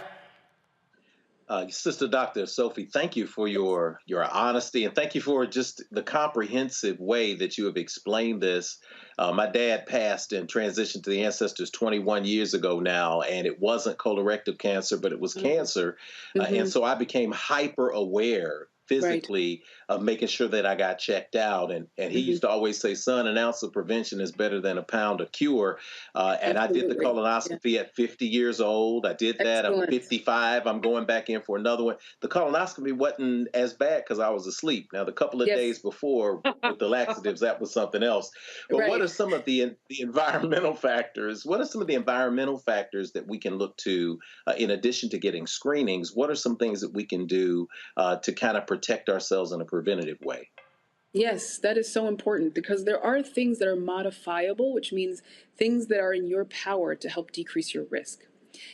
Sister Dr. Sophie, thank you for your honesty, and thank you for just the comprehensive way that you have explained this. My dad passed and transitioned to the ancestors 21 years ago now, and it wasn't colorectal cancer, but it was cancer. And so I became hyper aware physically of making sure that I got checked out. And he used to always say, son, an ounce of prevention is better than a pound of cure. And I did the colonoscopy at 50 years old. I did that. I'm 55. I'm going back in for another one. The colonoscopy wasn't as bad because I was asleep. Now, the couple of days before with the laxatives, that was something else. But what are some of the environmental factors? What are some of the environmental factors that we can look to in addition to getting screenings? What are some things that we can do to kind of protect ourselves in a preventative way? Yes, that is so important because there are things that are modifiable, which means things that are in your power to help decrease your risk.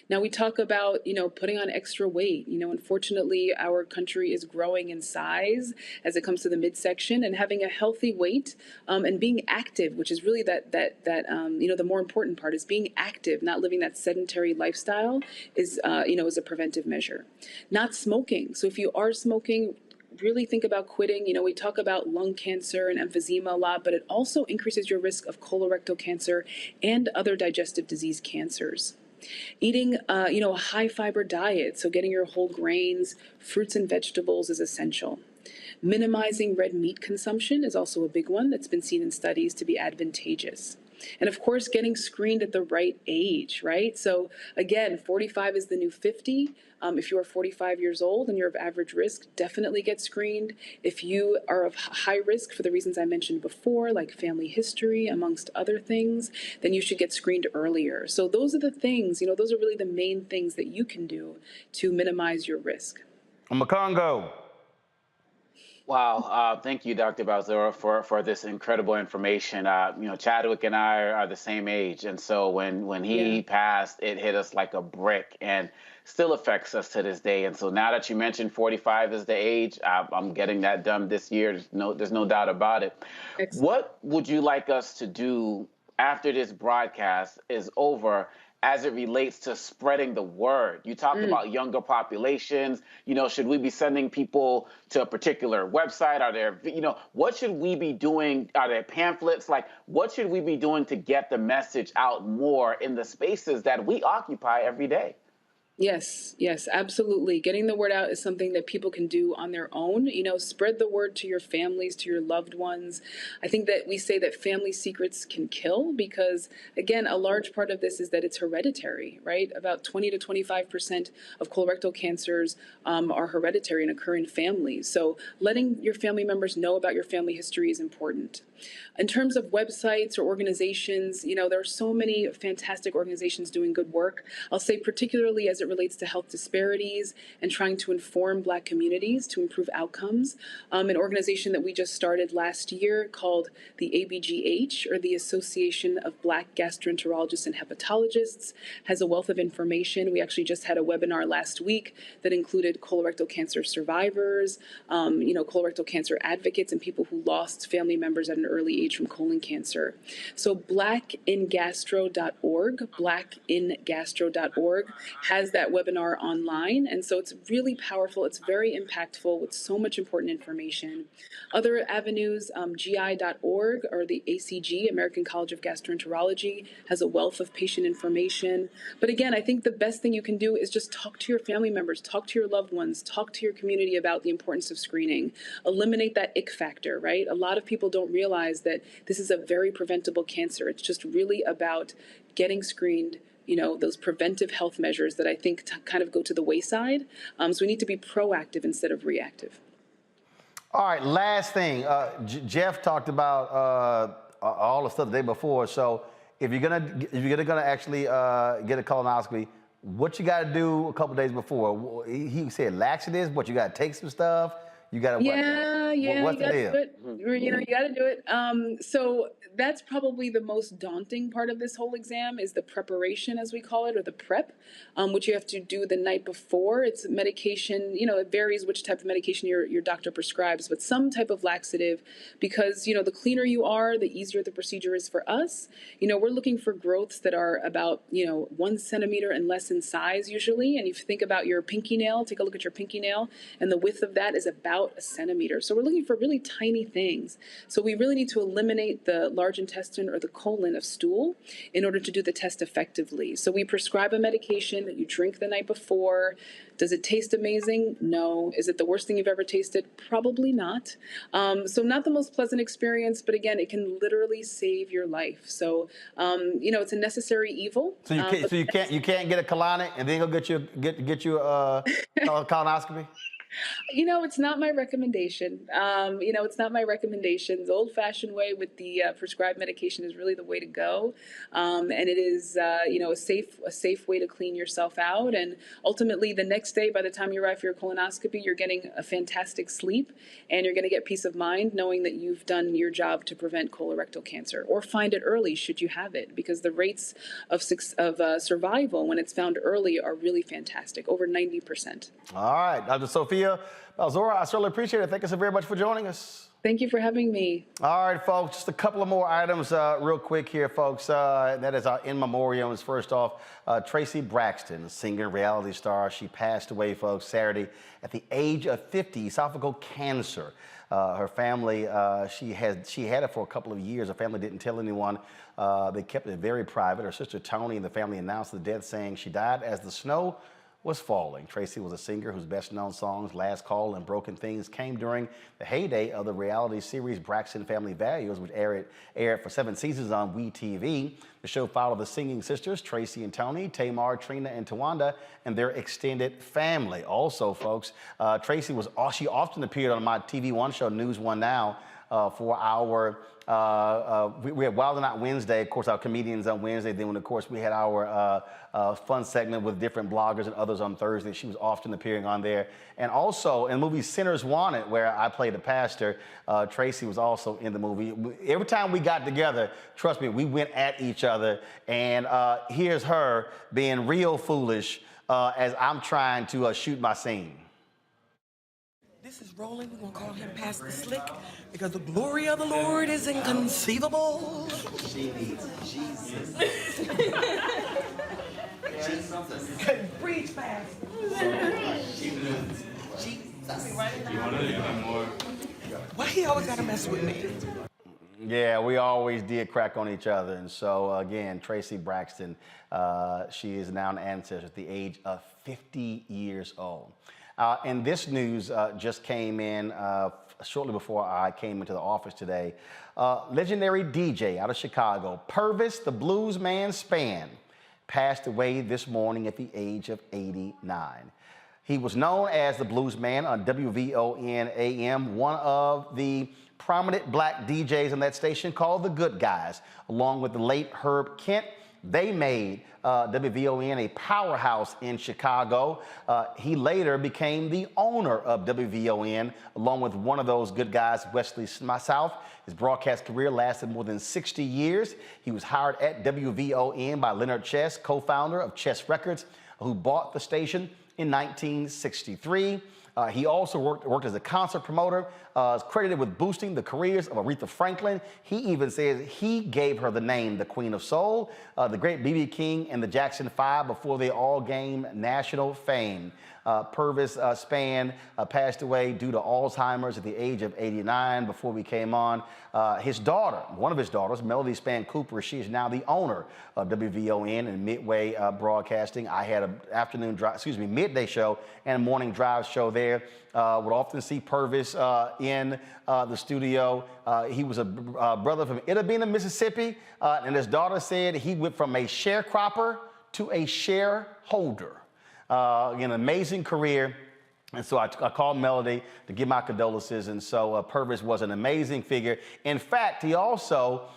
Now we talk about, putting on extra weight. Unfortunately, our country is growing in size as it comes to the midsection, and having a healthy weight and being active, which is really the more important part is being active, not living that sedentary lifestyle is a preventive measure. Not smoking. So if you are smoking, really think about quitting. We talk about lung cancer and emphysema a lot, but it also increases your risk of colorectal cancer and other digestive disease cancers. Eating, a high fiber diet, so getting your whole grains, fruits and vegetables is essential. Minimizing red meat consumption is also a big one that's been seen in studies to be advantageous. And of course, getting screened at the right age, right? So again, 45 is the new 50. If you are 45 years old and you're of average risk, definitely get screened. If you are of high risk for the reasons I mentioned before, like family history, amongst other things, then you should get screened earlier. So those are the things, those are really the main things that you can do to minimize your risk. Congo. Wow, thank you, Dr. Balzura, for this incredible information. Chadwick and I are the same age, and so when he passed, it hit us like a brick, and still affects us to this day. And so now that you mentioned 45 is the age, I'm getting that done this year. There's no doubt about it. Excellent. What would you like us to do after this broadcast is over, as it relates to spreading the word? You talked about younger populations. Should we be sending people to a particular website? Are there, what should we be doing? Are there pamphlets? What should we be doing to get the message out more in the spaces that we occupy every day? Yes, absolutely. Getting the word out is something that people can do on their own. Spread the word to your families, to your loved ones. I think that we say that family secrets can kill because, again, a large part of this is that it's hereditary, right? About 20 to 25% of colorectal cancers are hereditary and occur in families. So letting your family members know about your family history is important. In terms of websites or organizations, there are so many fantastic organizations doing good work. I'll say particularly as it relates to health disparities and trying to inform Black communities to improve outcomes. An organization that we just started last year called the ABGH, or the Association of Black Gastroenterologists and Hepatologists, has a wealth of information. We actually just had a webinar last week that included colorectal cancer survivors, colorectal cancer advocates, and people who lost family members at an early age from colon cancer. So blackingastro.org has that webinar online. And so it's really powerful. It's very impactful with so much important information. Other avenues, gi.org, or the ACG, American College of Gastroenterology, has a wealth of patient information. But again, I think the best thing you can do is just talk to your family members, talk to your loved ones, talk to your community about the importance of screening. Eliminate that ick factor, right? A lot of people don't realize that this is a very preventable cancer. It's just really about getting screened, those preventive health measures that I think kind of go to the wayside. So we need to be proactive instead of reactive. All right, last thing. Jeff talked about all the stuff the day before. So if you're gonna actually get a colonoscopy, what you got to do a couple days before? He said laxatives, but you got to take some stuff. You got to what's the deal? You got to do it. So that's probably the most daunting part of this whole exam is the preparation, as we call it, or the prep, which you have to do the night before. It's medication. It varies which type of medication your doctor prescribes, but some type of laxative, because the cleaner you are, the easier the procedure is for us. We're looking for growths that are about 1 centimeter and less in size usually. And if you think about your pinky nail, take a look at your pinky nail, and the width of that is about about a centimeter. So we're looking for really tiny things. So we really need to eliminate the large intestine or the colon of stool in order to do the test effectively. So we prescribe a medication that you drink the night before. Does it taste amazing? No. Is it the worst thing you've ever tasted? Probably not. So not the most pleasant experience, but again, it can literally save your life. So, it's a necessary evil. So you can't get a colonic and then go get you a colonoscopy? It's not my recommendation. It's not my recommendation. The old-fashioned way with the prescribed medication is really the way to go, and it is, a safe way to clean yourself out. And ultimately, the next day, by the time you arrive for your colonoscopy, you're getting a fantastic sleep, and you're going to get peace of mind knowing that you've done your job to prevent colorectal cancer or find it early should you have it, because the rates of survival when it's found early are really fantastic, over 90%. All right, Dr. Sophia Balzora, I certainly appreciate it. Thank you so very much for joining us. Thank you for having me. All right, folks, just a couple of more items real quick here, folks. That is our in memoriam. First off, Tracy Braxton, singer, reality star. She passed away, folks, Saturday at the age of 50, esophageal cancer. Her family, she had it for a couple of years. Her family didn't tell anyone. They kept it very private. Her sister Tony and the family announced the death, saying she died as the snow was falling. Tracy was a singer whose best-known songs, Last Call and Broken Things, came during the heyday of the reality series Braxton Family Values, which aired for 7 seasons on WeTV. The show followed the singing sisters, Tracy and Tony, Tamar, Trina, and Tawanda, and their extended family. Also, folks, Tracy she often appeared on my TV One show, News One Now, for our we had Wild and Out Wednesday, of course, our comedians on Wednesday. Then, of course, we had our fun segment with different bloggers and others on Thursday. She was often appearing on there. And also in the movie Sinners Wanted, where I played a pastor, Tracy was also in the movie. Every time we got together, trust me, we went at each other. And here's her being real foolish as I'm trying to shoot my scene. This is Roland. We're going to call him Pastor Slick because the glory of the Lord is inconceivable. She needs Jesus. Preach, Pastor. Jesus. Why he always got to mess with me? Yeah, we always did crack on each other. And so, again, Tracy Braxton, she is now an ancestor at the age of 50 years old. And this news just came in shortly before I came into the office today. Legendary DJ out of Chicago, Purvis the Blues Man Spann, passed away this morning at the age of 89. He was known as the Blues Man on WVON AM, one of the prominent black DJs on that station called The Good Guys, along with the late Herb Kent. They made WVON a powerhouse in Chicago. He later became the owner of WVON, along with one of those good guys, Wesley South. His broadcast career lasted more than 60 years. He was hired at WVON by Leonard Chess, co-founder of Chess Records, who bought the station in 1963. He also worked as a concert promoter, is credited with boosting the careers of Aretha Franklin. He even says he gave her the name the Queen of Soul, the great B.B. King, and the Jackson 5 before they all gained national fame. Purvis Spann passed away due to Alzheimer's at the age of 89 before we came on. His daughter, one of his daughters, Melody Spann Cooper, she is now the owner of WVON and Midway Broadcasting. I had a midday show and a morning drive show there. Would often see Purvis in the studio. He was a brother from Itta Bena, Mississippi, and his daughter said he went from a sharecropper to a shareholder. An amazing career. And so I called Melody to give my condolences. And so Purvis was an amazing figure. In fact, he also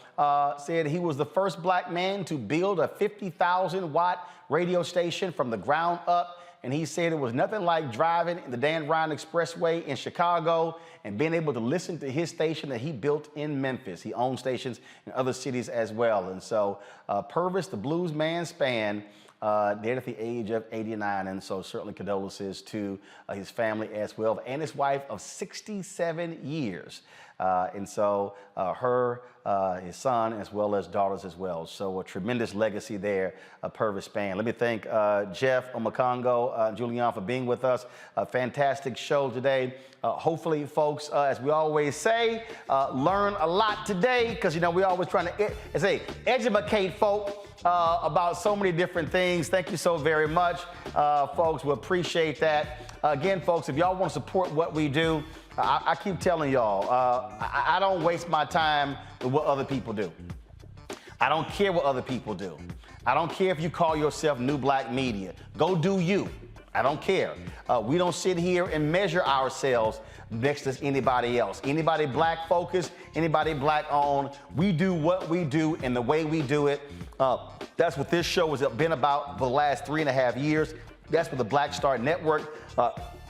said he was the first black man to build a 50,000-watt radio station from the ground up. And he said it was nothing like driving the Dan Ryan Expressway in Chicago and being able to listen to his station that he built in Memphis. He owned stations in other cities as well. And so Purvis, the Blues Man Spann, dead at the age of 89, and so certainly condolences to his family as well, and his wife of 67 years. And so her, his son, as well as daughters as well. So a tremendous legacy there per the span. Let me thank Jeff Omakongo, Julian for being with us. A fantastic show today. Hopefully, folks, as we always say, learn a lot today, because, you know, we're always trying to educate folk about so many different things. Thank you so very much, folks. We appreciate that. Again, folks, if y'all want to support what we do, I keep telling y'all, I don't waste my time with what other people do. I don't care what other people do. I don't care if you call yourself New Black Media. Go do you. I don't care. We don't sit here and measure ourselves next to anybody else. Anybody black focused, anybody black owned. We do what we do and the way we do it. That's what this show has been about for the last 3.5 years. That's what the Black Star Network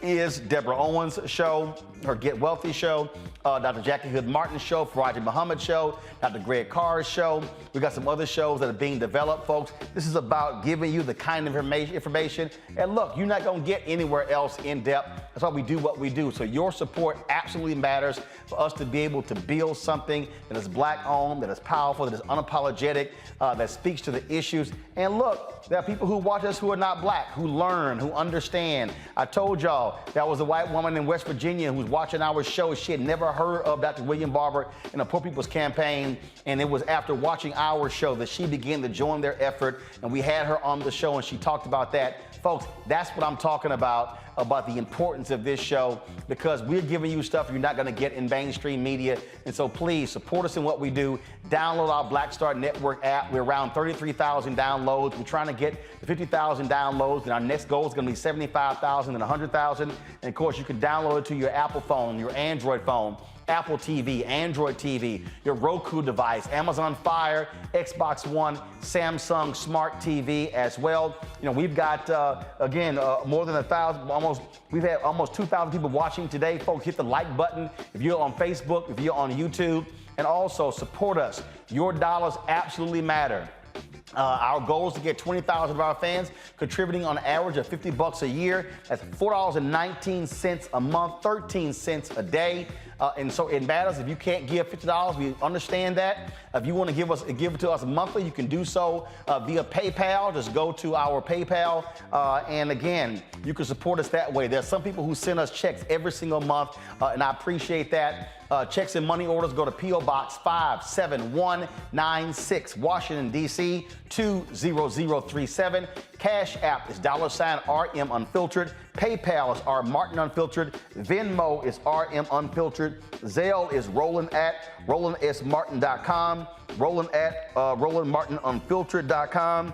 is. Deborah Owens' show, her Get Wealthy show, Dr. Jackie Hood Martin's show, Faraji Muhammad's show, Dr. Greg Carr's show. We got some other shows that are being developed, folks. This is about giving you the kind of information. And look, you're not going to get anywhere else in depth. That's why we do what we do. So your support absolutely matters for us to be able to build something that is black owned, that is powerful, that is unapologetic, that speaks to the issues. And look, there are people who watch us who are not black, who learn, who understand. I told y'all that was a white woman in West Virginia who's watching our show. She had never heard of Dr. William Barber and the Poor People's Campaign. And it was after watching our show that she began to join their effort. And we had her on the show and she talked about that. Folks, that's what I'm talking about the importance of this show, because we're giving you stuff you're not going to get in mainstream media. And so please support us in what we do. Download our Black Star Network app. We're around 33,000 downloads. We're trying to get 50,000 downloads, and our next goal is going to be 75,000 and 100,000. And of course, you can download it to your Apple phone, your Android phone, Apple TV, Android TV, your Roku device, Amazon Fire, Xbox One, Samsung Smart TV as well. You know, we've got, more than 1,000, we've had almost 2,000 people watching today. Folks, hit the like button if you're on Facebook, if you're on YouTube, and also support us. Your dollars absolutely matter. Our goal is to get 20,000 of our fans contributing on an average of $50 a year. That's $4.19 a month, 13 cents a day. And so it matters if you can't give $50. We understand that. If you want to give it to us monthly, you can do so via PayPal. Just go to our PayPal. And again, you can support us that way. There's some people who send us checks every single month, and I appreciate that. Checks and money orders go to P.O. Box 57196, Washington, D.C. 20037. Cash App is $RM Unfiltered. PayPal is R Martin Unfiltered. Venmo is RM Unfiltered. Zelle is Roland at RolandSMartin.com. Roland at RolandMartinUnfiltered.com.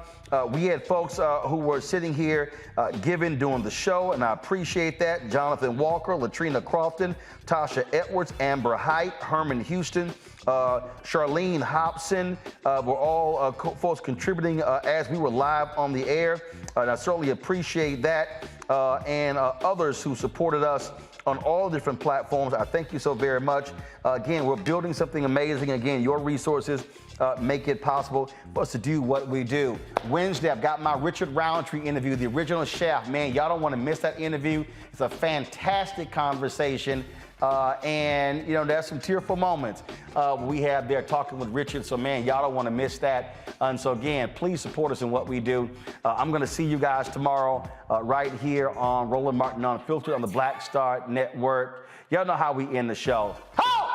We had folks who were sitting here giving during the show, and I appreciate that. Jonathan Walker, Latrina Crofton, Tasha Edwards, Amber Height, Herman Houston, Charlene Hobson were all folks contributing as we were live on the air. And I certainly appreciate that. And others who supported us on all different platforms. I thank you so very much. Again, we're building something amazing. Again, your resources make it possible for us to do what we do. Wednesday, I've got my Richard Roundtree interview, the original chef. Man, y'all don't want to miss that interview. It's a fantastic conversation. And, you know, there's some tearful moments we have there talking with Richard. So, man, y'all don't want to miss that. And so, again, please support us in what we do. I'm going to see you guys tomorrow right here on Roland Martin Unfiltered on the Black Star Network. Y'all know how we end the show. Ho!